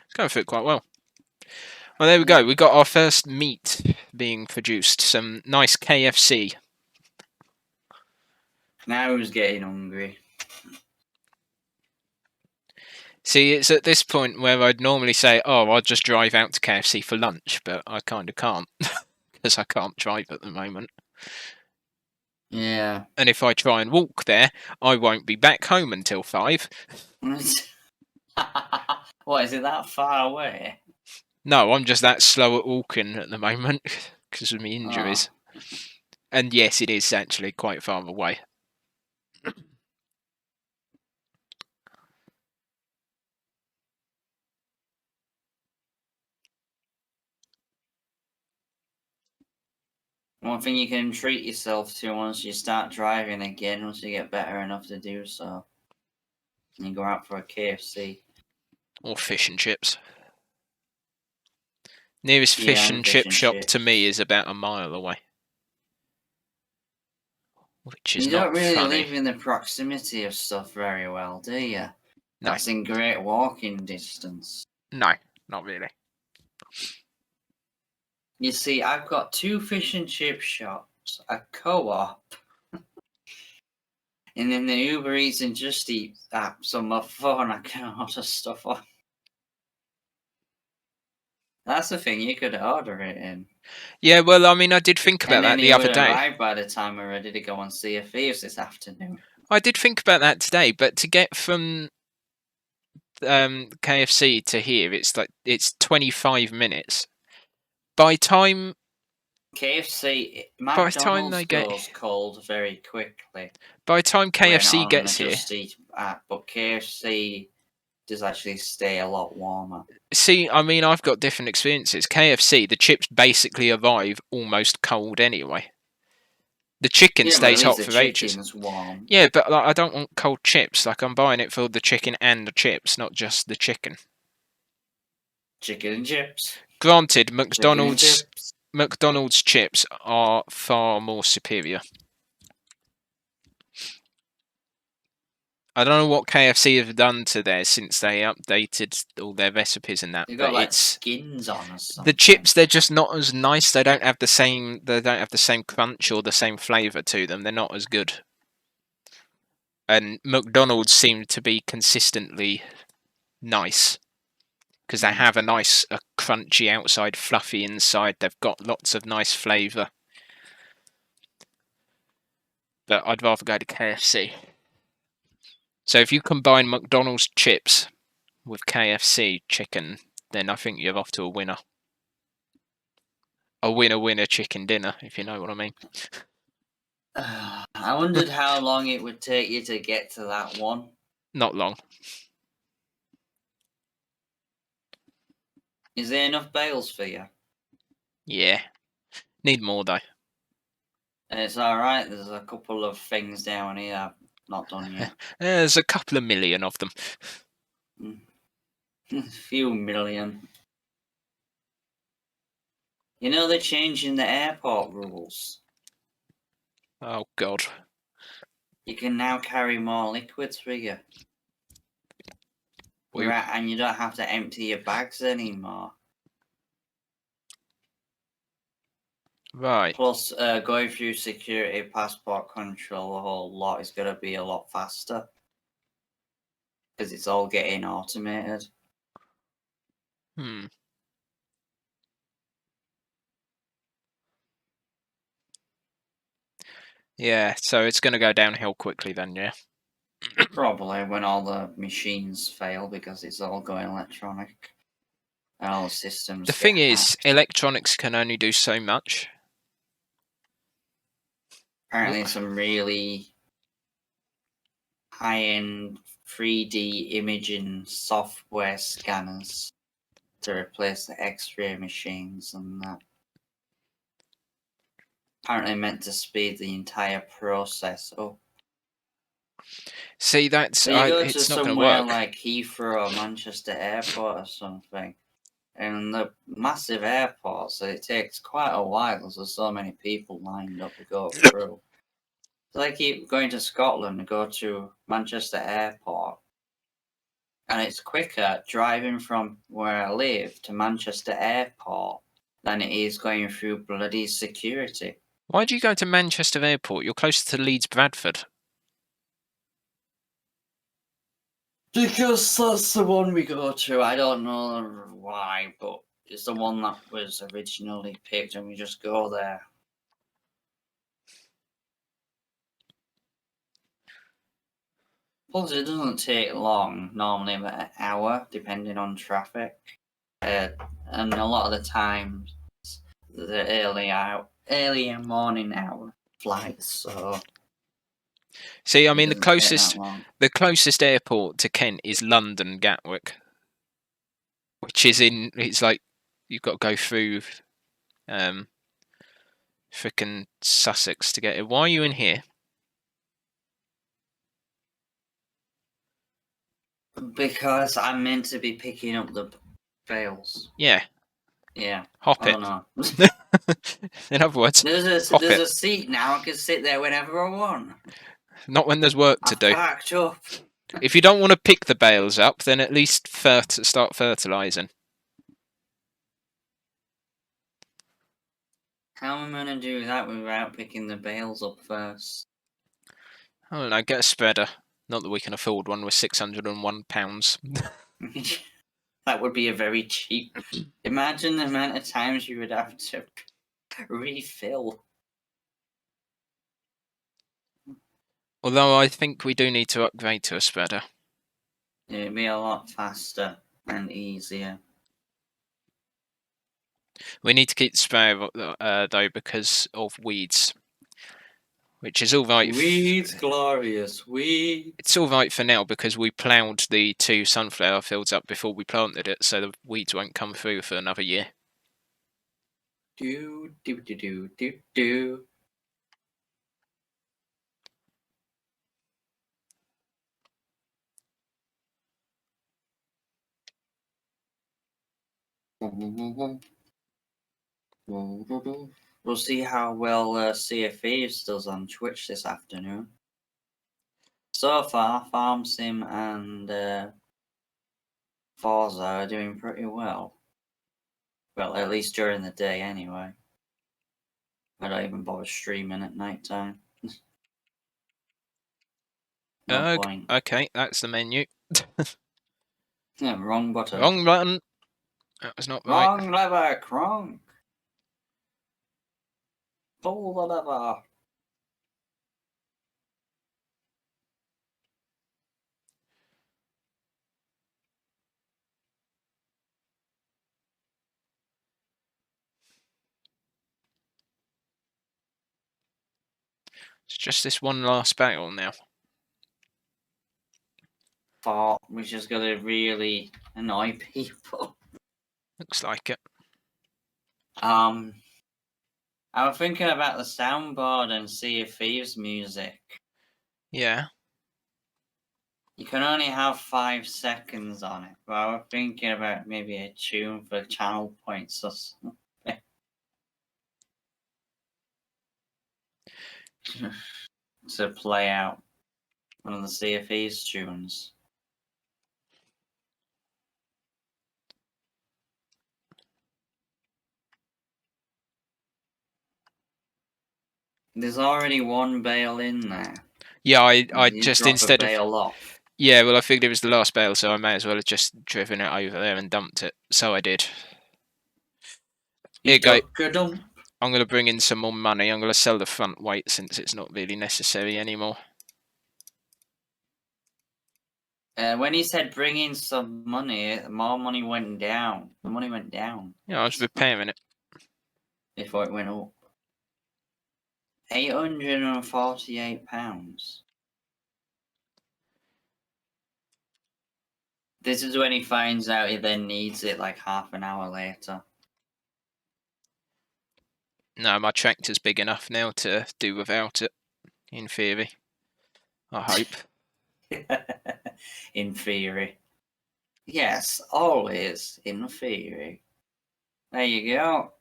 it's going through it quite well. Well, there we go. We got our first meat being produced. Some nice KFC. Now who's getting hungry? See, it's at this point where I'd normally say, oh, I'll just drive out to KFC for lunch, but I kind of can't, because I can't drive at the moment. Yeah. And if I try and walk there, I won't be back home until 5. What, is it that far away? No, I'm just that slow at walking at the moment, because of my injuries. Oh. And yes, it is actually quite far away. One thing you can treat yourself to once you start driving again, once you get better enough to do so. You go out for a KFC. Or fish and chips. Nearest fish and chip shop to me is about a mile away. Which is you not don't really funny. live in the proximity of stuff very well, do you? No. That's in great walking distance. No, not really. You see, I've got 2 fish and chip shops, a co-op, and then the Uber Eats and Just Eat apps on my phone I can order stuff on. That's the thing, you could order it in. Yeah, well, I mean, I did think about that the other day. And then it would arrive by the time we're ready to go and see a Thieves this afternoon. I did think about that today, but to get from KFC to here, it's 25 minutes. By time McDonald's goes cold very quickly. By the time KFC gets here, but KFC does actually stay a lot warmer. See, I mean, I've got different experiences. KFC, the chips basically arrive almost cold anyway. The chicken stays hot for ages. Warm. Yeah, but like, I don't want cold chips. Like, I'm buying it for the chicken and the chips, not just the chicken. Chicken and chips. Granted, McDonald's chips are far more superior. I don't know what KFC have done to theirs since they updated all their recipes and that, They've but got like it's skins on or the something. chips. They're just not as nice. They don't have the same. They don't have the same crunch or the same flavour to them. They're not as good. And McDonald's seem to be consistently nice because they have a nice, crunchy outside, fluffy inside. They've got lots of nice flavour. But I'd rather go to KFC. So if you combine McDonald's chips with KFC chicken, then I think you're off to a winner. A winner chicken dinner, if you know what I mean. I wondered how long it would take you to get to that one. Not long. Is there enough bales for you? Yeah. Need more though. It's alright, there's a couple of things down here I've not done yet. There's a couple of million of them. A few million. You know they're changing the airport rules. Oh god. You can now carry more liquids with you. And you don't have to empty your bags anymore. Right. Plus, going through security passport control, a whole lot is going to be a lot faster. Because it's all getting automated. Yeah, so it's going to go downhill quickly then, yeah? Probably when all the machines fail because it's all going electronic. And all the systems The get thing is, hacked. electronics can only do so much. Apparently some really high-end 3D imaging software scanners to replace the X-ray machines and that. Apparently meant to speed the entire process up. See, that's So you go to it's not going to somewhere work. like Heathrow or Manchester Airport or something, and the massive airports, so it takes quite a while. There's so many people lined up to go through. So I keep going to Scotland to go to Manchester Airport, and it's quicker driving from where I live to Manchester Airport than it is going through bloody security. Why do you go to Manchester Airport? You're closer to Leeds Bradford. Because that's the one we go to. I don't know why, but it's the one that was originally picked, and we just go there. Plus, it doesn't take long, normally about an hour, depending on traffic. And a lot of the times, the early morning hour flights, so... See, I mean, it doesn't take that long. the closest airport to Kent is London Gatwick, which is it's like you've got to go through frickin' Sussex to get it. Why are you in here? Because I'm meant to be picking up the bales. Yeah, Yeah. hop I it. don't know. In other words, There's hop it. a seat now. I can sit there whenever I want. Not when there's work to I've do. packed up. If you don't want to pick the bales up, then at least start fertilising. How am I going to do that without picking the bales up first? I don't know, get a spreader. Not that we can afford one with £601. That would be a very cheap. Imagine the amount of times you would have to refill. Although I think we do need to upgrade to a spreader. It'd be a lot faster and easier. We need to keep the sprayer though because of weeds. Which is alright. Weeds, glorious weeds. It's alright for now because we ploughed the 2 sunflower fields up before we planted it, so the weeds won't come through for another year. Do, do, do, do, do, do. We'll see how well Sea of Thieves does on Twitch this afternoon. So far, Farm Sim and Forza are doing pretty well. Well, at least during the day, anyway. I don't even bother streaming at night time. No point. Okay, that's the menu. Yeah, wrong button. Wrong button. That was not right. Wrong lever, Kronk. Pull the lever. It's just this one last battle now. Thought which is gonna really annoy people. Looks like it. I was thinking about the soundboard and Sea of Thieves music. Yeah. You can only have 5 seconds on it, but I was thinking about maybe a tune for channel points or something. To play out one of the Sea of Thieves tunes. There's already one bale in there. Yeah, I You just drop instead a of bale off. yeah, well, I figured it was the last bale, so I may as well have just driven it over there and dumped it. So I did. Here you go. Dump. I'm going to bring in some more money. I'm going to sell the front weight since it's not really necessary anymore. When he said bring in some money, more money went down. The money went down Yeah, I was repairing it. before it went up. £848. This is when he finds out he then needs it like half an hour later. No, my tractor's big enough now to do without it, in theory. I hope. In theory. Yes, always in theory. There you go.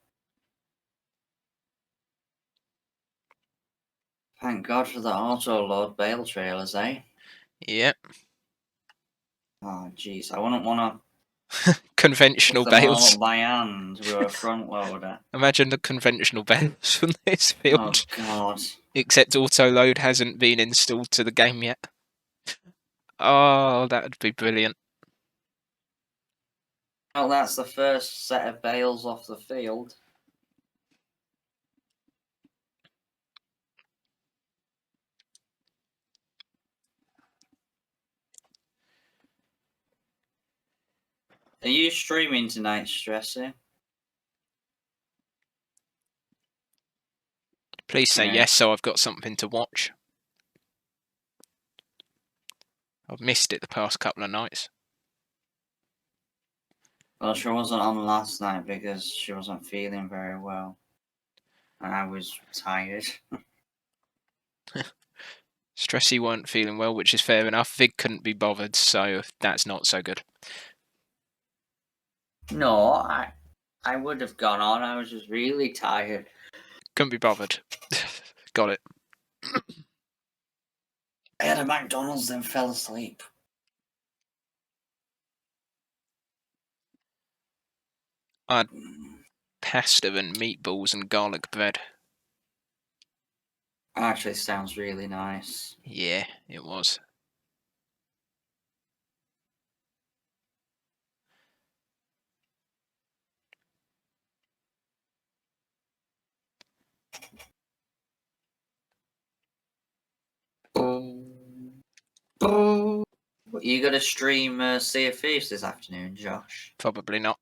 Thank God for the auto-load bale trailers, eh? Yep. Oh, jeez. I wouldn't want to Conventional pick them all bales. up by hand with a front loader. Imagine the conventional bales from this Oh, field. God. Except auto load hasn't been installed to the game yet. Oh, that would be brilliant. Well, that's the first set of bales off the field. Are you streaming tonight, Stressy? Please say Yeah. yes, so I've got something to watch. I've missed it the past couple of nights. Well, she wasn't on last night because she wasn't feeling very well. And I was tired. Stressy weren't feeling well, which is fair enough. Vig couldn't be bothered, so that's not so good. No, I would have gone on. I was just really tired. Couldn't be bothered. Got it. I had a McDonald's, then fell asleep. I had pasta and meatballs and garlic bread. Actually, sounds really nice. Yeah, it was. You got to stream Sea of Thieves this afternoon, Josh? Probably not.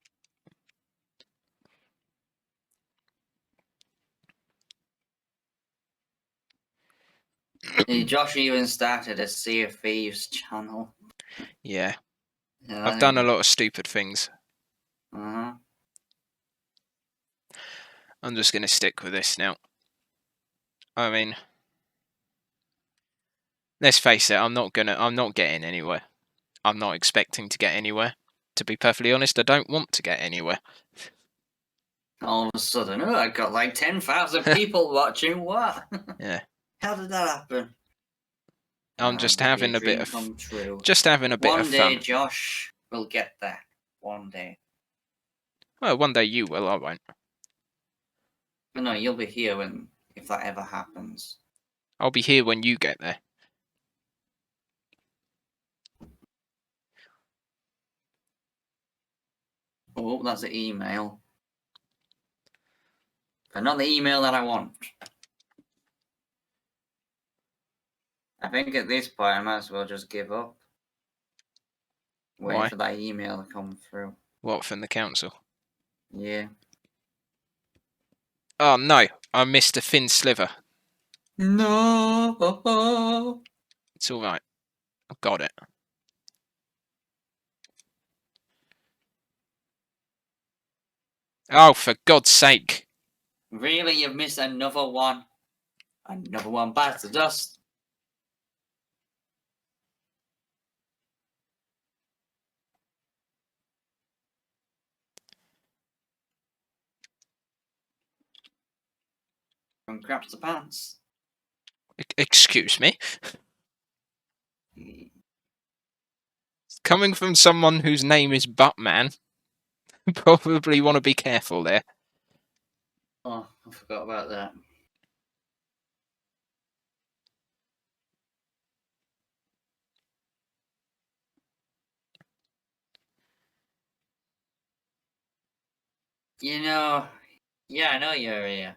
Josh even started a Sea of Thieves channel. Yeah. Yeah, I've done a lot of stupid things. Uh-huh. I'm just going to stick with this now. I mean, let's face it, I'm not getting anywhere. I'm not expecting to get anywhere. To be perfectly honest, I don't want to get anywhere. All of a sudden, oh, I got like 10,000 people watching. What? Yeah. How did that happen? I'm just That'd be having a bit dream of come true. One day, fun. Josh will get there. One day. Well, one day you will, I won't. But no, you'll be here if that ever happens. I'll be here when you get there. Oh, that's an email. But not the email that I want. I think at this point I might as well just give up. Waiting Why? for that email to come through. What, from the council? Yeah. Oh no, I missed a thin sliver. No. It's alright. I've got it. Oh, for God's sake. Really, you've missed another one. Another one bites the dust. From craps to pants. Excuse me? Coming from someone whose name is Buttman, probably want to be careful there. Oh, I forgot about that. You know, yeah, I know you're here.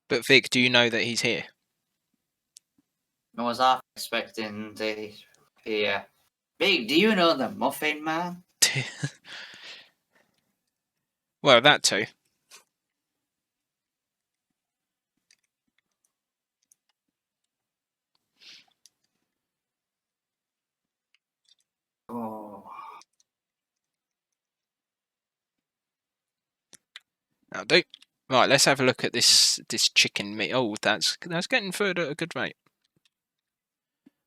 But Vic, do you know that he's here? I was half expecting to hear, Big, do you know the Muffin Man? Well, that too. Oh. That'll do. Right, let's have a look at this chicken meat. Oh, that's getting food at a good rate.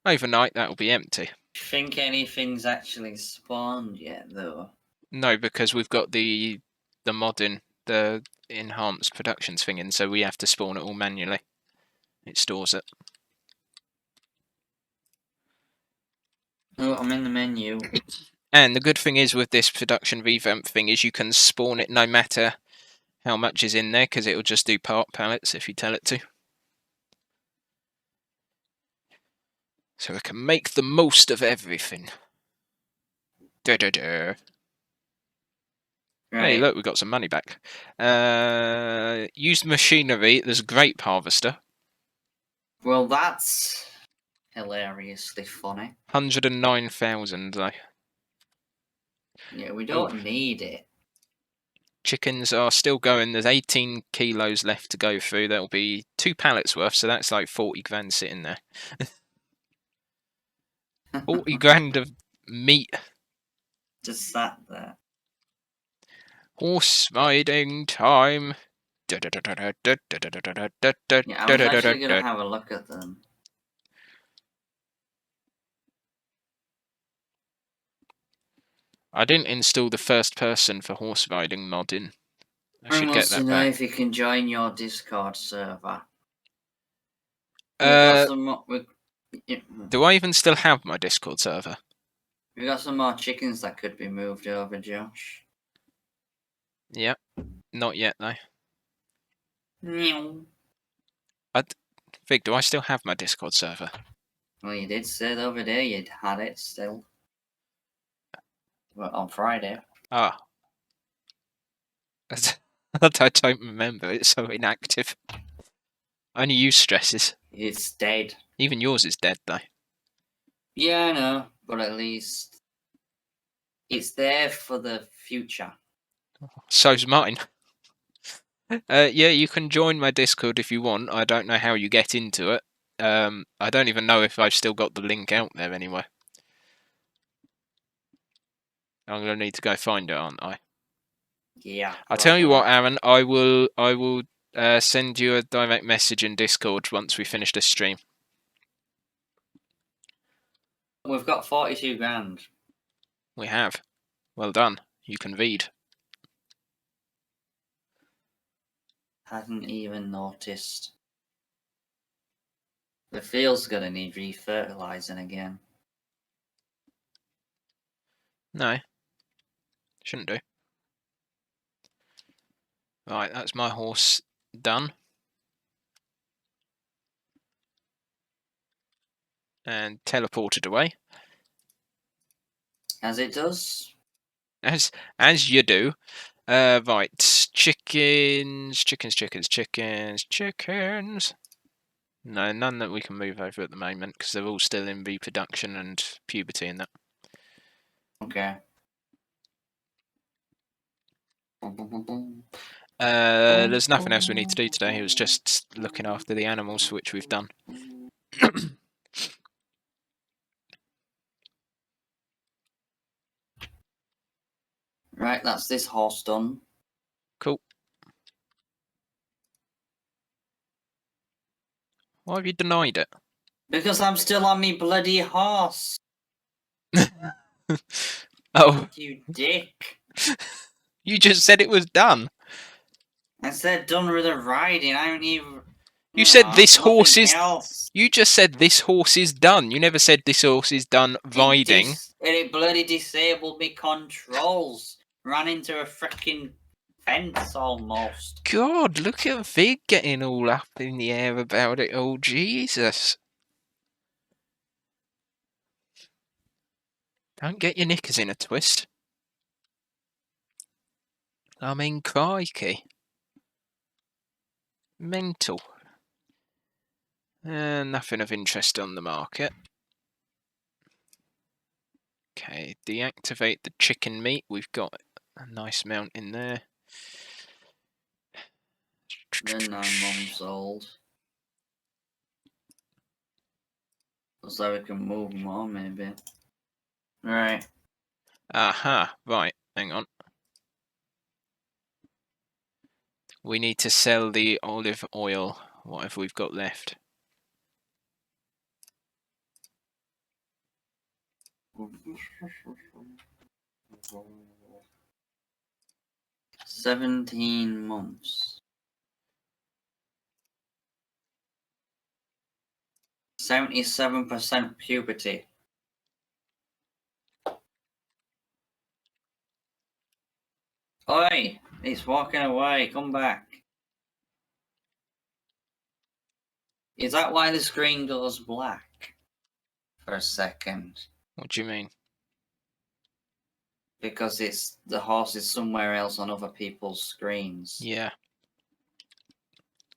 Overnight, that'll be empty. Think anything's actually spawned yet, though? No, because we've got the modding, the enhanced productions thing in, so we have to spawn it all manually. It stores it. Oh, I'm in the menu. And the good thing is with this production revamp thing is you can spawn it no matter how much is in there, because it'll just do part pallets if you tell it to. So we can make the most of everything. Da-da-da. Right. Hey, look, we got some money back. Used machinery. There's a grape harvester. Well, that's hilariously funny. 109,000 though. Yeah, we don't need it. Chickens are still going. There's 18 kilos left to go through. That'll be 2 pallets worth, so that's like 40 grand sitting there. 40 grand of meat. Just sat there. Horse riding time. Yeah, I was actually going to have a look at them. I didn't install the first person for horse riding mod in. I should get wants that to know back. if you can join your Discord server. Do I even still have my Discord server? We got some more chickens that could be moved over, Josh. Yep. Not yet though. Meow. Vic, do I still have my Discord server? Well, you did say the other day you'd had it still. Well, on Friday. Ah. I don't remember. It's so inactive. I only use stresses. It's dead. Even yours is dead though. Yeah, I know, but at least it's there for the future. So's mine. Yeah, you can join my Discord if you want. I don't know how you get into it. I don't even know if I've still got the link out there anyway. I'm gonna need to go find it, aren't I? Yeah. I'll tell you what, Aaron. I will send you a direct message in Discord once we finish this stream. we've got 42 grand. We have. Well done. You can read. Hadn't even noticed. The field's gonna need refertilizing again. No. Shouldn't do. Right, that's my horse done. And teleported away. As it does. As you do. Right, chickens. No, none that we can move over at the moment because they're all still in reproduction and puberty and that. Okay. There's nothing else we need to do today. It was just looking after the animals, which we've done. Right, that's this horse done. Cool. Why have you denied it? Because I'm still on me bloody horse. Oh, You dick. you just said it was done. I said done with the riding. I don't even. You said know, this horse nothing is. else. You just said this horse is done. You never said this horse is done riding. It bloody disabled me controls. Ran into a freaking fence almost. God, look at Vig getting all up in the air about it. Oh, Jesus. Don't get your knickers in a twist. I mean, crikey. Mental. Nothing of interest on the market. Okay, deactivate the chicken meat. We've got a nice amount in there. They're 9 months old. So we can move them on, maybe. Right. Aha, right, hang on. We need to sell the olive oil. What have we got left? "17 months. 77% puberty. Oi! He's walking away. Come back. Is that why the screen goes black? For a second. What do you mean? Because it's the horse is somewhere else on other people's screens. Yeah.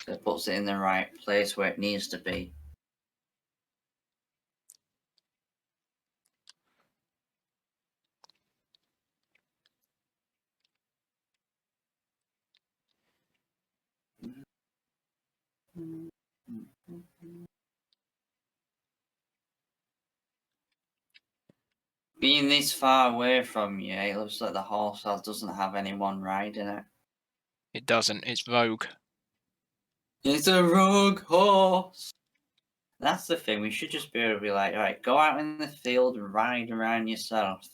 So it puts it in the right place where it needs to be. Being this far away from you, it looks like the horse doesn't have anyone riding it. It doesn't. It's rogue. It's a rogue horse. That's the thing. We should just be able to be like, all right, go out in the field and ride around yourself.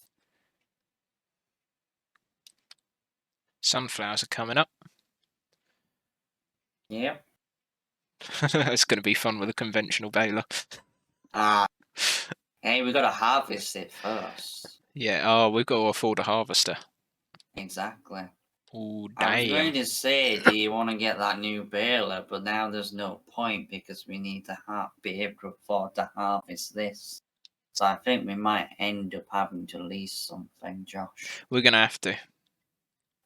Sunflowers are coming up. Yep. It's going to be fun with a conventional baler. Hey, we got to harvest it first. Yeah, oh, we've got to afford a harvester. Exactly. Oh, I was going damn. to say, do you want to get that new baler? But now there's no point because we need to be able to afford to harvest this. So I think we might end up having to lease something, Josh. We're going to have to.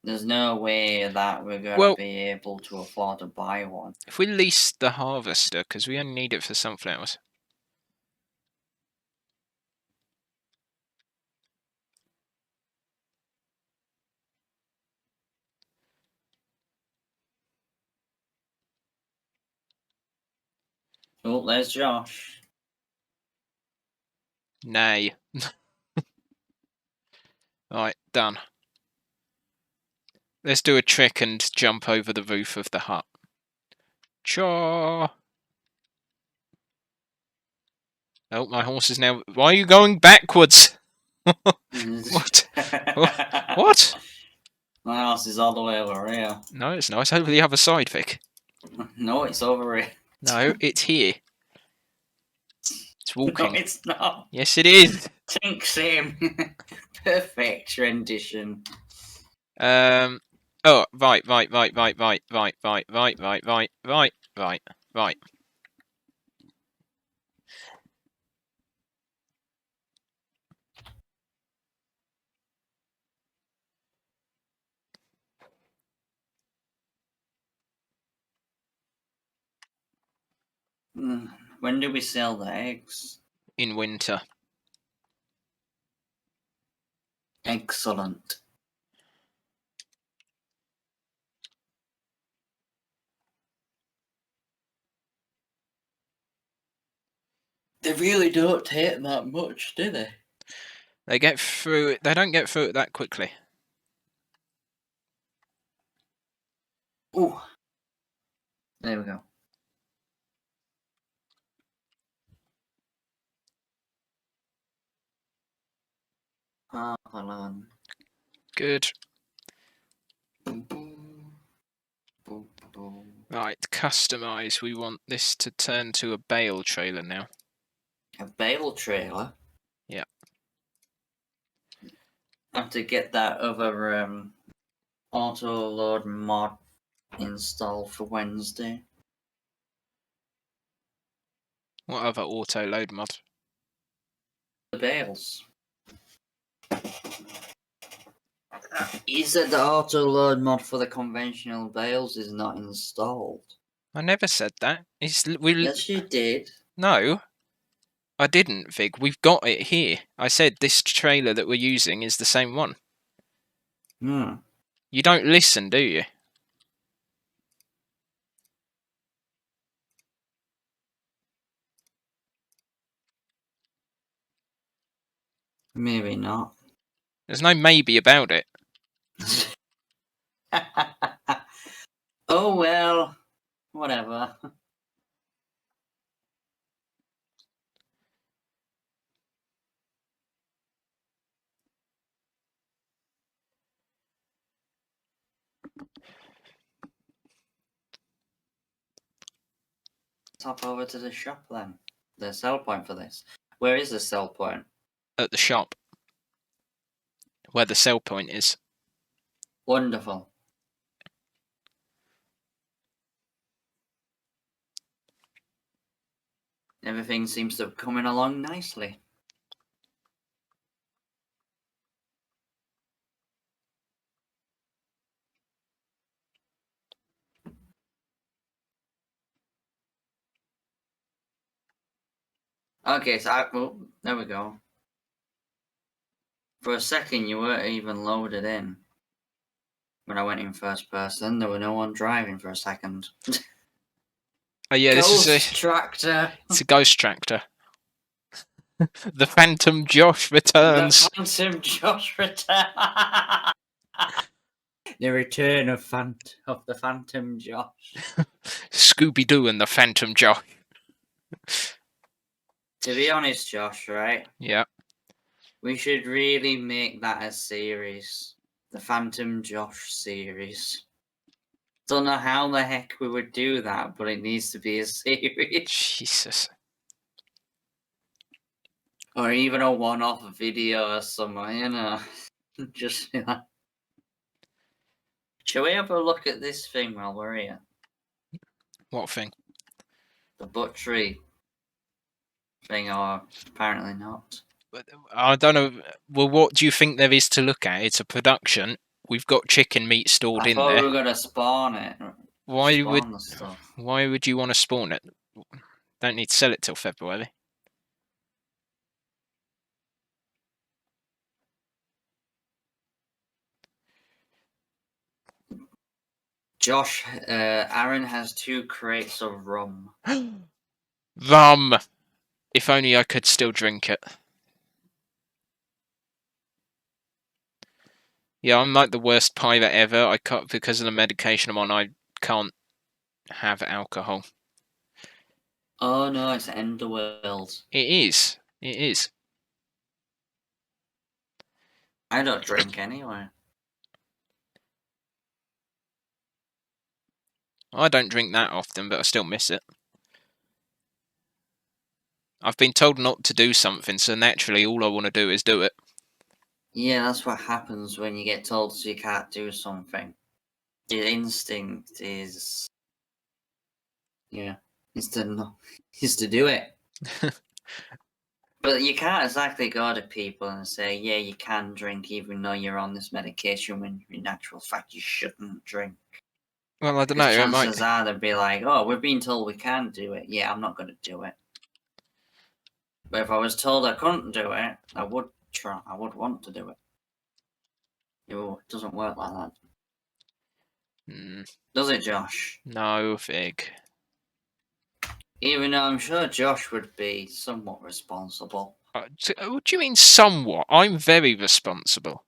There's no way that we're going to be able to afford to buy one. If we lease the harvester, because we only need it for sunflowers. Oh, there's Josh. Nay. Right, done. Let's do a trick and jump over the roof of the hut. Cha! Oh, my horse is now... Why are you going backwards? What? What? My house is all the way over here. No, it's not. It's over the other side, Vic. No, it's over here. No, it's here. It's No, walking. it's not. Yes, it is. Think same. Perfect rendition. Oh, right. When do we sell the eggs? In winter. Excellent. They really don't take that much, do they? They get through it. They don't get through it that quickly. Ooh. There we go. Hold on. Good. Boom, boom. Boom, boom. Right, customize. We want this to turn to a bale trailer now. A bale trailer? Yeah. Have to get that other auto load mod installed for Wednesday. What other auto load mod? The bales. You said the auto load mod for the conventional bales is not installed. I never said that. Yes, you did. No, I didn't, Vig. We've got it here. I said this trailer that we're using is the same one. You don't listen, do you? Maybe not. There's no maybe about it. Oh well, whatever. Hop over to the shop then. The sell point for this. Where is the sell point? At the shop. Where the sell point is. Wonderful. Everything seems to have coming along nicely. Okay, so there we go. For a second, you weren't even loaded in. When I went in first person, there were no one driving for a second. Oh yeah, Ghost this is tractor. it's a ghost tractor. The Phantom Josh returns. The Phantom Josh return. The return of the Phantom Josh. Scooby Doo and the Phantom Josh. To be honest, Josh, right? Yeah. We should really make that a series. The Phantom Josh series. Don't know how the heck we would do that, but it needs to be a series. Jesus. Or even a one-off video or something, you know. Just Shall we have a look at this thing while we're here? What thing? The butchery thing, or apparently not. I don't know. Well, what do you think there is to look at? It's a production. We've got chicken meat stored I in thought there. we were gonna spawn it. Why Spawn the stuff. would you want to spawn it? Don't need to sell it till February. Josh, Aaron has 2 crates of rum. Rum! If only I could still drink it. Yeah, I'm like the worst pirate ever. I can't, because of the medication I'm on, I can't have alcohol. Oh no, it's Enderworld. It is. It is. I don't drink anyway. I don't drink that often, but I still miss it. I've been told not to do something, so naturally all I want to do is do it. Yeah, that's what happens when you get told you can't do something. Your instinct is, is to do it. But you can't exactly go to people and say, yeah, you can drink even though you're on this medication when in actual fact you shouldn't drink. Well, I don't know. Because It might. chances are they'd be like, oh, we're being told we can do it. Yeah, I'm not going to do it. But if I was told I couldn't do it, I would try. I would want to do it. It doesn't work like that. Does it, Josh? No, Fig. Even though I'm sure Josh would be somewhat responsible. What do you mean somewhat? I'm very responsible.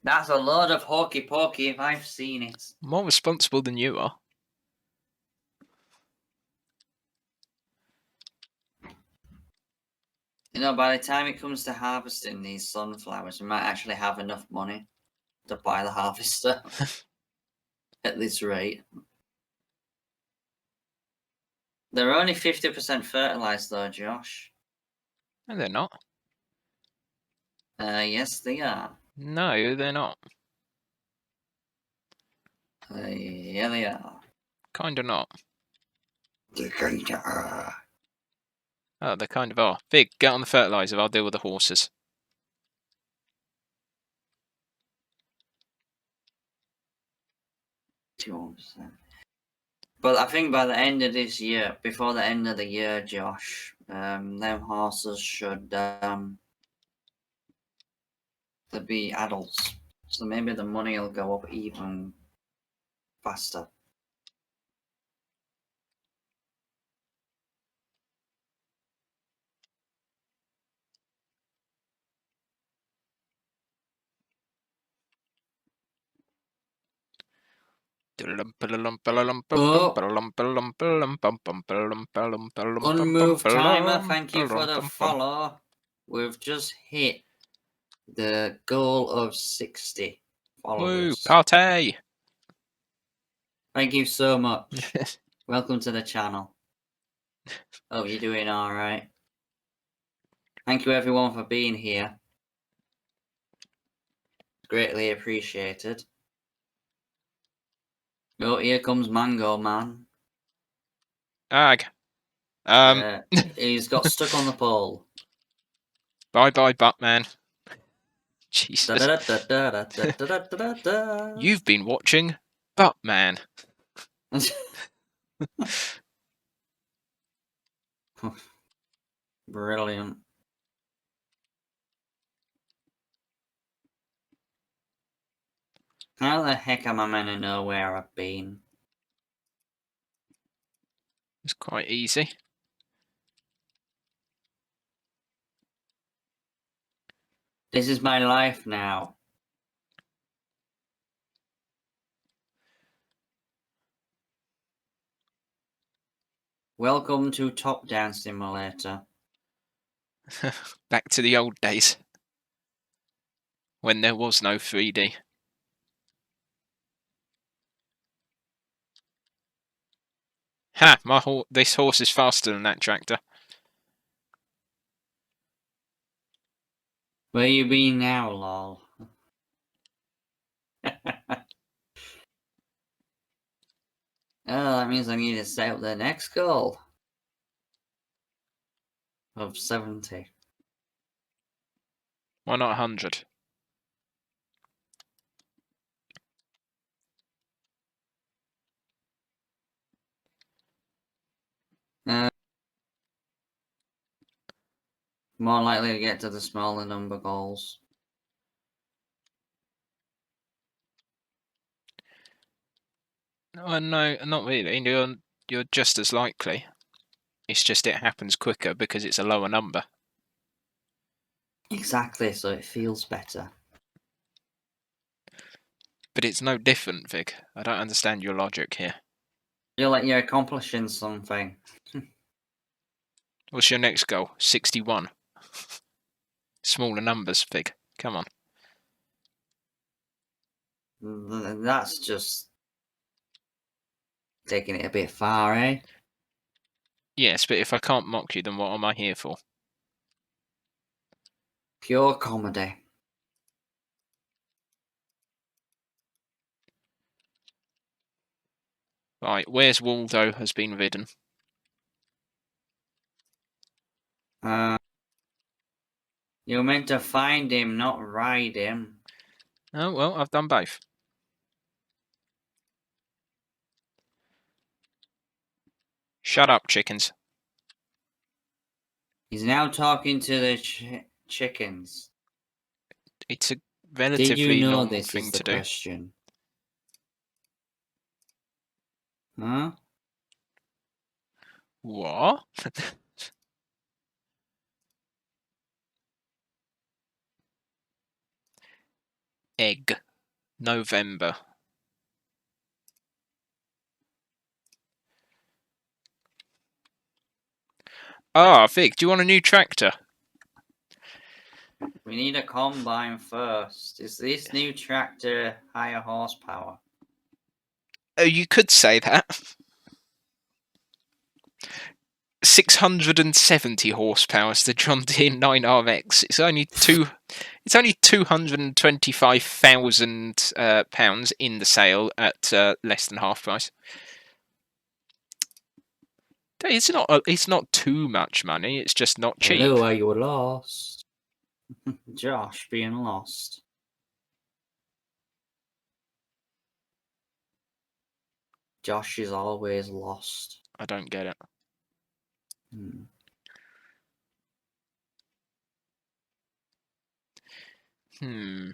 That's a load of hokey pokey if I've seen it. More responsible than you are. You know, by the time it comes to harvesting these sunflowers, we might actually have enough money to buy the harvester. At this rate. They're only 50% fertilized though, Josh. No, they're not. Yes, they are. No, they're not. Yeah, they are. Kinda not. They kinda are. Oh, they kind of are. Fig, get on the fertilizer. I'll deal with the horses. But I think by the end of this year, before the end of the year, Josh, them horses should they'll be adults. So maybe the money will go up even faster. Unmoved Timer, thank you for the follow. We've just hit the goal of 60 followers. Woo, party! Thank you so much. Welcome to the channel. Hope you're doing alright. Thank you everyone for being here. Greatly appreciated. Oh, here comes Mango Man. Ag. He's got stuck on the pole. Bye bye, Batman. Jesus. Da-da-da-da-da-da-da-da-da-da. You've been watching Batman. Brilliant. How the heck am I meant to know where I've been? It's quite easy. This is my life now. Welcome to Top Down Simulator. Back to the old days. When there was no 3D. Ha! This horse is faster than that tractor. Where you been now, lol? Oh, that means I need to set up the next goal. Of 70. Why not 100? More likely to get to the smaller number goals. No, not really. You're just as likely. It's just it happens quicker because it's a lower number. Exactly, so it feels better. But it's no different, Vic. I don't understand your logic here. Feel like you're accomplishing something. What's your next goal? 61. Smaller numbers, Fig. Come on. That's just taking it a bit far, eh? Yes, but if I can't mock you, then what am I here for? Pure comedy. Right, where's Waldo has been ridden? You're meant to find him, not ride him. Oh, well, I've done both. Shut up, chickens. He's now talking to the chickens. It's a Did relatively you know normal this thing is the to do. question? Huh? What? Egg. November. Ah, Fig, do you want a new tractor? We need a combine first. Is this new tractor higher horsepower? Oh, you could say that. 670 horsepower is the John Deere 9RX. It's only 225,000 pounds in the sale at less than half price. It's not too much money. It's just not cheap. Hello, are you lost? Josh being lost. Josh is always lost. I don't get it. Hmm.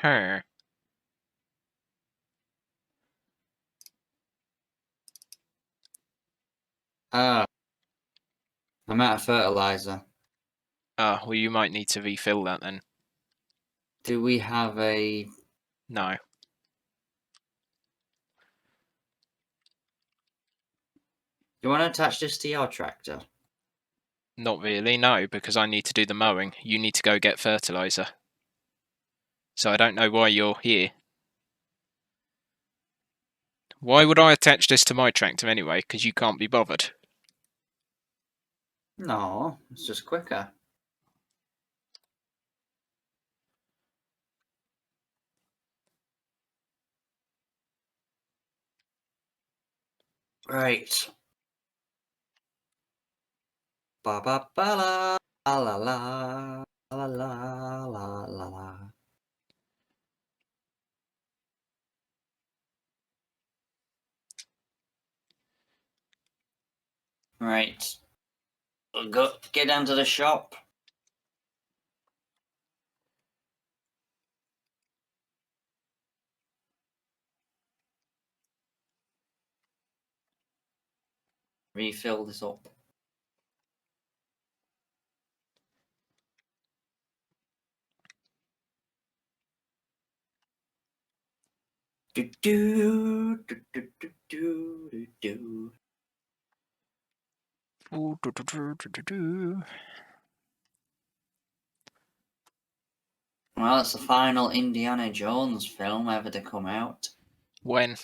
Her. I'm out of fertilizer. Well, you might need to refill that then. Do we have a... No. You want to attach this to your tractor? Not really, no, because I need to do the mowing. You need to go get fertilizer. So I don't know why you're here. Why would I attach this to my tractor anyway? Because you can't be bothered. No, it's just quicker. Right. Ba ba ba la la la la la la la la. Right. We'll go get down to the shop. Refill this up. Do do do do do do do. Well, it's the final Indiana Jones film ever to come out. When?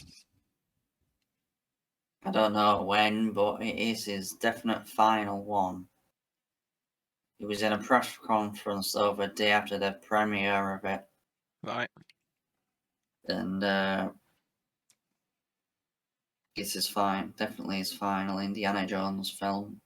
I don't know when, but it is his definite final one. He was in a press conference over the day after the premiere of it, Right. and it's definitely his final Indiana Jones film.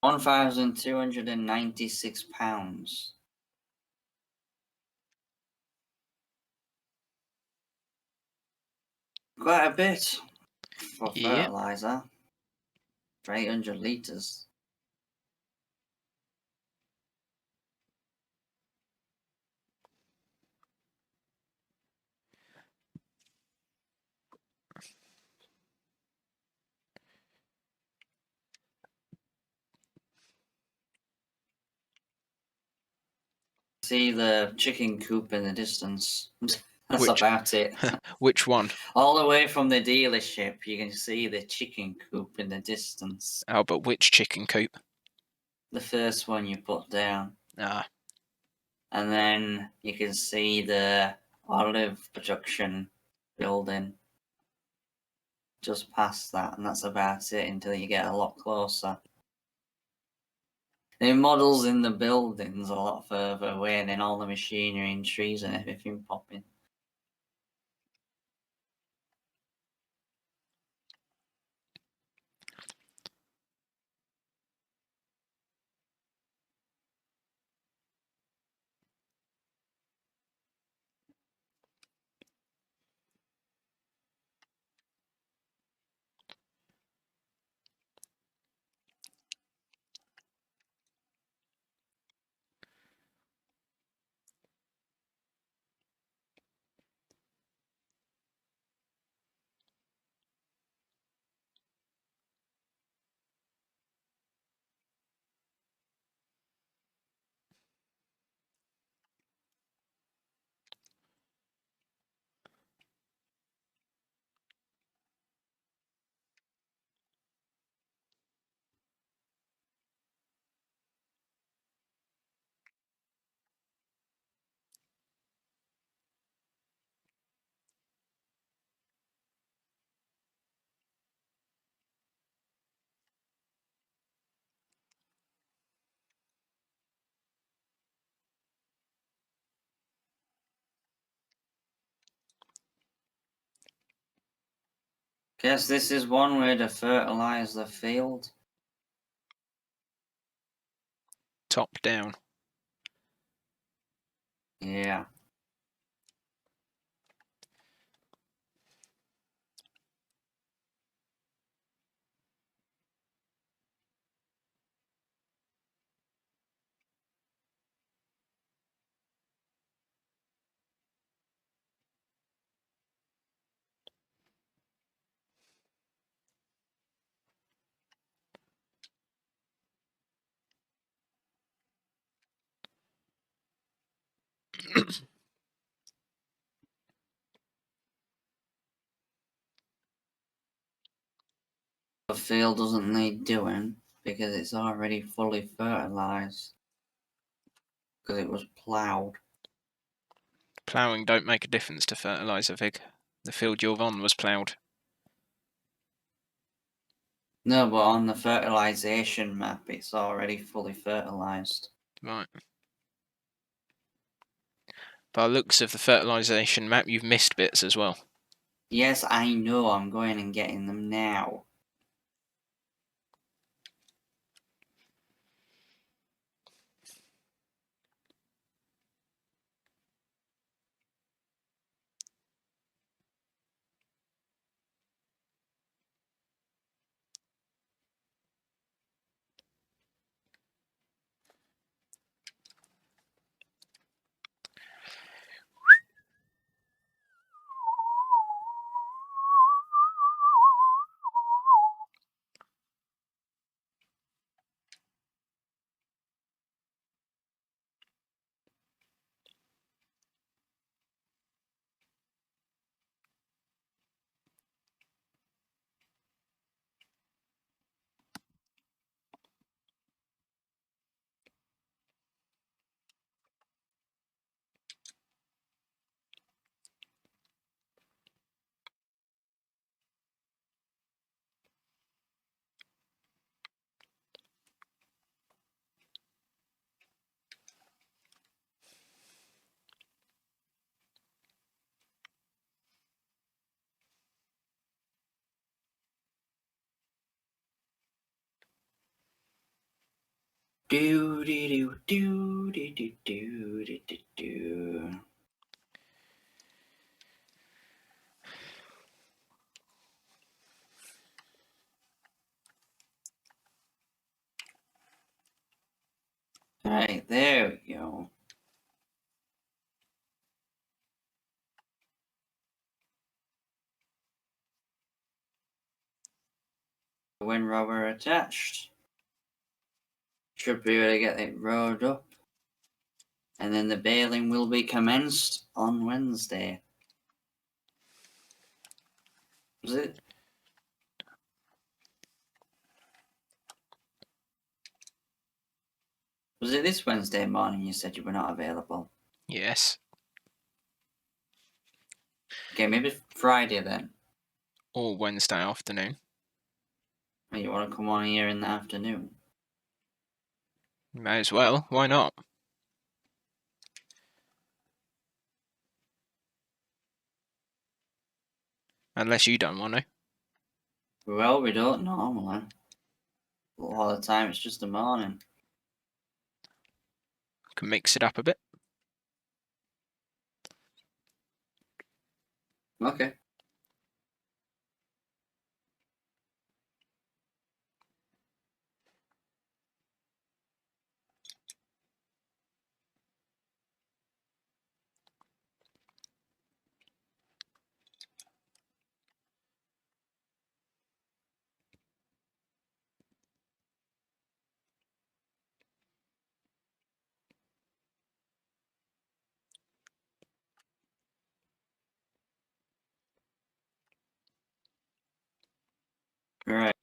£1,296. Quite a bit for Yep. fertilizer for 800 litres. See the chicken coop in the distance. That's Which- about it. Which one? All the way from the dealership, you can see the chicken coop in the distance. Oh, but which chicken coop? The first one you put down. Ah, And then you can see the olive production building just past that, and that's about it until you get a lot closer. The models in the buildings a lot further away, and then all the machinery and trees and everything popping. Guess this is one way to fertilize the field. top down. Yeah. The field doesn't need doing because it's already fully fertilized. Because it was ploughed. Ploughing don't make a difference to fertiliser, Vig. The field you're on was ploughed. No, but on the fertilization map, it's already fully fertilized. Right. By the looks of the fertilisation map, you've missed bits as well. Yes, I know. I'm going and getting them now. Do do do do do do do do do. There we go. Wind rover attached. Should be able to get it rowed up. And then the baling will be commenced on Wednesday. Was it? Was it this Wednesday morning you said you were not available? Yes. Okay, maybe Friday then. Or Wednesday afternoon. Oh, you want to come on here in the afternoon? May as well. Why not? Unless you don't want to. Well, we don't normally. A lot of the time it's just the morning. Can mix it up a bit. Okay. Right.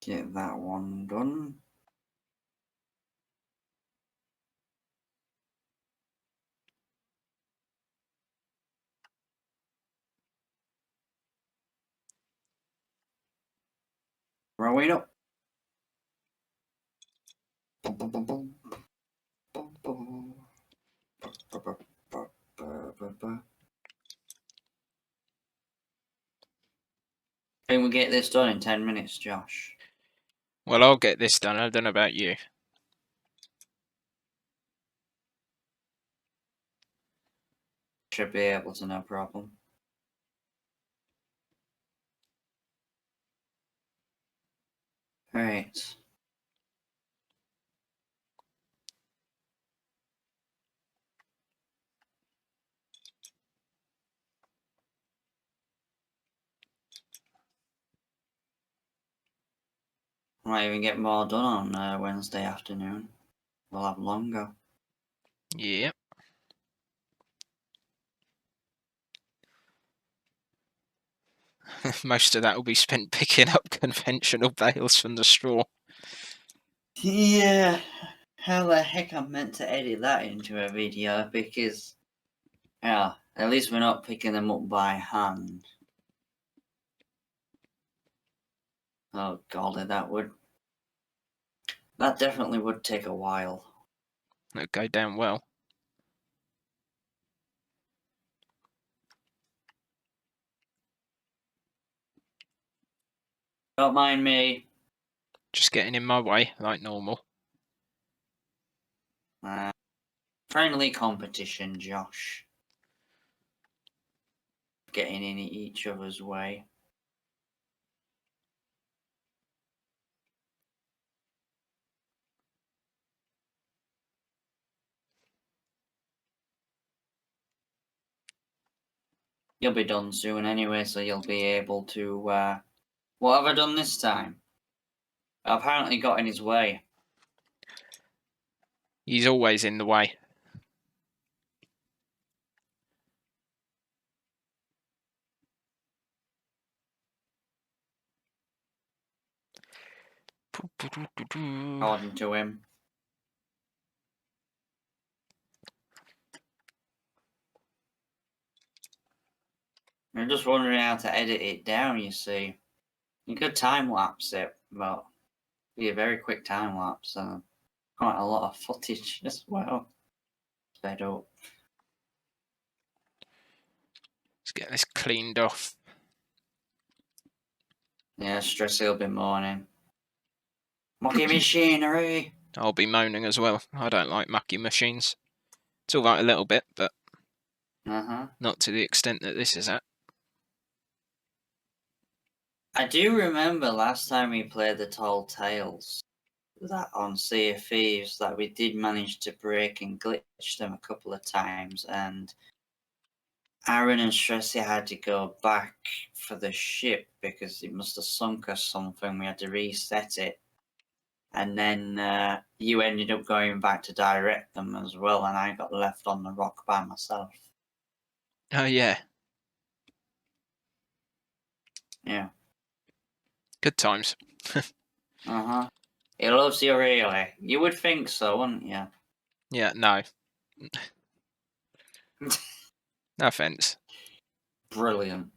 Get that one done. Rowing up. Can we get this done in 10 minutes, Josh? Well, I'll get this done. I don't know about you. Should be able to, no problem. Right. Might even get more done on Wednesday afternoon. We'll have longer. Yep. Most of that will be spent picking up conventional bales from the straw. Yeah. How the heck I'm meant to edit that into a video because, yeah, at least we're not picking them up by hand. Oh golly, that definitely would take a while. It'll go down well. Don't mind me. Just getting in my way, like normal. Friendly competition, Josh. Getting in each other's way. You'll be done soon anyway, so you'll be able to, what have I done this time? I apparently got in his way. He's always in the way. According to him. I'm just wondering how to edit it down, you see. You could time lapse it, but be a very quick time lapse and quite a lot of footage as well. Sped up. Let's get this cleaned off. Yeah, stress will be morning. Mucky machinery! I'll be moaning as well. I don't like mucky machines. It's alright a little bit, but Uh-huh. not to the extent that this is at. I do remember last time we played the Tall Tales that on Sea of Thieves that we did manage to break and glitch them a couple of times, and Aaron and Stressy had to go back for the ship because it must have sunk or something. We had to reset it. And then you ended up going back to direct them as well, and I got left on the rock by myself. Oh, yeah. Yeah. Good times. Uh-huh. He loves you, really. You would think so, wouldn't you? Yeah, no. No offence. Brilliant.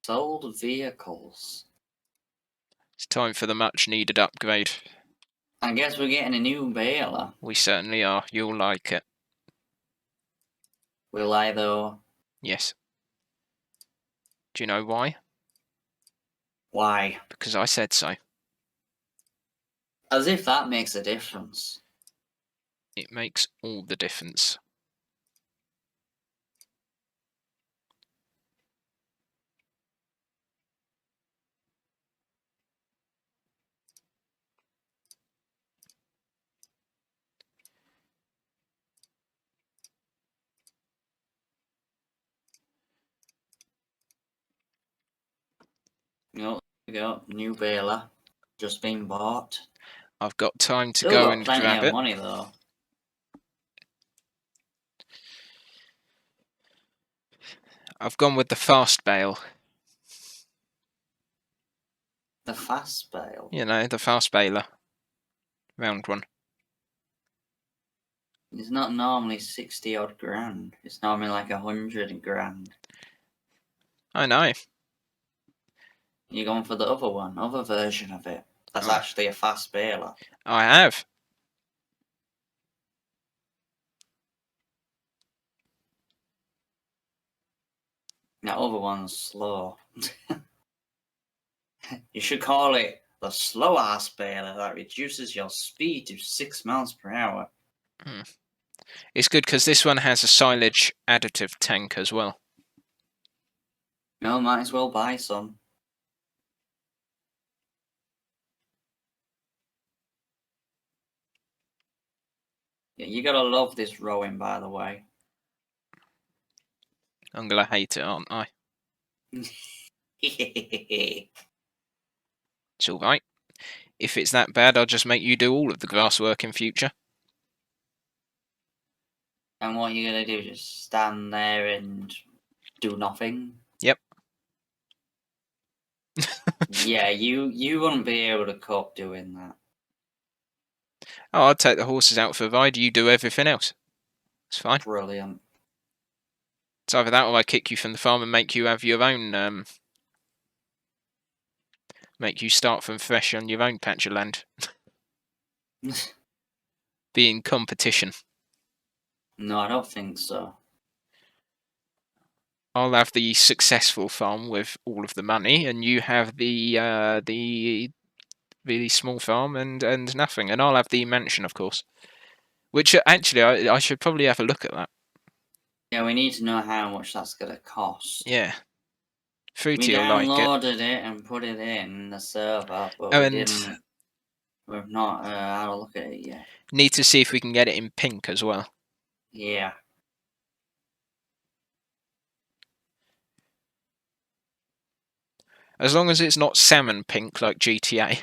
Sold vehicles. It's time for the much-needed upgrade. I guess we're getting a new baler. We certainly are. You'll like it. Will I, though? Yes. Do you know why? Why? Because I said so. As if that makes a difference. It makes all the difference. There we go. New baler. Just been bought. I've got time to Still go got and plenty grab of it. money, though. I've gone with the fast bale. The fast bale. You know, the fast baler. Round one. It's not normally 60 odd grand. It's normally like 100 grand. I know. You're going for the other one, other version of it. That's Oh. actually a fast baler. I have. That other one's slow. You should call it the slow ass baler that reduces your speed to 6 miles per hour. It's good because this one has a silage additive tank as well. No, might as well buy some. Yeah, you gotta love this rowing, by the way. I'm gonna hate it, aren't I? And It's alright. If it's that bad, I'll just make you do all of the grass work in future. what you gonna do? Just stand there and do nothing? Yep. Yeah, you wouldn't be able to cope doing that. Oh, I'll take the horses out for a ride, you do everything else. It's fine. Brilliant. It's either that or I kick you from the farm and make you have your own, make you start from fresh on your own patch of land. Be in competition. No, I don't think so. I'll have the successful farm with all of the money, and you have the really small farm and nothing. And I'll have the mansion, of course. Which actually, I should probably have a look at that. Yeah, we need to know how much that's gonna cost. Yeah. We Fruity will like it. downloaded it and put it in the server, but Oh, we and didn't. We've not had a look at it yet. need to see if we can get it in pink as well. Yeah. As long as it's not salmon pink like GTA.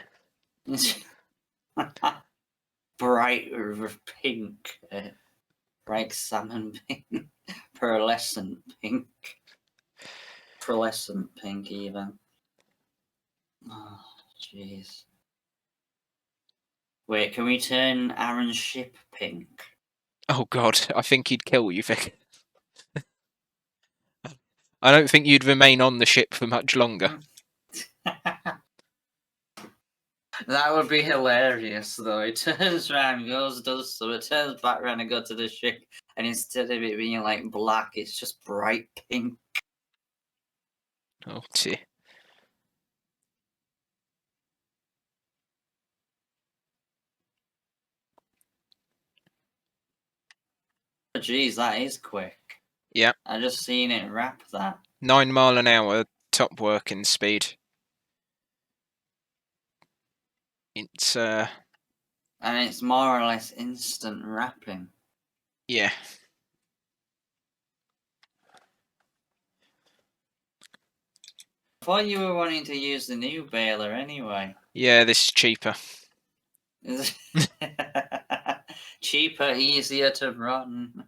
Bright pink. Bright salmon pink. Pearlescent pink. Pearlescent pink, even. Oh, jeez. Wait, can we turn Aaron's ship pink? Oh god, I think he'd kill you, Vic. I don't think you'd remain on the ship for much longer. That would be hilarious, though. He turns around, goes, does so, it turns back around and goes to the ship, and instead of it being like black, it's just bright pink. Oh dear. geez, that is quick. Yeah. I just seen it wrap that. 9 mile an hour top working speed. It's And it's more or less instant wrapping. yeah. I thought you were wanting to use the new baler anyway. Yeah, this is cheaper. Cheaper, easier to run.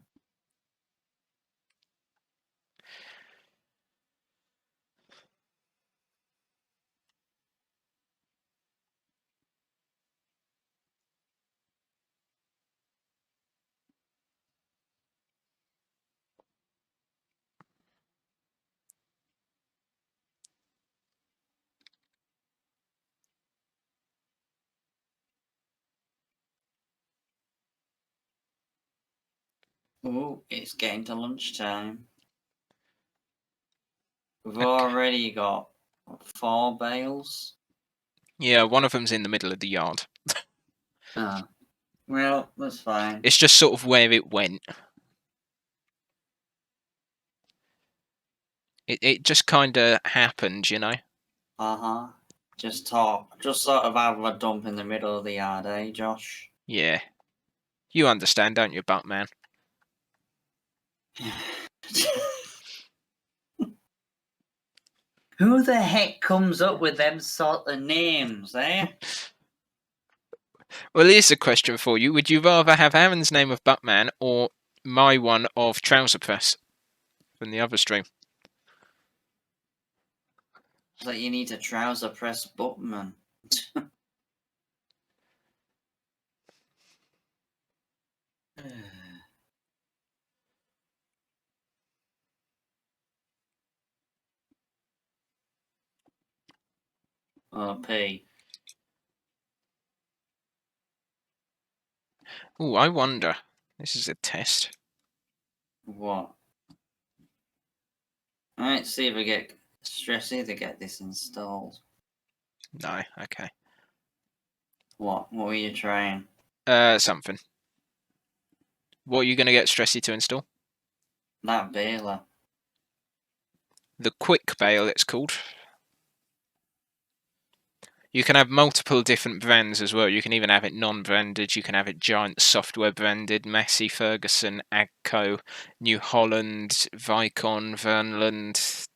Ooh, it's getting to lunchtime. We've already got 4 bales. Yeah, one of them's in the middle of the yard. Ah, well, that's fine. It's just sort of where it went. It just kind of happened, you know? Uh-huh. Just sort of have a dump in the middle of the yard, eh, Josh? Yeah. You understand, don't you, Batman? Who the heck comes up with them sort of names, eh? Well, here's a question for you. Would you rather have Aaron's name of Batman or my one of Trouser Press from the other stream? It's like you need a trouser press button. Oh, P. Oh, I wonder. This is a test. What? Alright, see if I get Stressy to get this installed. No, okay. What? What were you trying? Something. What are you going to get Stressy to install? That baler. The Quick Bale, it's called. You can have multiple different brands as well. You can even have it non-branded. You can have it Giant Software branded, Massey, Ferguson, Agco, New Holland, Vicon, Vernland,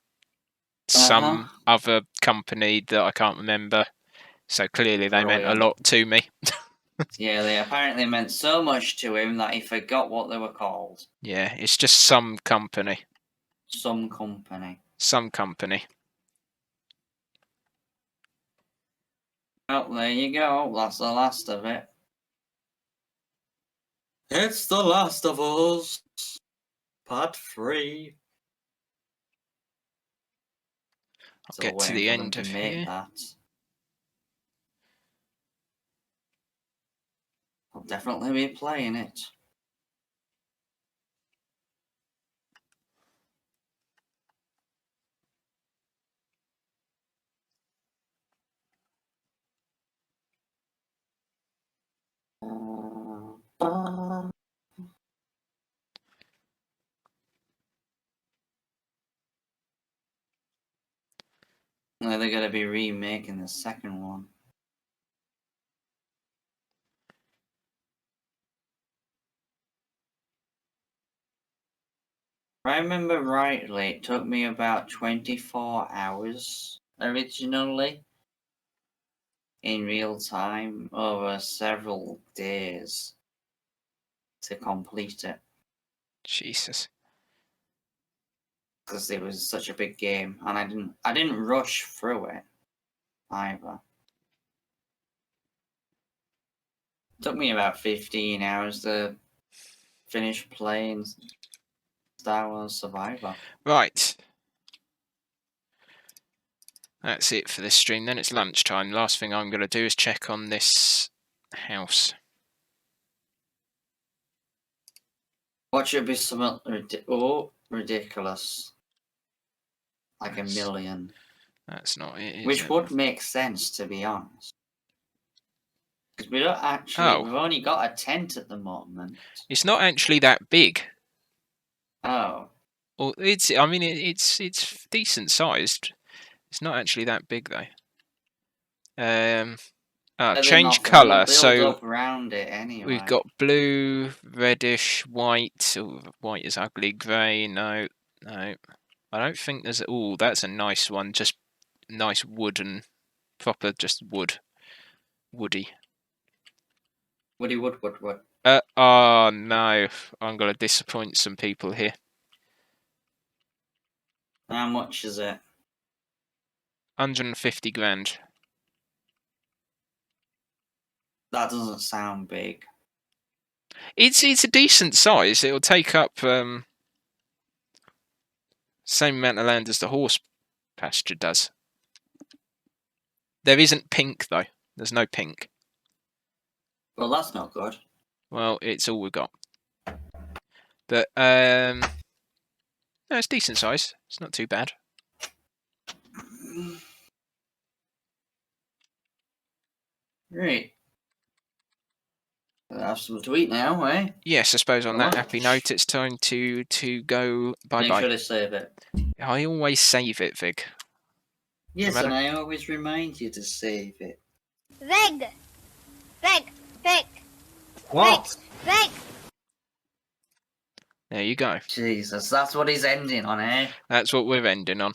some other company that I can't remember. So clearly they meant a Brilliant. lot to me. Yeah, they apparently meant so much to him that he forgot what they were called. Yeah, it's just some company. Some company. Some company. Oh, there you go. That's the last of it. It's the last of us. Part 3. I'll get to the end of here. That. I'll definitely be playing it. They're going to be remaking the second one. If I remember rightly, it took me about 24 hours originally in real time over several days to complete it Jesus. because it was such a big game and I didn't rush through it either. It took me about 15 hours to finish playing Star Wars Survivor. Right. That's it for this stream. Then it's lunchtime. Last thing I'm going to do is check on this house. What should be something ridiculous? Like a million. That's not it, is Which it? would make sense, to be honest. Because we don't actually, we've only got a tent at the moment. It's not actually that big. Oh. Or it's. I mean, it's decent sized. It's not actually that big though. Change colour. Build So up around it anyway. we've got blue, reddish, white. Oh, white is ugly. Grey. No. I don't think there's. Oh, that's a nice one. Just nice wooden, proper, just wood, woody. Woody wood. Oh no, I'm gonna disappoint some people here. How much is it? 150 grand. That doesn't sound big. It's a decent size. It'll take up same amount of land as the horse pasture does. There isn't pink though. There's no pink. Well, that's not good. Well, it's all we've got. But no, it's decent size. It's not too bad. Great. We'll have something to eat now, eh? Yes, I suppose on that Alright. happy note, it's time to go bye Make bye. sure to save it. I always save it, Vig. Yes, matter- and I always remind you to save it. Veg. What? Veg. There you go. Jesus, that's what he's ending on, eh? That's what we're ending on.